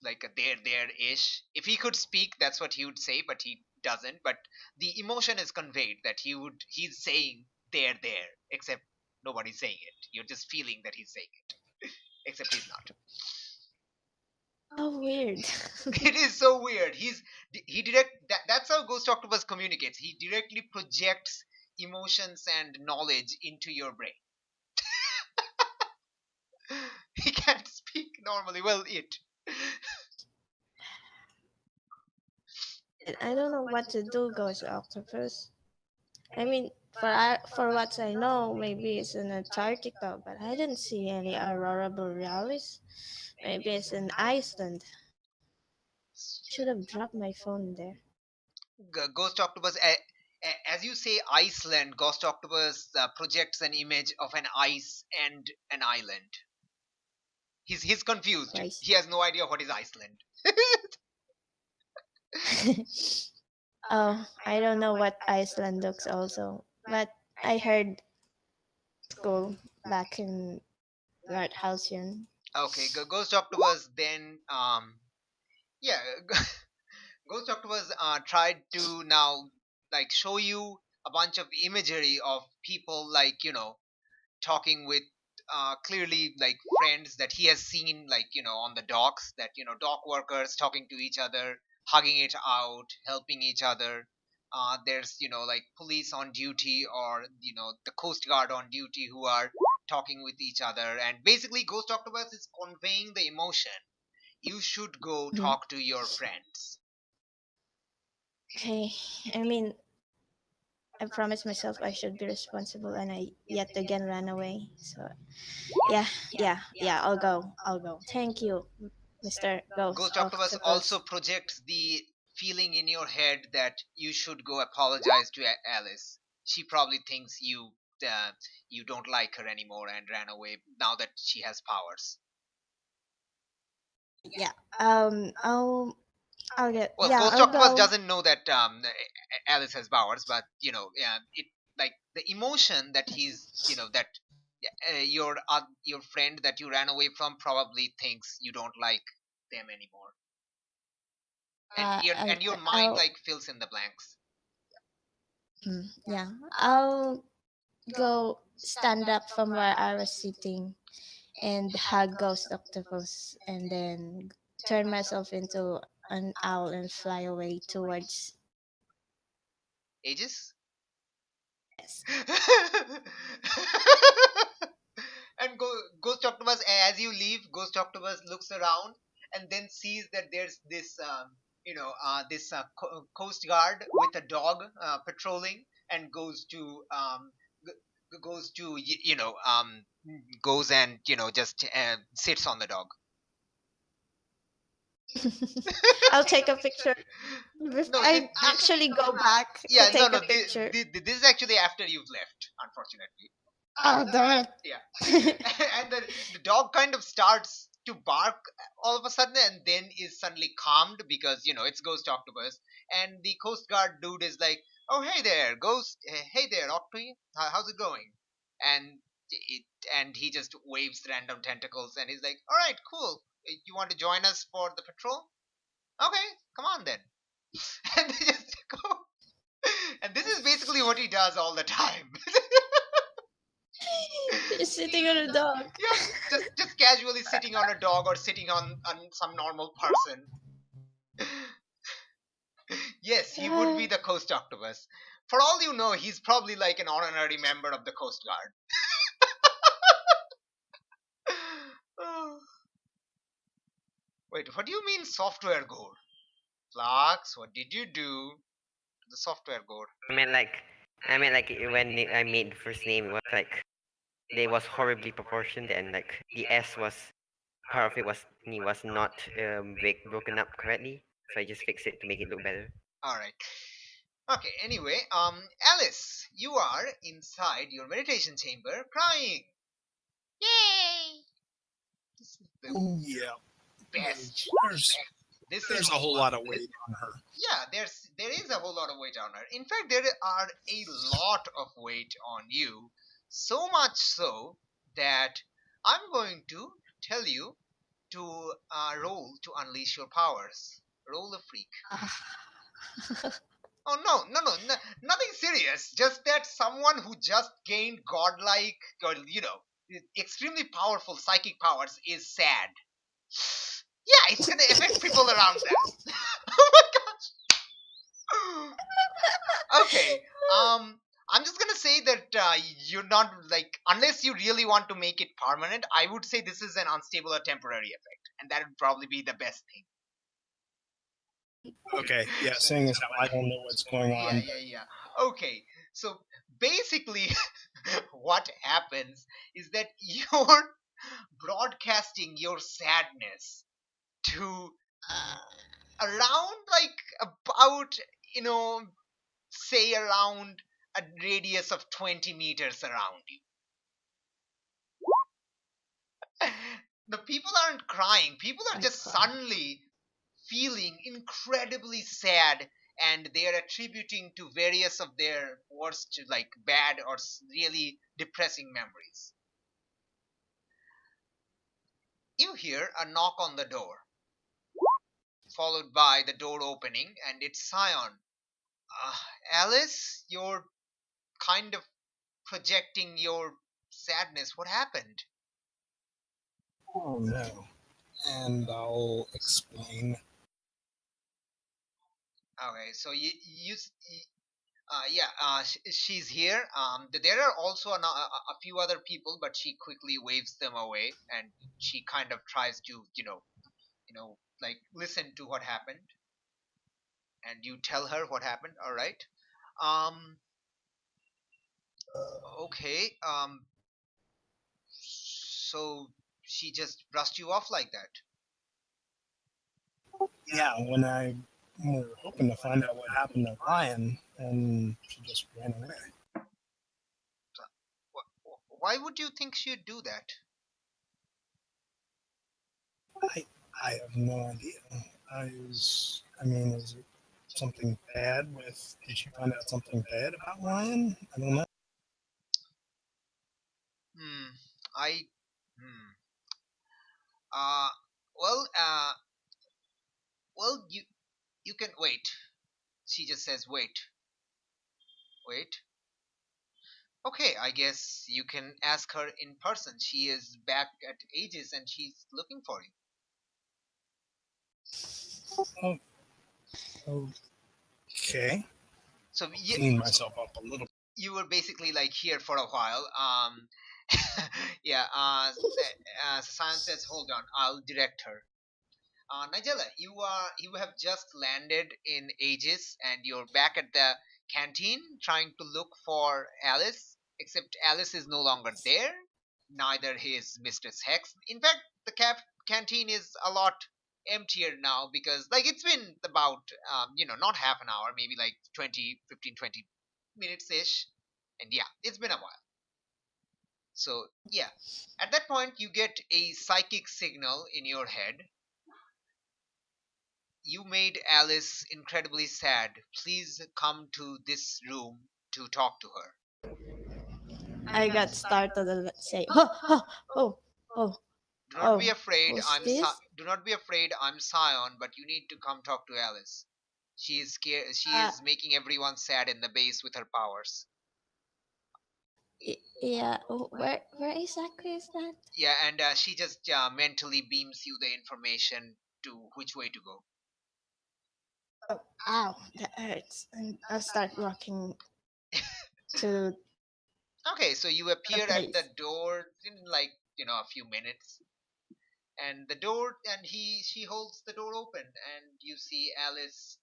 like a there ish. If he could speak, that's what he would say, but he doesn't. But the emotion is conveyed that he's saying there, except nobody's saying it. You're just feeling that he's saying it, except he's not. oh weird. It is so weird. He direct that's how Ghost Octopus communicates. He directly projects emotions and knowledge into your brain. He can't speak normally. Well, it. I don't know what to do, Ghost Octopus. I mean, for what I know, maybe it's in Antarctica, but I didn't see any aurora borealis. Maybe it's in Iceland. Should have dropped my phone there. Ghost Octopus, as you say, Iceland. Ghost Octopus projects an image of an ice and an island. He's confused. Twice. He has no idea what is Iceland. Oh, I don't know what Iceland looks also, but I heard school back in North Halcyon. Okay, Ghost Octopus then yeah, Ghost Octopus tried to now like show you a bunch of imagery of people, like talking with clearly like friends that he has seen, like on the docks, that dock workers talking to each other, hugging it out, helping each other. There's like police on duty, or the coast guard on duty, who are talking with each other, and basically Ghost Octopus is conveying the emotion. You should go Mhm. talk to your friends. Okay, I mean, I promised myself I should be responsible, and I yet again ran away. So yeah, I'll go. Thank you, Mr. Ghost Ghost Octopus also Octopus. projects the feeling in your head that you should go apologize to Alice. She probably thinks you don't like her anymore and ran away now that she has powers. Yeah, I'll get. Well, Yeah, Ghost I'll Octopus go. doesn't know that Alice has powers, but yeah, it like the emotion that he's that your friend that you ran away from probably thinks you don't like them anymore, and your mind I'll. like fills in the blanks. Yeah, I'll go stand up from where I was sitting and hug Ghost Octopus, and then turn myself into an owl and fly away towards. Aegis. Yes. And Ghost Octopus, as you leave, Ghost Octopus looks around and then sees that there's this coast guard with a dog patrolling, and goes to goes and just sits on the dog. I'll take a picture. No, I actually go back to yeah, no, take no. a picture. This is actually after you've left, unfortunately. Oh, damn Yeah. it. And the dog kind of starts to bark all of a sudden, and then is suddenly calmed because it's Ghost Octopus, and the Coast Guard dude is like, "Oh, hey there, Ghost. Hey there, Octopi. How's it going?" And it, and he just waves random tentacles, and he's like, "All right, cool. You want to join us for the patrol? Okay, come on then." And they just go. And this is basically what he does all the time. He's sitting on a dog. Yeah, just casually sitting on a dog or sitting on some normal person. Yes, he would be the Coast Octopus. For all you know, he's probably like an honorary member of the Coast Guard. Wait, what do you mean software gore? Flux, what did you do to the software gore? I mean, like when I made the first name, it was like it was horribly proportioned, and like the S was part of it was not broken up correctly, so I just fixed it to make it look better. Alright. Okay, anyway, Alice, you are inside your meditation chamber crying. Yay! This is the Yeah. best. There's a whole lot of weight on her. Yeah, there is a whole lot of weight on her. In fact, there are a lot of weight on you. So much so that I'm going to tell you to roll to unleash your powers. Roll a freak. Oh no, nothing serious. Just that someone who just gained godlike or extremely powerful psychic powers is sad. Yeah, it's gonna affect people around them. Oh my gosh. Okay. I'm just gonna say that you're not like, unless you really want to make it permanent. I would say this is an unstable or temporary effect, and that would probably be the best thing. Okay, yeah, seeing as how I don't know what's going on. Yeah. Okay, so basically, what happens is that you're broadcasting your sadness to around like about say around a radius of 20 meters around you. The people aren't crying. People are just suddenly feeling incredibly sad, and they are attributing to various of their worst, like bad or really depressing memories. You hear a knock on the door, followed by the door opening, and it's Scion. Alice, you're kind of projecting your sadness. What happened? Oh no. And I'll explain. Okay, so Yeah, she's here. There are also a few other people, but she quickly waves them away, and she kind of tries to, like listen to what happened, and you tell her what happened. All right. Um. Okay. So she just brushed you off like that. Yeah, when I were hoping to find out what happened to Ryan, and she just ran away. Why would you think she'd do that? I have no idea. I mean, is it something bad with? Did she find out something bad about Ryan? I don't know. Hmm. I. Hmm. Uh. Well. Well. You can wait. She just says wait. Wait. Okay, I guess you can ask her in person. She is back at Aegis and she's looking for you. Oh, okay. So Clean myself up a little. you were basically like here for a while. Yeah. Sion says, "Hold on, I'll direct her." Nigella, you have just landed in Aegis and you're back at the canteen trying to look for Alice. Except Alice is no longer there. Neither is Mistress Hex. In fact, the canteen is a lot emptier now because like it's been about not half an hour, maybe like 20 minutes ish, and yeah, it's been a while. So yeah, at that point you get a psychic signal in your head. You made Alice incredibly sad. Please come to this room to talk to her. I got startled and say, oh, oh, oh, oh, Do not be oh, afraid. who's this? Do not be afraid. I'm Sion, but you need to come talk to Alice. She is scared. She Uh, is making everyone sad in the base with her powers. yeah, where exactly is that? Yeah, and she just mentally beams you the information to which way to go. Oh, ow, that hurts. And I'll start walking to Okay, so you the appear at the place. door in like a few minutes, and the door and she holds the door open, and you see Alice.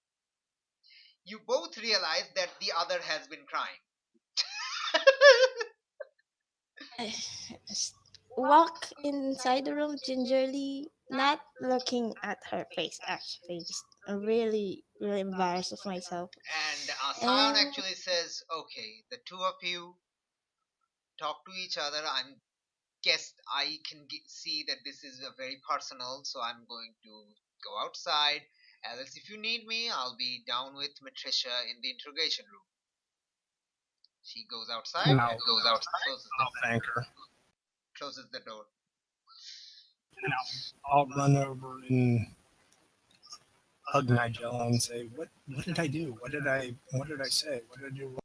You both realize that the other has been crying. I just walk inside the room gingerly, not looking at her face, actually, just really, really embarrassed of myself. And Sion And actually says, "Okay, the two of you talk to each other. I can see that this is a very personal, so I'm going to go outside. Alice, if you need me, I'll be down with Matricia in the interrogation room." She goes outside And and I'll thank her. closes the door. And I'll run over and hug Nigella and say, What did I do? What did I say? What did I do wrong?"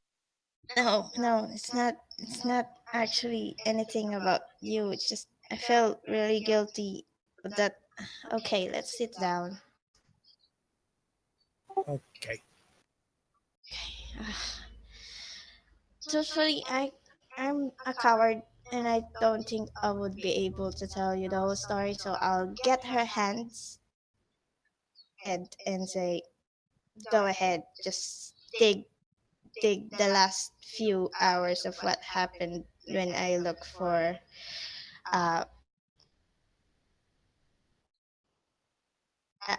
no, no, it's not actually anything about you. It's just I felt really guilty that. Okay, let's sit down. Okay. Truthfully, I'm a coward and I don't think I would be able to tell you the whole story, so I'll get her hands and say, "Go ahead, just dig the last few hours of what happened when I look for uh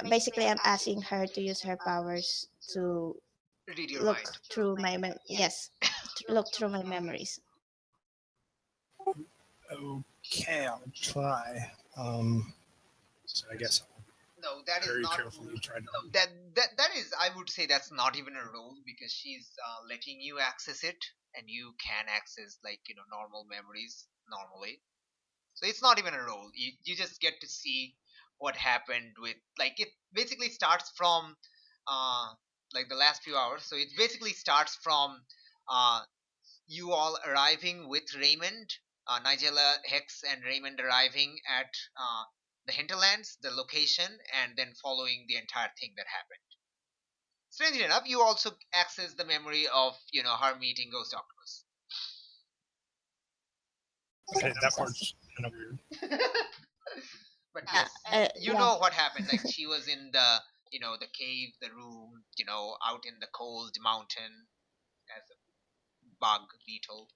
basically I'm asking her to use her powers to Read your look mind. through my yes, look through my memories." Okay, I'll try. So I guess No, that I'll is very not. carefully try to. That is. I would say that's not even a role because she's letting you access it, and you can access like normal memories normally. So it's not even a role. You just get to see what happened with like it basically starts from uh like the last few hours. So it basically starts from uh you all arriving with Raymond, Nigella, Hex, and Raymond arriving at the hinterlands, the location, and then following the entire thing that happened. Strangely enough, you also access the memory of her meeting Ghost Octopus. Okay, that part's kind of weird. But Yeah, yes, you yeah. know what happened. Like she was in the cave, the room, out in the cold mountain as a bug beetle.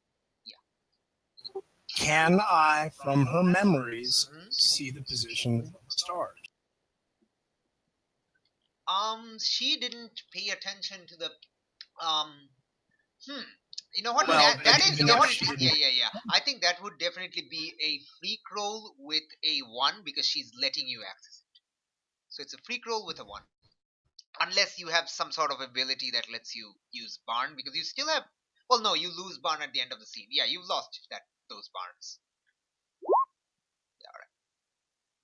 Can I, from her memories, Mhm. see the position of the stars? She didn't pay attention to the hmm. You know what? Well, That but is even if definitely she yeah, didn't, yeah, yeah. I think that would definitely be a freak roll with a 1 because she's letting you access it. So it's a freak roll with a 1. Unless you have some sort of ability that lets you use barn because you still have well no, you lose barn at the end of the scene. Yeah, you've lost those barns.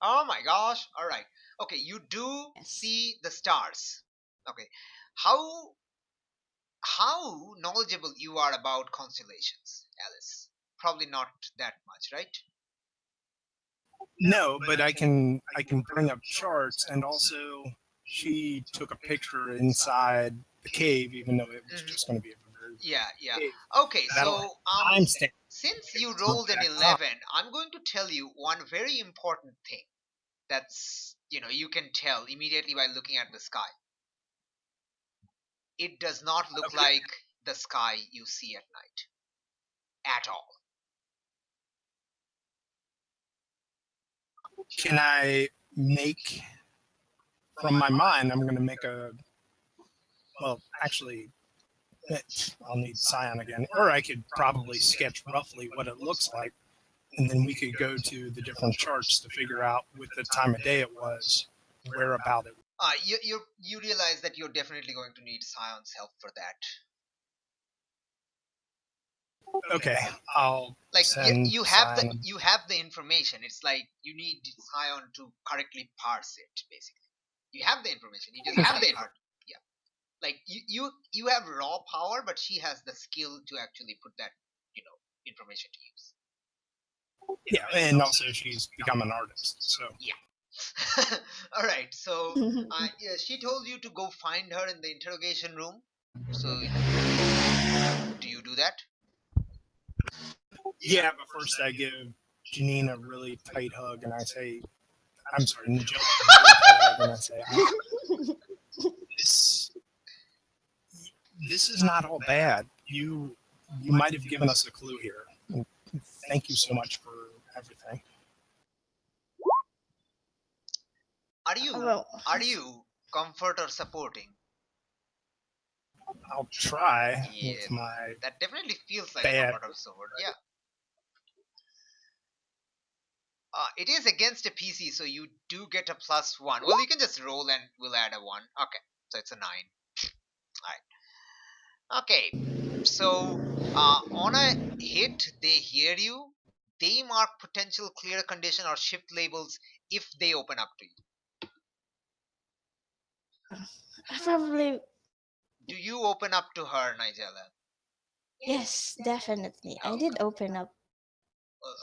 Oh my gosh. All right. Okay, you do Yes. see the stars. Okay. How knowledgeable you are about constellations, Alice? Probably not that much, right? no, but I can bring up charts, and also she took a picture inside the cave, even though it was Mhm. just going to be a very Yeah, yeah. cave. Okay, That'll so timestamp. since you It's rolled an exact time. 11, I'm going to tell you one very important thing that's, you can tell immediately by looking at the sky. It does not look Okay. like the sky you see at night at all. Can I make from my mind? I'm going to make a. Well, actually, I'll need Scion again, or I could probably sketch roughly what it looks like, and then we could go to the different charts to figure out with the time of day it was, where about it. You realize that you're definitely going to need Scion's help for that. Okay, I'll Like send you Scion. have the information. It's like you need Scion to correctly parse it. Basically, you have the information. You just have the hard. Yeah, like you have raw power, but she has the skill to actually put that information to use. Yeah, and also she's become an artist, so Yeah. All right. So yeah, she told you to go find her in the interrogation room. So do you do that? yeah. But first, I give Janine a really tight hug, and I say, "I'm sorry, Nigella, a really tight hug," and I say, "This, this is not all bad. You might have given us a clue here. Thank you so much for everything." Are Well, you comfort or supporting? I'll try Yeah, with my that definitely feels like a bad. comfort or support. Yeah. It is against a PC, so you do get a +1. Well, you can just roll and we'll add a 1. Okay, so it's a 9. Alright. Okay, so on a hit, they hear you. They mark potential clear condition or shift labels if they open up to you. probably Do you open up to her, Nigella? yes, definitely. I did open up.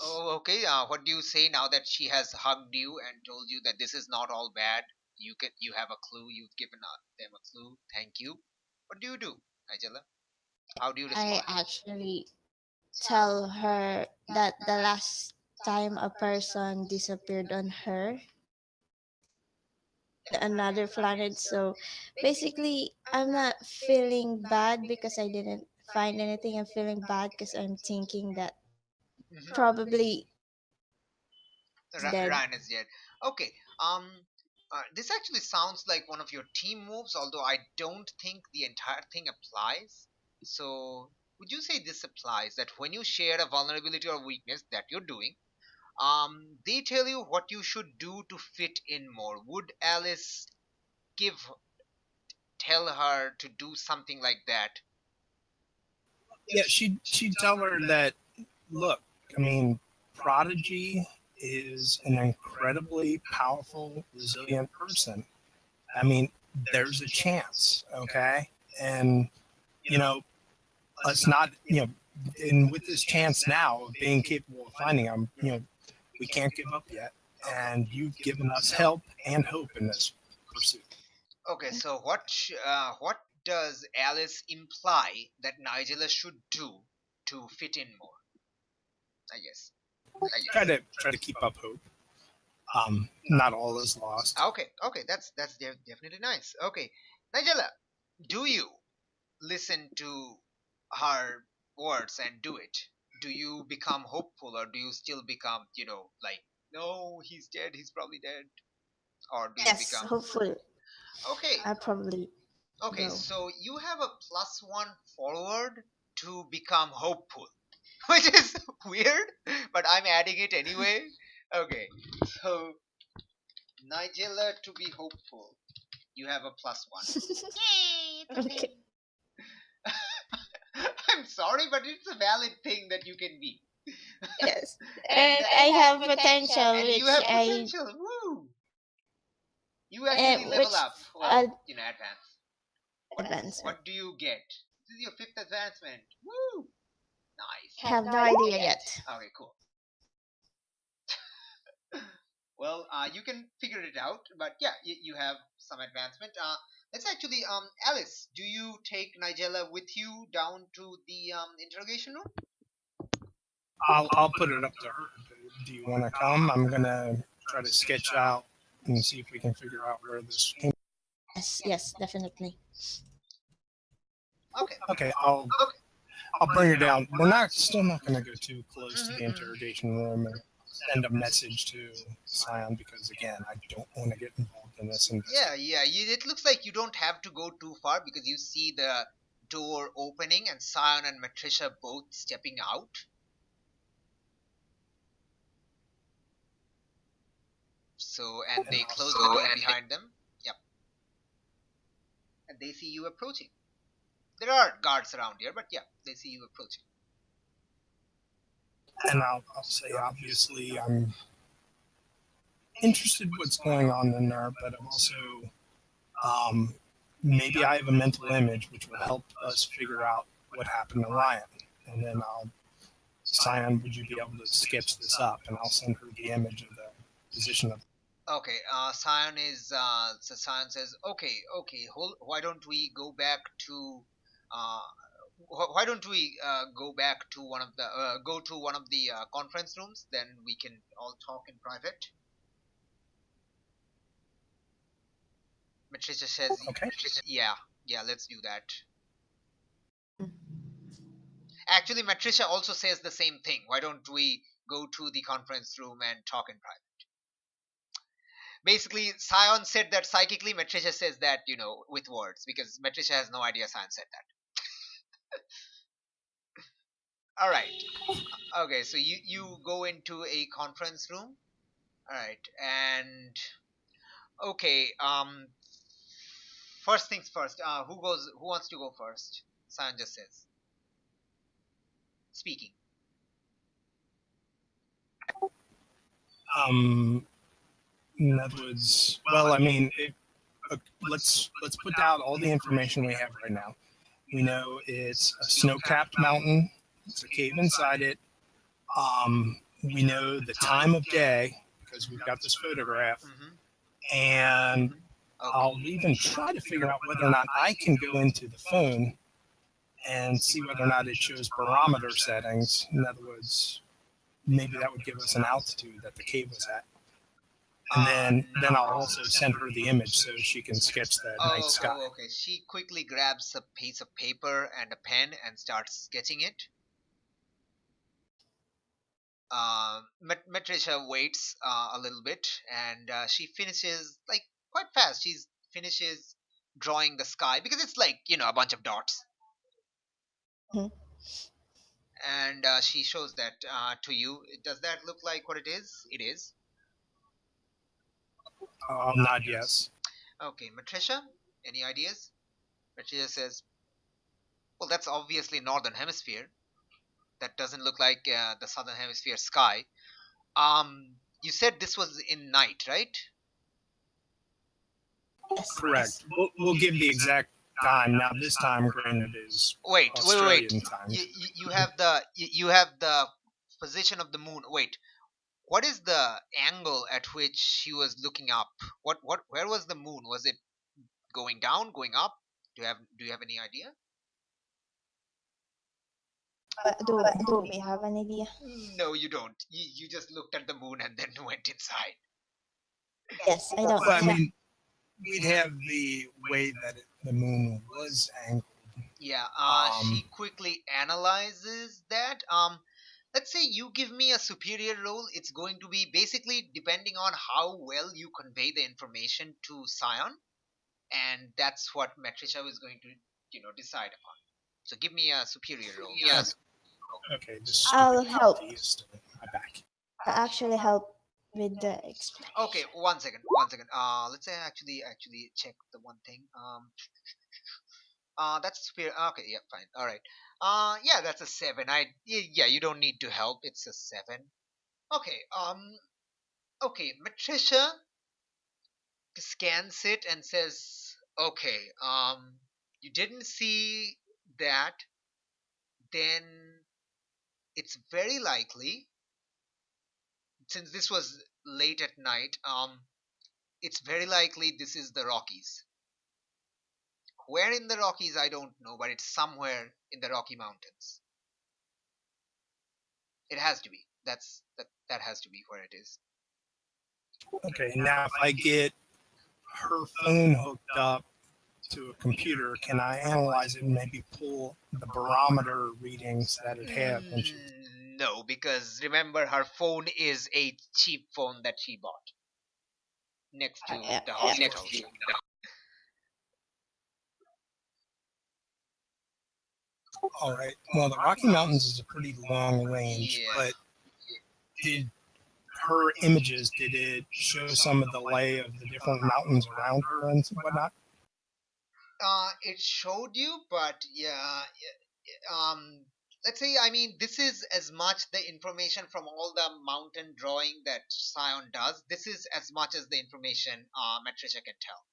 Oh, okay. What do you say now that she has hugged you and told you that this is not all bad? You have a clue. You've given them a clue. Thank you. What do, Nigella? How do you I respond? actually tell her that the last time a person disappeared on her in another planet. So basically, I'm not feeling bad because I didn't find anything. I'm feeling bad because I'm thinking that probably is dead. Ryan is dead. Okay. This actually sounds like one of your team moves, although I don't think the entire thing applies. So, would you say this applies that when you share a vulnerability or weakness that you're doing, they tell you what you should do to fit in more? Would Alice give tell her to do something like that? Yeah, she'd tell her that, look, I mean, Prodigy is an incredibly powerful, resilient person. I mean, there's a chance, okay? And, you know, let's not, and with this chance now of being capable of finding them, we can't give up yet. And you've given us help and hope in this pursuit. Okay, so what does Alice imply that Nigella should do to fit in more? I guess. Try to keep up hope. Not all is lost. Okay, that's definitely nice. Okay, Nigella, do you listen to her words and do it? Do you become hopeful, or do you still become, like, no, he's dead, he's probably dead, or do you Yes, become hopefully. okay? I'll probably Okay, go. so you have a +1 forward to become hopeful, which is weird, but I'm adding it anyway. Okay, so Nigella to be hopeful, you have a +1. Yay, it's a Okay. thing. I'm sorry, but it's a valid thing that you can be. Yes. And And I have potential, and which you have I potential. Woo! You actually level which up. Well, I'll advance. advance. What do you get? This is your 5th advancement. Woo! Nice. Have no idea yet. Okay, cool. Well, you can figure it out, but yeah, you have some advancement. Let's actually, Alice, do you take Nigella with you down to the interrogation room? I'll put it up to her. Do you want to come? I'm gonna try to sketch out and see if we can figure out where this came. Yes, definitely. Okay. Okay, I'll bring her down. Still not gonna go too close to the interrogation room and send a message to Scion because again, I don't want to get involved in this. Yeah. It looks like you don't have to go too far because you see the door opening and Scion and Matricia both stepping out. So, and they close the door behind them. Yep. And they see you approaching. There are guards around here, but yeah, they see you approaching. And I'll say, obviously, I'm interested in what's going on in there, but I'm also, maybe I have a mental image which will help us figure out what happened to Ryan. And then Scion, would you be able to sketch this up? And I'll send her the image of the position of. Okay, Scion so Scion says, okay, why don't we go back to, why don't we go to one of the conference rooms, then we can all talk in private. Matricia says, Okay. yeah, let's do that. Actually, Matricia also says the same thing. Why don't we go to the conference room and talk in private? Basically, Scion said that psychically, Matricia says that, with words, because Matricia has no idea Scion said that. Alright. Okay, so you go into a conference room. Alright, and okay, first things first, who wants to go first? Scion just says. Speaking. In other words, well, I mean, let's put down all the information we have right now. We know it's a snow-capped mountain. It's a cave inside it. We know the time of day because we've got this photograph, and I'll even try to figure out whether or not I can go into the phone and see whether or not it shows barometer settings. In other words, maybe that would give us an altitude that the cave was at. And then I'll also send her the image so she can sketch the night sky. Okay. She quickly grabs a piece of paper and a pen and starts sketching it. Matricia waits a little bit, and she finishes like quite fast. She finishes drawing the sky because it's like a bunch of dots. Mhm. And she shows that to you. Does that look like what it is? It is. I'll nod yes. Okay, Matricia, any ideas? Matricia says, well, that's obviously northern hemisphere. That doesn't look like the southern hemisphere sky. You said this was in night, right? Yes. Correct. We'll give the exact time. Now, this time, granted, is Wait. Australian time. You have the position of the moon. Wait, what is the angle at which she was looking up? Where was the moon? Was it Going down, going up? Do you have any idea? Do we have an idea? No, you don't. You just looked at the moon and then went inside. Yes, I don't. Well, I mean, we'd have the way that the moon was angled. Yeah, she quickly analyzes that. Let's say you give me a superior roll. It's going to be basically depending on how well you convey the information to Scion, and that's what Matricia is going to, decide upon. So give me a superior roll. Yes. Okay, this I'll help. is my back. I'll actually help with the explanation. Okay, one second. Let's say actually check the one thing. That's superior. Okay, yeah, fine. All right. Yeah, that's a 7. Yeah, you don't need to help. It's a 7. Okay. Okay, Matricia scans it and says, "Okay, you didn't see that, then it's very likely, since this was late at night, it's very likely this is the Rockies. Where in the Rockies, I don't know, but it's somewhere in the Rocky Mountains. It has to be. That has to be where it is." Okay, now if I get her phone hooked up to a computer, can I analyze it and maybe pull the barometer readings that it had? When she... No, because remember, her phone is a cheap phone that she bought next to the hospital. All right. Well, the Rocky Mountains is a pretty long range, Yeah. but did her images, did it show some of the lay of the different mountains around her and whatnot? It showed you, but yeah, let's say, I mean, this is as much the information from all the mountain drawing that Scion does. This is as much as the information Matricia can tell.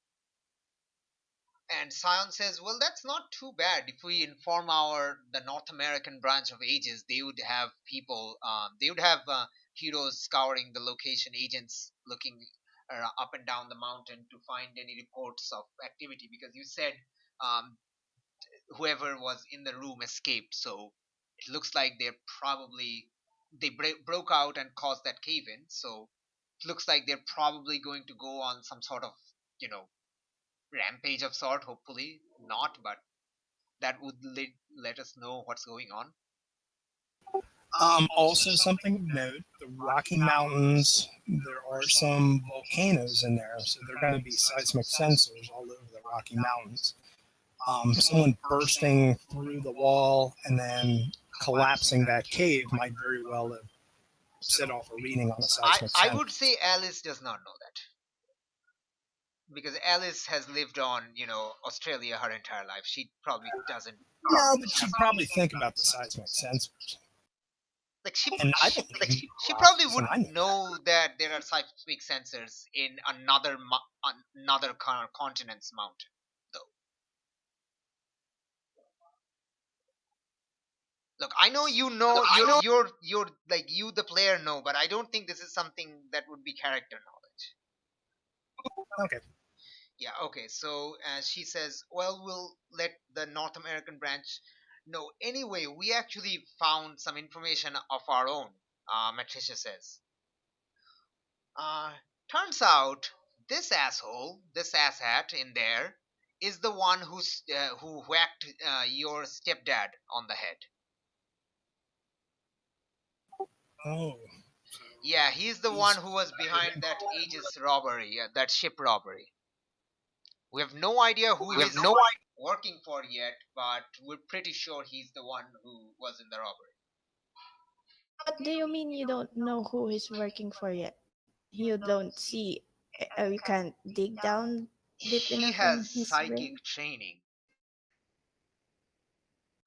And Scion says, "Well, that's not too bad. If we inform the North American branch of Aegis, they would have people, they would have heroes scouring the location, agents looking up and down the mountain to find any reports of activity, because you said um, whoever was in the room escaped. So it looks like they broke out and caused that cave in. So it looks like they're probably going to go on some sort of, rampage of sort. Hopefully not, but that would let us know what's going on." Also, something of note: the Rocky Mountains. There are some volcanoes in there, so there are going to be seismic sensors all over the Rocky Mountains. Someone bursting through the wall and then collapsing that cave might very well have set off a reading on a seismic I sensor. would say Alice does not know that, because Alice has lived on, Australia her entire life. She probably doesn't. No, but she'd probably think about the seismic sensors. Like she She probably wouldn't know that there are seismic sensors in another continent's mountain, though. Look, I know you're like, you the player know, but I don't think this is something that would be character knowledge. Okay. Yeah, okay. So she says, "Well, we'll let the North American branch know. Anyway, we actually found some information of our own," Matricia says. Turns out this asshat in there, is the one who whacked your stepdad on the head. Oh. Yeah, he's the one who was behind that Aegis robbery, that ship robbery. We have no idea who he's working for yet, but we're pretty sure he's the one who was in the robbery. What do you mean you don't know who he's working for yet? You don't see, you can't dig down deep He enough in has his psychic brain? training.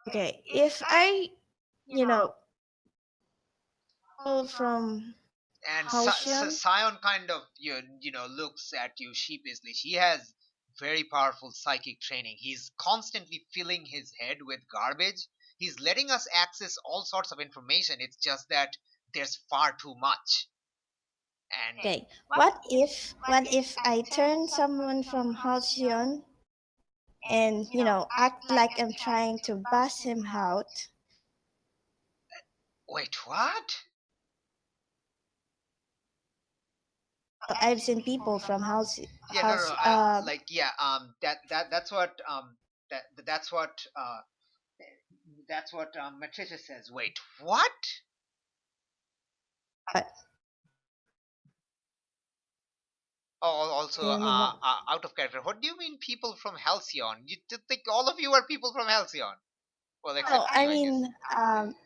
Okay, if I, pull from And Halcyon, Scion kind of looks at you sheepishly. He has very powerful psychic training. He's constantly filling his head with garbage. He's letting us access all sorts of information. It's just that there's far too much. And okay, what if I turn someone from Halcyon and act like I'm trying to bust him out. Wait, what? I've seen people from Yeah, no, no, house. like, yeah, that's what, that that's what Matricia says. Wait, what? Uh, Oh, also, you mean what? out of character. What do you mean, people from Halcyon? You think all of you are people from Halcyon? Well, except Oh, you, I I guess. mean,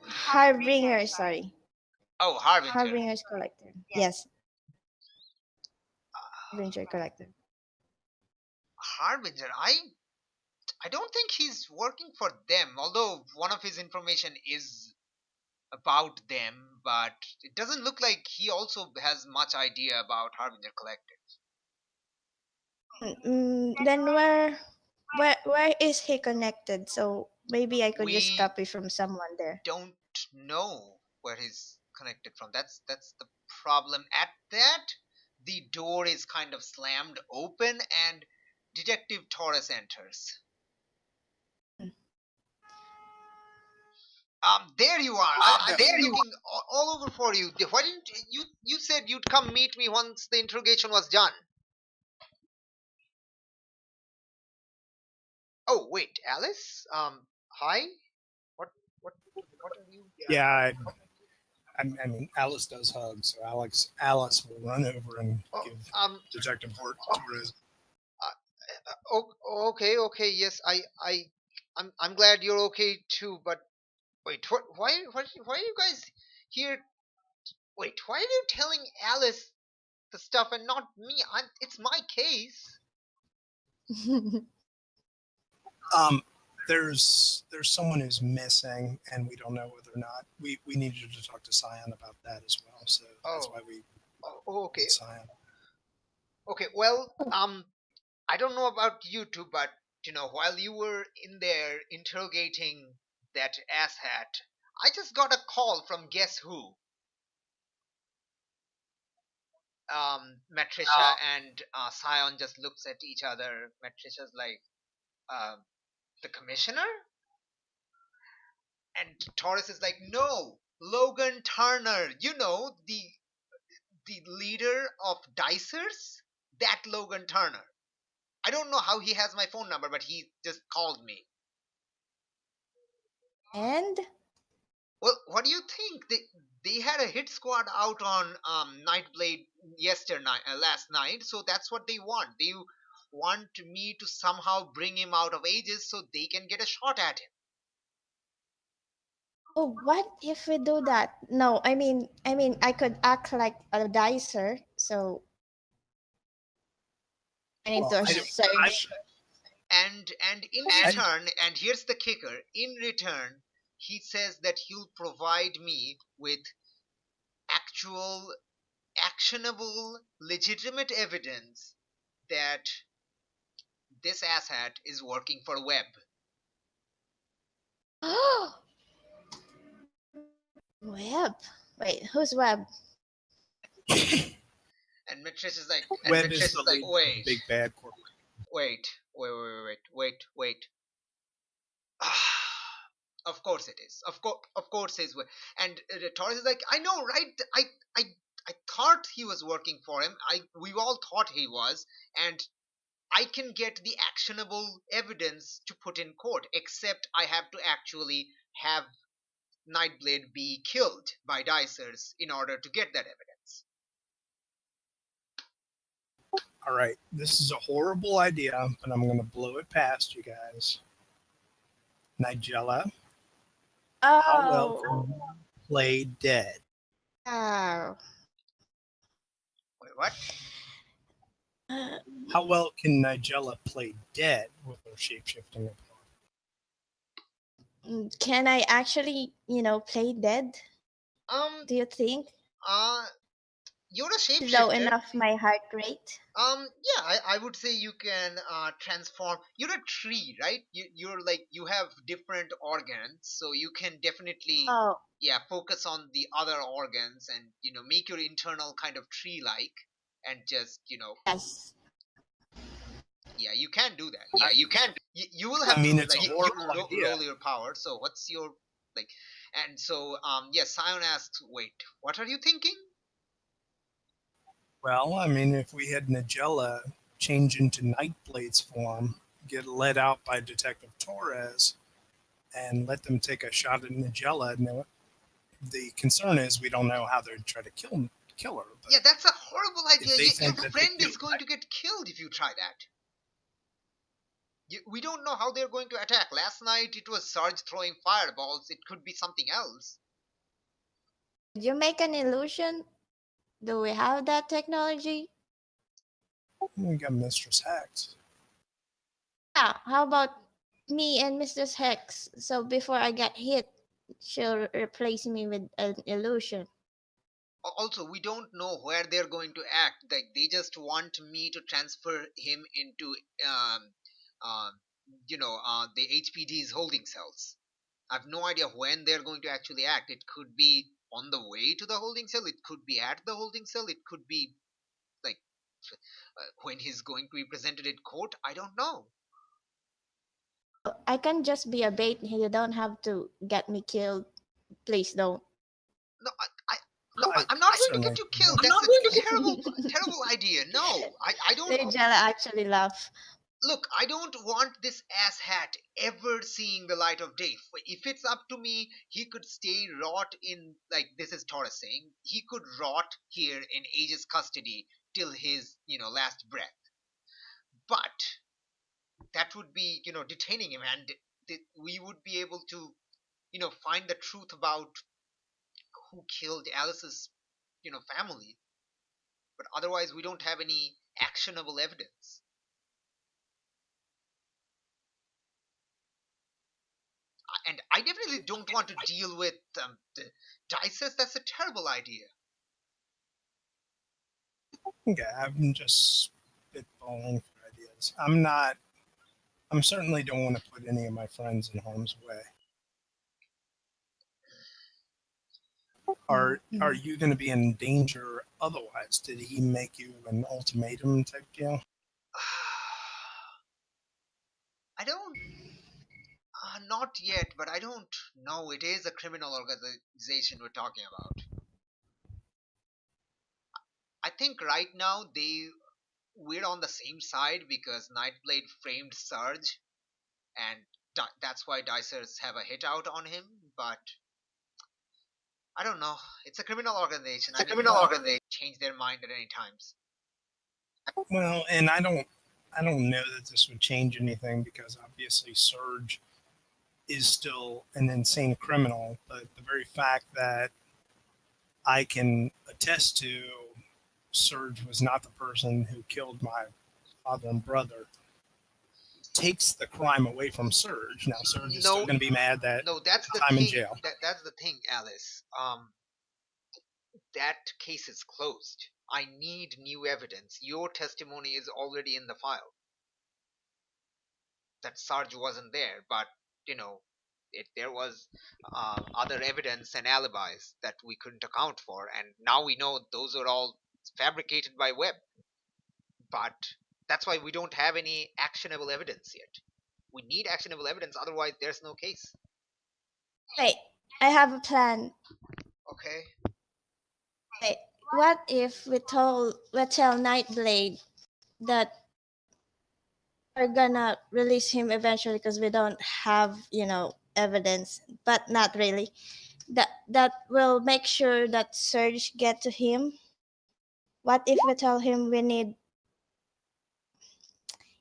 Harbinger. Sorry, Oh, Harbinger. Harbinger's collector. Yes, Harbinger collector. Harbinger. I don't think he's working for them. Although one of his information is about them, but it doesn't look like he also has much idea about Harbinger Collective. Then where is he connected? So maybe I could just We copy from someone there. don't know where he's connected from. That's the problem. At that, the door is kind of slammed open and Detective Torres enters. There you are. I've been looking all over for you. Why didn't you said you'd come meet me once the interrogation was done? Oh wait, Alice. Hi. What what what are you? Yeah, I mean, Alice does hug, so Alice will run over and Oh, give Detective Torres. Okay. Yes, I'm glad you're okay too. But wait, what? Why are you guys here? Wait, why are you telling Alice the stuff and not me? It's my case. There's someone who's missing, and we don't know whether or not we needed to talk to Cyan about that as well. So that's why we Okay. Cyan. Okay. Well, I don't know about you two, but while you were in there interrogating that asshat, I just got a call from guess who? Matricia and Scion just looks at each other. Matricia's like, the commissioner? And Taurus is like, no, Logan Turner. The leader of Dicers? That Logan Turner. I don't know how he has my phone number, but he just called me. And Well, what do you think? They had a hit squad out on Nightblade last night, so that's what they want. They want me to somehow bring him out of Aegis so they can get a shot at him. oh, what if we do that? No, I mean, I could act like a dicer, so I need Well, to search. And in return, and here's the kicker, in return, he says that he'll provide me with actual, actionable, legitimate evidence that this asshat is working for Webb. Web. Wait, who's Web? And Mistress is like, Webb is the lead, wait, big bad corporate. wait. Of course it is. Of course is. And Taurus is like, I know, right? I thought he was working for him. We all thought he was, and I can get the actionable evidence to put in court. Except I have to actually have Nightblade be killed by Dicers in order to get that evidence. All right, this is a horrible idea, but I'm going to blow it past you guys. Nigella, how well can you play dead? Oh. Wait, what? How well can Nigella play dead with her shapeshifting ability? Can I actually, play dead? Do you think? You're a shapeshifter. Low enough my heart rate? Yeah, I would say you can transform. You're a tree, right? You have different organs, so you can definitely focus on the other organs and make your internal kind of tree like, and just Yes. Yeah, you can do that. Yeah, you can. You will have I mean, to it's a like horrible idea. roll your power. So what's your like? And so yes, Sion asks, wait, what are you thinking? Well, I mean, if we had Nigella change into Nightblade's form, get led out by Detective Torres, and let them take a shot at Nigella, the concern is we don't know how they'd try to kill her. But Yeah, that's a horrible idea. they Your think that friend they is going to get killed if you try that. We don't know how they're going to attack. Last night it was Sarge throwing fireballs. It could be something else. Did you make an illusion? Do we have that technology? we got Mistress Hex. Yeah, how about me and Mistress Hex? So before I get hit, she'll replace me with an illusion. Also, we don't know where they're going to act. Like they just want me to transfer him into um, the HPD's holding cells. I have no idea when they're going to actually act. It could be on the way to the holding cell. It could be at the holding cell. It could be like when he's going to be presented in court. I don't know. I can just be a bait. You don't have to get me killed. Please don't. No, No, I'm not going to certainly get you killed. I'm That's not a going to get terrible idea. No, I don't. Nigella actually laugh. Look, I don't want this asshat ever seeing the light of day. If it's up to me, he could stay rot in, like this is Taurus saying, he could rot here in Aegis custody till his, last breath. But that would be, detaining him, and we would be able to, find the truth about who killed Alice's, family. But otherwise, we don't have any actionable evidence. And I definitely don't want to deal with the Dices. That's a terrible idea. Okay, I'm just spitballing for ideas. I'm certainly don't want to put any of my friends in harm's way. Are you going to be in danger otherwise? Did he make you an ultimatum type deal? I don't. Not yet, but I don't know. It is a criminal organization we're talking about. I think right now we're on the same side because Nightblade framed Surge, and that's why Dicers have a hit out on him. But I don't know. It's a criminal organization. Change their mind at any times. Well, and I don't know that this would change anything because obviously Surge is still an insane criminal, but the very fact that I can attest to Surge was not the person who killed my father and brother takes the crime away from Surge. Now Surge is still going to be mad that that's the time thing. in jail. That's the thing, Alice. That case is closed. I need new evidence. Your testimony is already in the file. That Sarge wasn't there, but if there was other evidence and alibis that we couldn't account for, and now we know those are all fabricated by Webb. But that's why we don't have any actionable evidence yet. We need actionable evidence, otherwise there's no case. Wait, I have a plan. Okay. Wait, what if we tell Nightblade that we're gonna release him eventually because we don't have, evidence, but not really. That will make sure that Surge get to him. What if we tell him we need,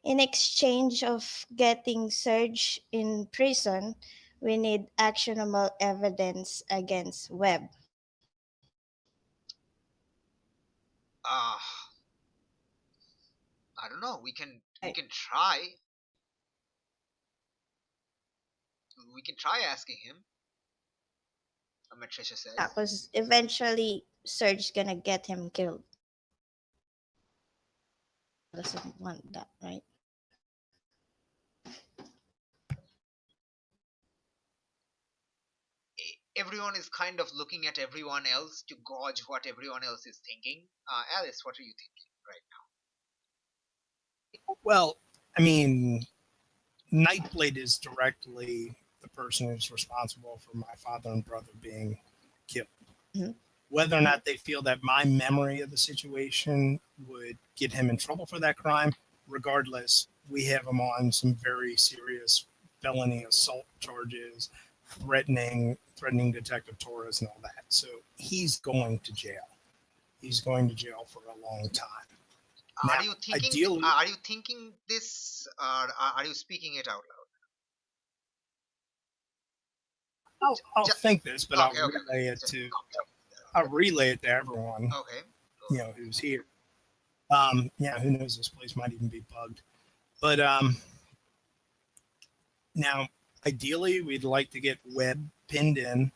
in exchange of getting Surge in prison, we need actionable evidence against Webb? I don't know. We can try. We can try asking him. Matricia says. Because eventually Surge gonna get him killed. Doesn't want that, right? Everyone is kind of looking at everyone else to gauge what everyone else is thinking. Alice, what are you thinking right now? Well, I mean, Nightblade is directly the person who's responsible for my father and brother being killed. Mhm. Whether or not they feel that my memory of the situation would get him in trouble for that crime, regardless, we have him on some very serious felony assault charges, threatening Detective Torres and all that. So he's going to jail. He's going to jail for a long time. Now, Are you thinking? ideally, Are you thinking this? Are you speaking it out loud? I'll Ju- think this, but okay, okay, okay. I'll relay it to everyone, Okay. who's here. Yeah, who knows? This place might even be bugged. But now, ideally, we'd like to get web pinned in.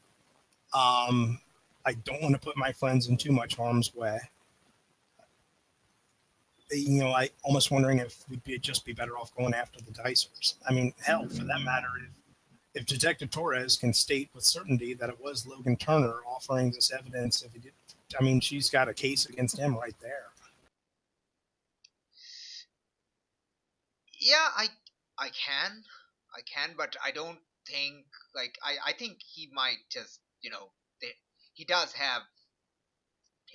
I don't want to put my friends in too much harm's way. I almost wondering if just be better off going after the dicers. I mean, hell, for that matter, if Detective Torres can state with certainty that it was Logan Turner offering this evidence, if he did, I mean, she's got a case against him right there. Yeah, I can, but I don't think I think he might just he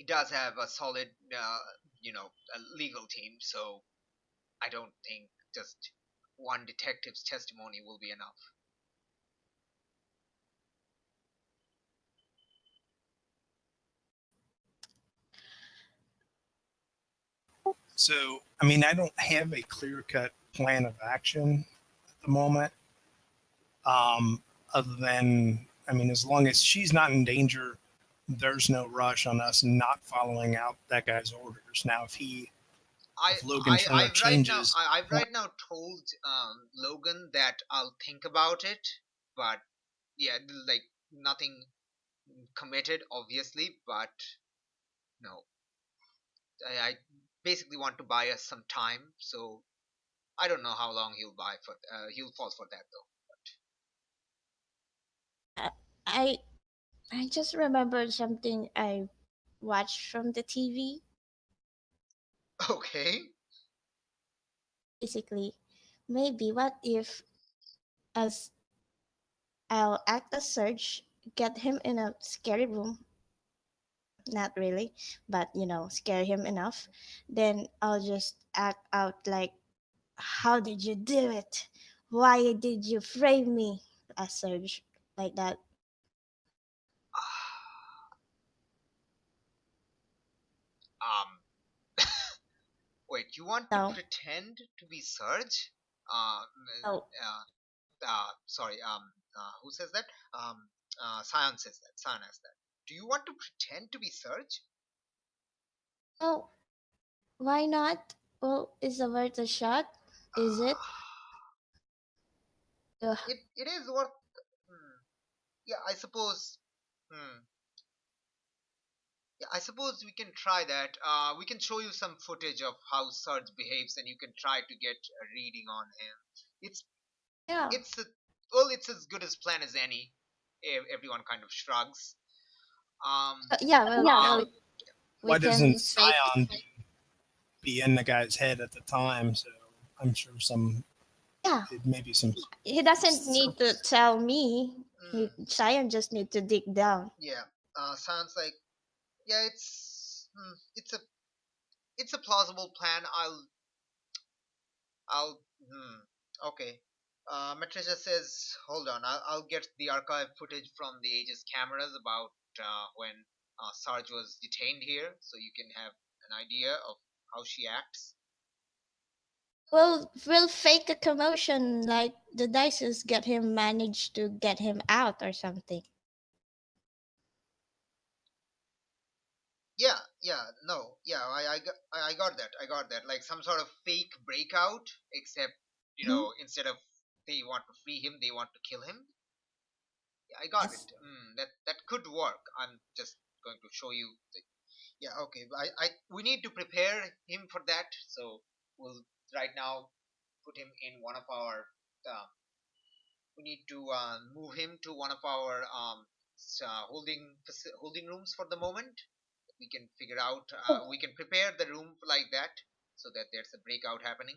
does have a solid legal team, so I don't think just one detective's testimony will be enough. So, I mean, I don't have a clear cut plan of action at the moment. Other than, I mean, as long as she's not in danger, there's no rush on us not following out that guy's orders. Now, if Logan Turner changes, I've right now told Logan that I'll think about it, but yeah, like nothing committed, obviously, but no, I basically want to buy us some time, so I don't know how long he'll fall for that Uh, I I just remembered something I watched from the TV. though. Okay. Basically, maybe what if as I'll act as Surge, get him in a scary room. Not really, but scare him enough. Then I'll just act out like, how did you do it? Why did you frame me? As Surge, like that. Um. Wait, you want to No, pretend to be Surge? no, Sorry. Who says that? Scion says that. Scion has that. Do you want to pretend to be Surge? no. Why not? Well, is it worth a shot? Is it? Ugh. It is worth. Hmm, yeah, I suppose. Hmm. Yeah, I suppose we can try that. We can show you some footage of how Surge behaves, and you can try to get a reading on him. It's Yeah. it's a, well, it's as good as plan as any. Everyone kind of shrugs. Yeah, well, we why doesn't can fake. Scion be in the guy's head at the time? So I'm sure Yeah, maybe some. he doesn't need to tell me. Mm, Zion just need to dig down. yeah. Sounds like yeah. It's a plausible plan. I'll. Okay. Matricia says, hold on. I'll get the archive footage from the Aegis cameras about when Sarge was detained here, so you can have an idea of how she acts. We'll fake a commotion like the dices get him managed to get him out or something. Yeah, yeah, no, yeah, I got that. I got that. Like some sort of fake breakout, except Hmm. instead of they want to free him, they want to kill him. Yeah, I got it. Yes. That could work. I'm just going to show you. Yeah, okay. We need to prepare him for that. So we'll right now put him in one of our. Um, we need to move him to one of our holding rooms for the moment. We can figure out. We can prepare the room like that so that there's a breakout happening.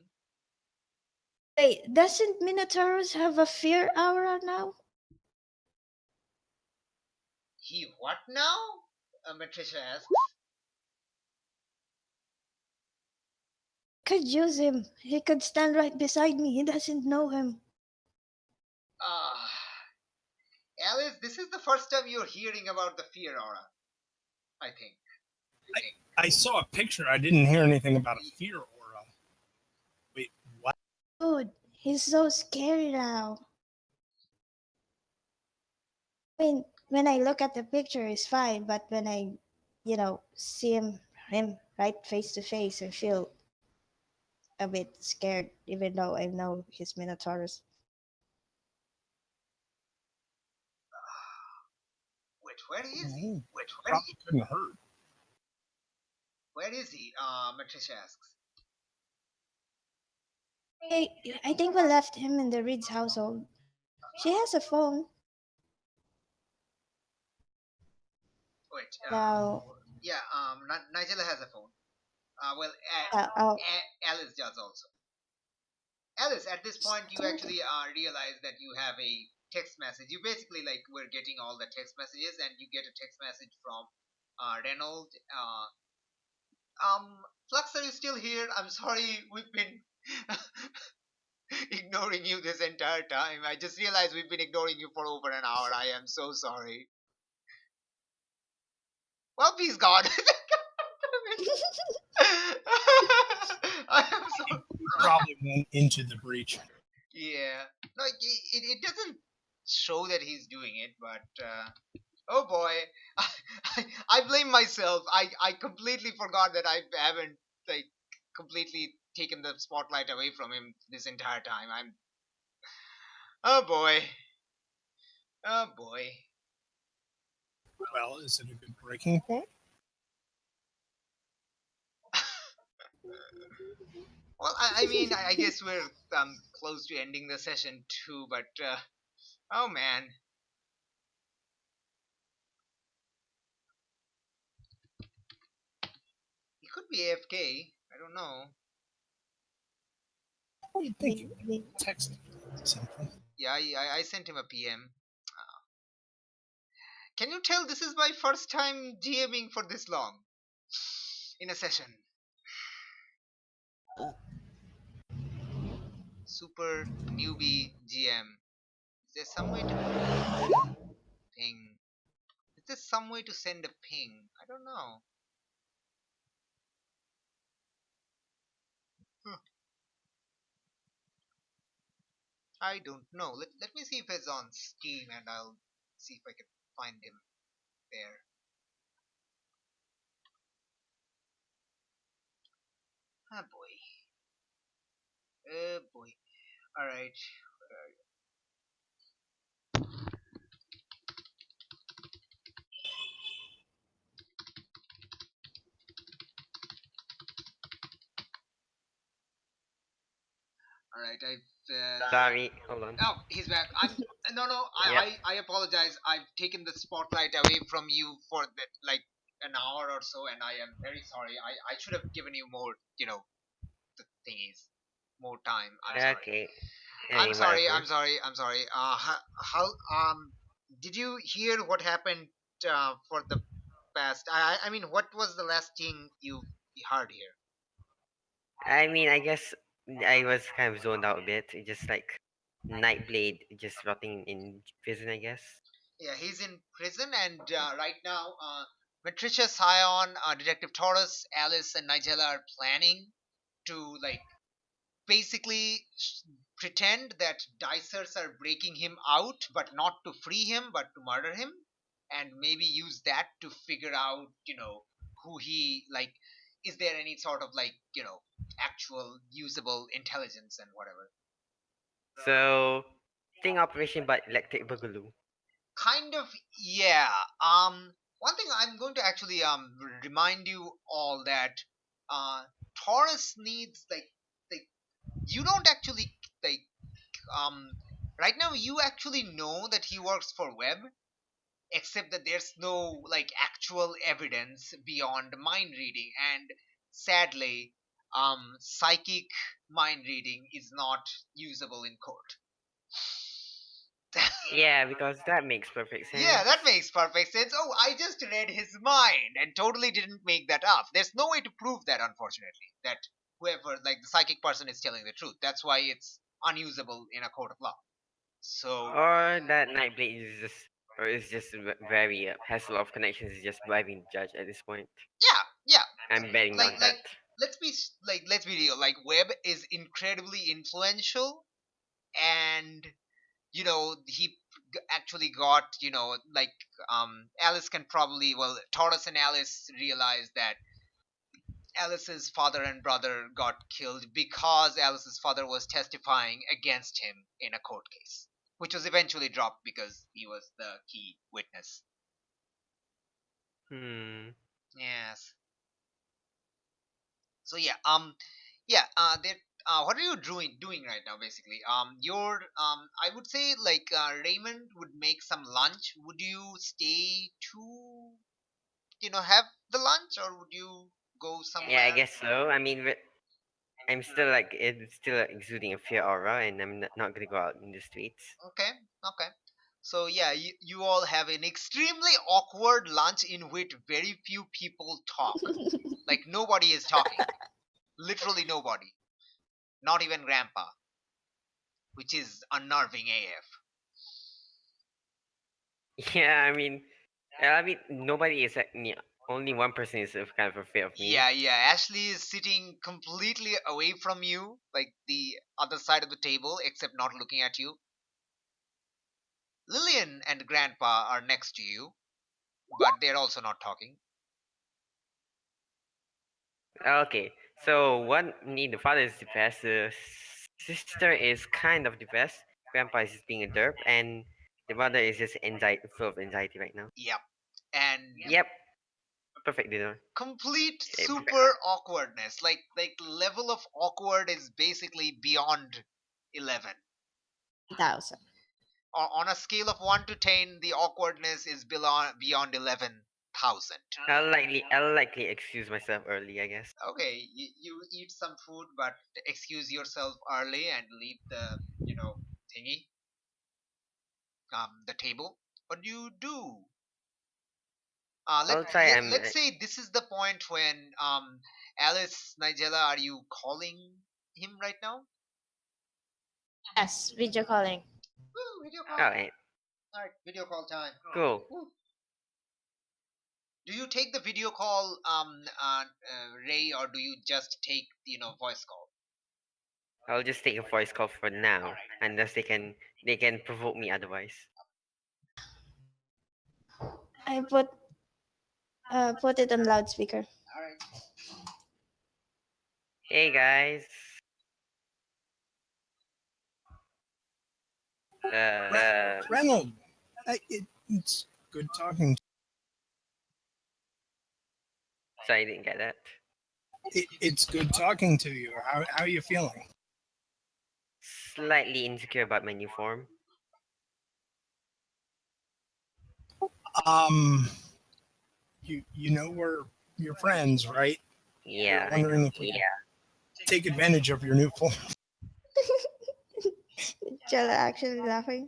Wait, doesn't Minotaurus have a fear aura now? He what now? Matricia asks. Could use him. He could stand right beside me. He doesn't know him. Ah, Alice, this is the first time you're hearing about the fear aura, I think. I saw a picture. I didn't hear anything about a fear aura. Wait, what? Dude, he's so scary now. I mean, when I look at the picture, it's fine, but when I, see him right face to face, I feel a bit scared, even though I know he's Minotaurus. Wait, where is he? Probably couldn't hurt. Where is he? Matricia asks. I think we left him in the Reed's household. She has a phone. Wait, Now, yeah, Nigella has a phone. Well, oh, Alice does also. Alice, at this point, you actually realize that you have a text message. You basically we're getting all the text messages, and you get a text message from Reynold. Flux, are you still here? I'm sorry, we've been ignoring you this entire time. I just realized we've been ignoring you for over an hour. I am so sorry. Well, peace God. I am so Probably went into the breach. yeah. No, it doesn't show that he's doing it, but oh boy, I blame myself. I completely forgot that I haven't completely taken the spotlight away from him this entire time. Oh boy, oh boy. Well, is it a good breaking point? Well, I mean, I guess we're close to ending the session too, but oh man. He could be AFK. I don't know. What do you think? You text something. Yeah, I sent him a PM. Can you tell this is my first time GMing for this long in a session? Super newbie GM. Is there some way to ping? Is there some way to send a ping? I don't know. Huh. I don't know. Let me see if it's on Steam and I'll see if I can find him there. Oh boy. Oh boy. Alright. Alright, I've Sorry, hold on. oh, he's back. I'm no, Yeah. I apologize. I've taken the spotlight away from you for an hour or so, and I am very sorry. I should have given you more, the thingies, more time. I'm sorry. Okay. I'm sorry. Whatever. I'm sorry. I'm sorry. How did you hear what happened for the past? I mean, what was the last thing you heard here? I mean, I guess I was kind of zoned out a bit. It just like Nightblade just rotting in prison, I guess. Yeah, he's in prison, and right now, Matricia, Scion, Detective Taurus, Alice, and Nigella are planning to basically pretend that dicers are breaking him out, but not to free him, but to murder him, and maybe use that to figure out, who he Is there any sort of actual usable intelligence and whatever? So, sting operation but electric boogaloo. Kind of, yeah. One thing I'm going to actually remind you all that Taurus needs like you don't actually like um right now you actually know that he works for Web, except that there's no actual evidence beyond mind reading, and sadly psychic mind reading is not usable in court. Yeah, because that makes perfect sense. Yeah, that makes perfect sense. Oh, I just read his mind and totally didn't make that up. There's no way to prove that, unfortunately, that whoever, like the psychic person, is telling the truth. That's why it's unusable in a court of law. So, Or that Nightblade is just, or is just very has a lot of connections. Is just bribing the judge at this point. yeah. I'm betting Like, on that. let's be real. Like, Webb is incredibly influential, and he actually got, Alice can probably, well, Taurus and Alice realized that Alice's father and brother got killed because Alice's father was testifying against him in a court case, which was eventually dropped because he was the key witness. Yes. So yeah, what are you doing right now? Basically, I would say, like, Raymond would make some lunch. Would you stay to, have the lunch, or would you go somewhere? Yeah, I guess so. I mean, I'm still like it's still exuding a fear aura, and I'm not gonna go out in the streets. Okay, okay. So yeah, you all have an extremely awkward lunch in which very few people talk. Like, nobody is talking. Literally nobody. Not even Grandpa, which is unnerving AF. Yeah, I mean, nobody is only one person is kind of afraid of me. Yeah. Ashley is sitting completely away from you, like the other side of the table, except not looking at you. Lillian and Grandpa are next to you, but they're also not talking. Okay, so the father is depressed, the sister is kind of depressed, grandpa is just being a derp, and the mother is just full of anxiety right now. Yep. And Yep, perfect dinner. complete Eh, super awkwardness. Like level of awkward is basically beyond 11. 1,000. On a scale of 1 to 10, the awkwardness is beyond 11,000. I'll likely excuse myself early, I guess. Okay, you eat some food, but excuse yourself early and leave the, thingy, the table. What do you do? I'll try. Let's say this is the point when, Alice, Nigella, are you calling him right now? Yes, video calling. Woo, video call. Alright, Alright, video call time. cool. Woo. Do you take the video call, Ray, or do you just take, voice call? I'll just take a voice call for now, unless they can provoke me otherwise. I put it on loudspeaker. All right. Hey guys. Reynold, it's good talking. Sorry, I didn't get that. It's good talking to you. How are you feeling? Slightly insecure about my new form. You know we're your friends, right? Yeah. Wondering if we take advantage of your new form. Jella actually laughing.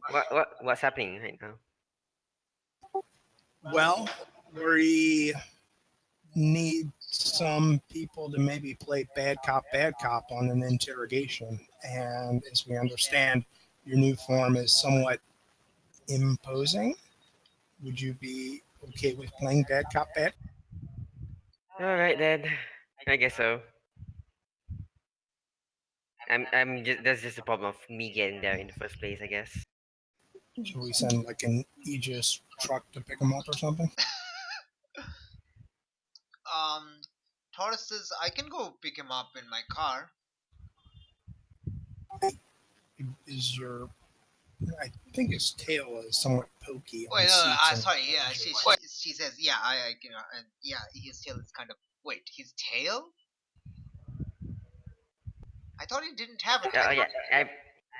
What's happening right now? Well, we need some people to maybe play bad cop on an interrogation. And as we understand, your new form is somewhat imposing. Would you be okay with playing bad cop? Alright then. I guess so. I'm just that's just a problem of me getting there in the first place, I guess. Should we send like an Aegis truck to pick them up or something? Taurus says, I can go pick him up in my car. Is your I think his tail is somewhat pokey. Wait, no, sorry, yeah, she says, yeah, I and yeah, his tail is kind of, wait, his tail? I thought he didn't have it. Oh yeah,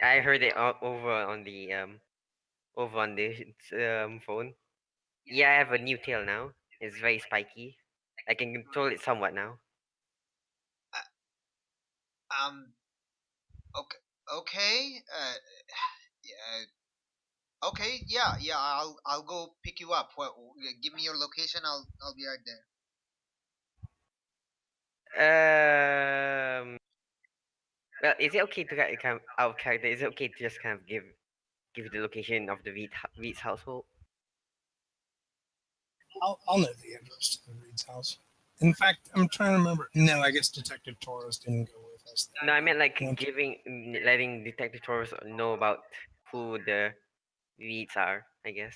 I heard it over on the phone. Yeah, I have a new tail now. It's very spiky. I can control it somewhat now. Um. Okay. Okay. Yeah. Okay. Yeah. Yeah. I'll go pick you up. Give me your location. I'll be right there. Well, is it okay to kind of out of character? Is it okay to just kind of give you the location of the Reed's household? I'll know the address to the Reed's house. In fact, I'm trying to remember. No, I guess Detective Torres didn't go with us. No, I meant like Can't- letting Detective Torres know about who the Reeds are. I guess.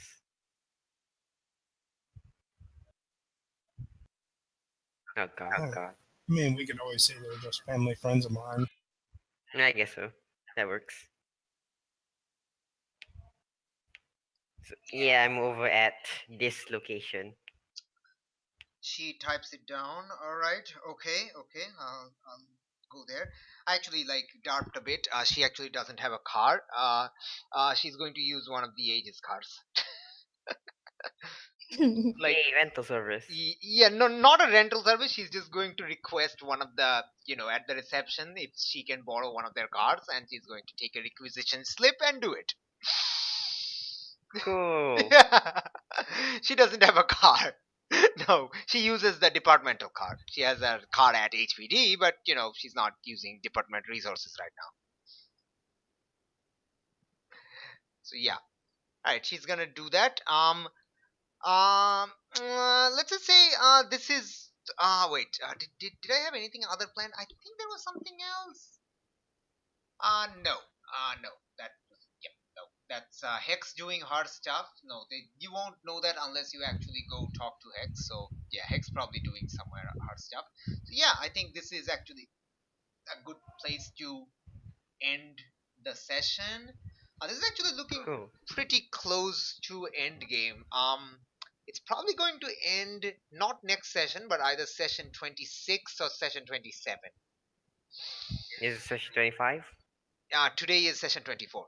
Oh God. Oh, I mean, we could always say they're just family friends of mine. I guess so. That works. So, yeah, I'm over at this location. She types it down. All right. Okay. Okay. I'll go there. I actually like darped a bit. She actually doesn't have a car. She's going to use one of the Aegis cars. Like, Hey, rental service. yeah, no, not a rental service. She's just going to request one of the, at the reception if she can borrow one of their cars, and she's going to take a requisition slip and do it. Cool. She doesn't have a car. No, she uses the departmental car. She has a car at HPD, but she's not using department resources right now. So yeah, all right, she's gonna do that. Let's just say this is. Wait. Did I have anything other planned? I think there was something else. No. No. That. Yep. No. That's Hex doing her stuff. No, you won't know that unless you actually go talk to Hex. So yeah, Hex probably doing somewhere her stuff. So yeah, I think this is actually a good place to end the session. This is actually looking Cool. pretty close to end game. It's probably going to end not next session, but either session 26 or session 27. Is it session 25? Today is session 24.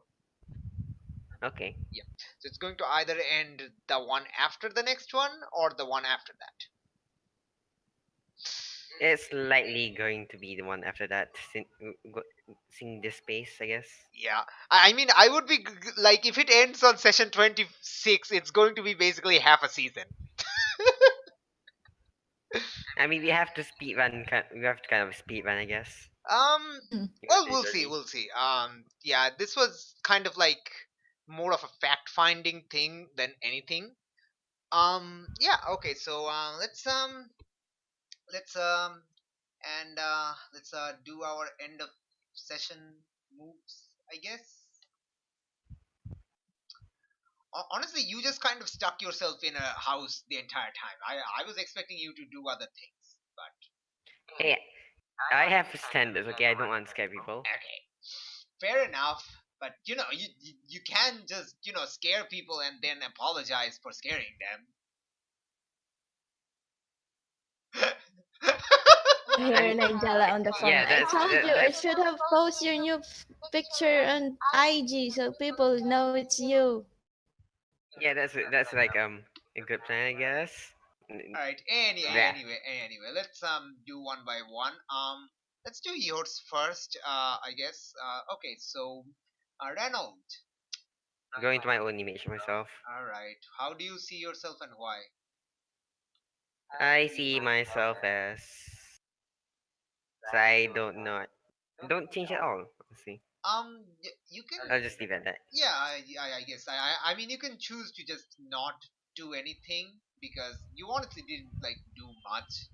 Okay. Yeah. So it's going to either end the one after the next one or the one after that. It's likely going to be the one after that. Seeing this space, I guess. Yeah. I mean, I would be like, if it ends on session 26, it's going to be basically half a season. I mean, we have to speed run. We have to kind of speed run, I guess. Well, we'll see. We'll see. Yeah, this was kind of like more of a fact-finding thing than anything. Yeah. Okay. So let's let's do our end of session moves, I guess. Honestly, you just kind of stuck yourself in a house the entire time. I was expecting you to do other things, but Hey, I have standards. Okay, I don't want to scare people. okay, fair enough. But you can just scare people and then apologize for scaring them. Here, Nigella on the phone. Yeah, I that's- told that- you I that's- should have posted your new picture on IG so people know it's you. Yeah, that's like a good plan, I guess. All right. Anyway, let's do one by one. Let's do yours first. I guess. Okay. So, Reynold. Going to my own image myself. All right. How do you see yourself and why? I see myself as. So I don't know. Don't change at all. Honestly, You can. I'll just leave it at that. Yeah. I guess. I mean, you can choose to just not do anything because you honestly didn't like do much.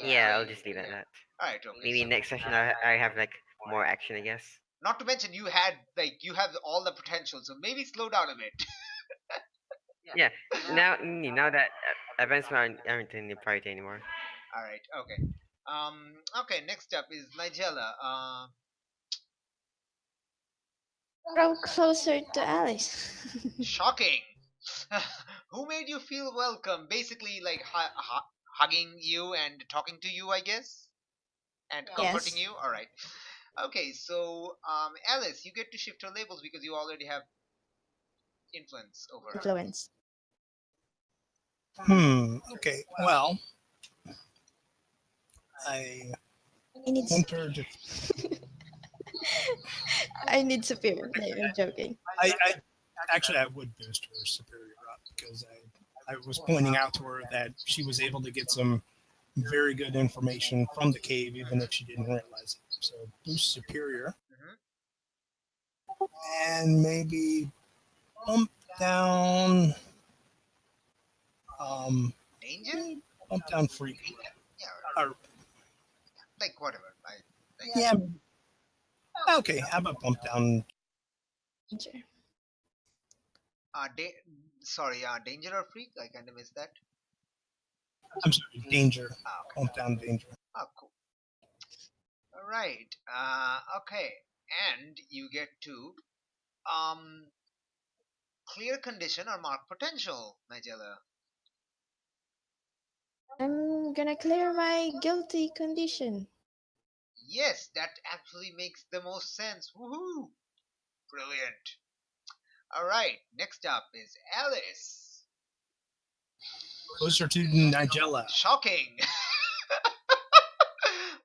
Yeah, I'll just leave it at that. All right. Okay. Maybe So, next session I have like more action, I guess. not to mention you have all the potential, so maybe slow down a bit. Yeah. Now that events aren't in the priority anymore. All right. Okay. Okay. Next up is Nigella. Grow closer to Alice. Shocking. Who made you feel welcome? Basically, like hugging you and talking to you, I guess, and comforting Yes. you. All right. Okay. So, Alice, you get to shift her labels because you already have influence over her. Influence. Okay. Well, I I need Hunter. I need superior. No, I'm joking. I would boost her superior up because I was pointing out to her that she was able to get some very good information from the cave, even if she didn't realize it. So boost superior, and maybe bump down, Danger? bump down freak. Yeah, Or, like whatever. Like, yeah. Okay. How about bump down? Danger. sorry, danger or freak? I kind of missed that. I'm sorry, danger. Okay. Bump down danger. Oh, cool. All right. Okay. And you get to clear condition or mark potential, Nigella. I'm gonna clear my guilty condition. Yes, that actually makes the most sense. Woohoo! Brilliant. All right. Next up is Alice. Closer to Nigella. Shocking.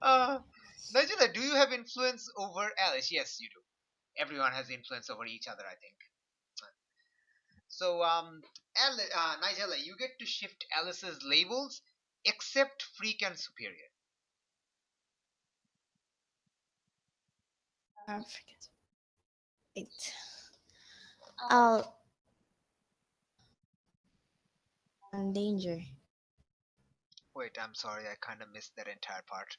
Nigella, do you have influence over Alice? Yes, you do. Everyone has influence over each other, I think. So, Nigella, you get to shift Alice's labels except freak and superior. I forget. Wait. I'll danger. Wait, I'm sorry, I kind of missed that entire part.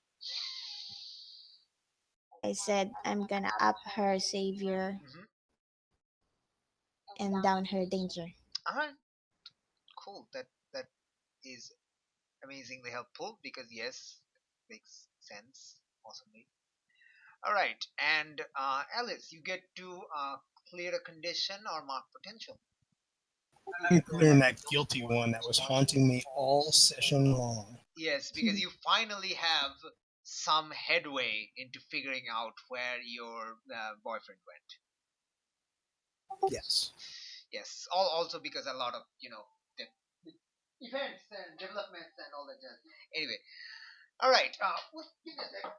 I said I'm gonna up her savior Mm-hmm. and down her danger. All right, cool. That is amazingly helpful because yes, makes sense. Awesomely. All right, and Alice, you get to clear a condition or mark potential. I'm clearing that guilty one that was haunting me all session long. Yes, because you finally have some headway into figuring out where your boyfriend went. Yes. Yes, also because a lot of the events and developments and all that jazz. Anyway, all right. Give me a sec.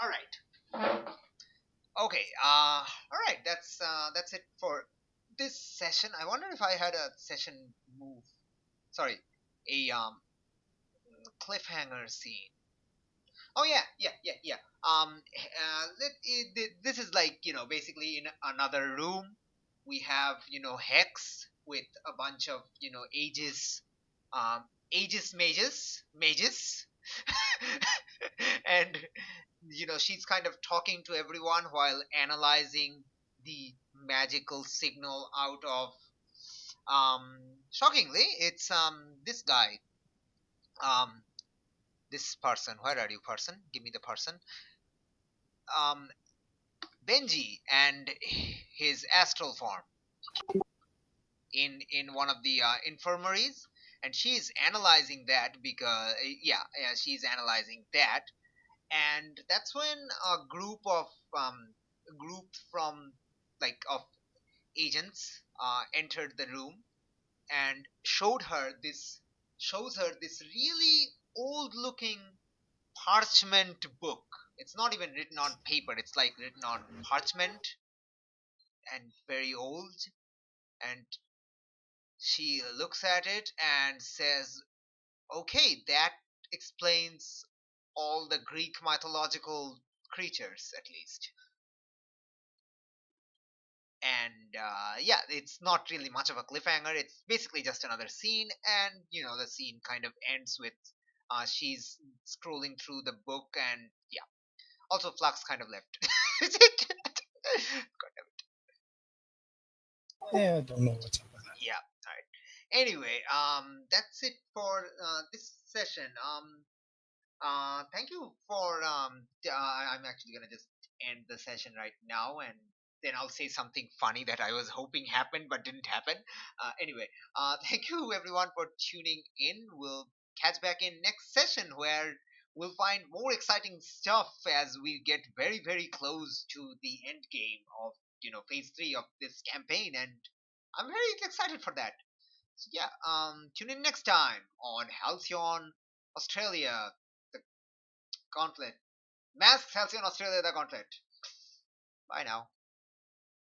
All right. Okay. All right. That's it for this session. I wonder if I had a session move. Sorry, a cliffhanger scene. Oh yeah. This is like basically in another room we have Hex with a bunch of Aegis, Aegis mages, and she's kind of talking to everyone while analyzing the magical signal out of shockingly it's this guy um this person. Where are you, person? Give me the person. um Benji and his astral form in one of the infirmaries, and she's analyzing that because yeah, she's analyzing that, and that's when a group from like of agents entered the room and shows her this really old looking parchment book. It's not even written on paper, it's like written on parchment and very old. And she looks at it and says, okay, that explains all the Greek mythological creatures, at least. And yeah, it's not really much of a cliffhanger. It's basically just another scene, and the scene kind of ends with she's scrolling through the book, and yeah. Also, Flux kind of left. Yeah, I don't know what's up with that. Yeah. All right. Anyway, that's it for this session. Thank you for I'm actually gonna just end the session right now, and then I'll say something funny that I was hoping happened but didn't happen. Anyway, thank you everyone for tuning in. We'll catch back in next session where we'll find more exciting stuff as we get very very close to the end game of phase 3 of this campaign, and I'm very excited for that. So yeah, tune in next time on Halcyon Australia, the Gauntlet. Masks Halcyon Australia, the Gauntlet. Bye now.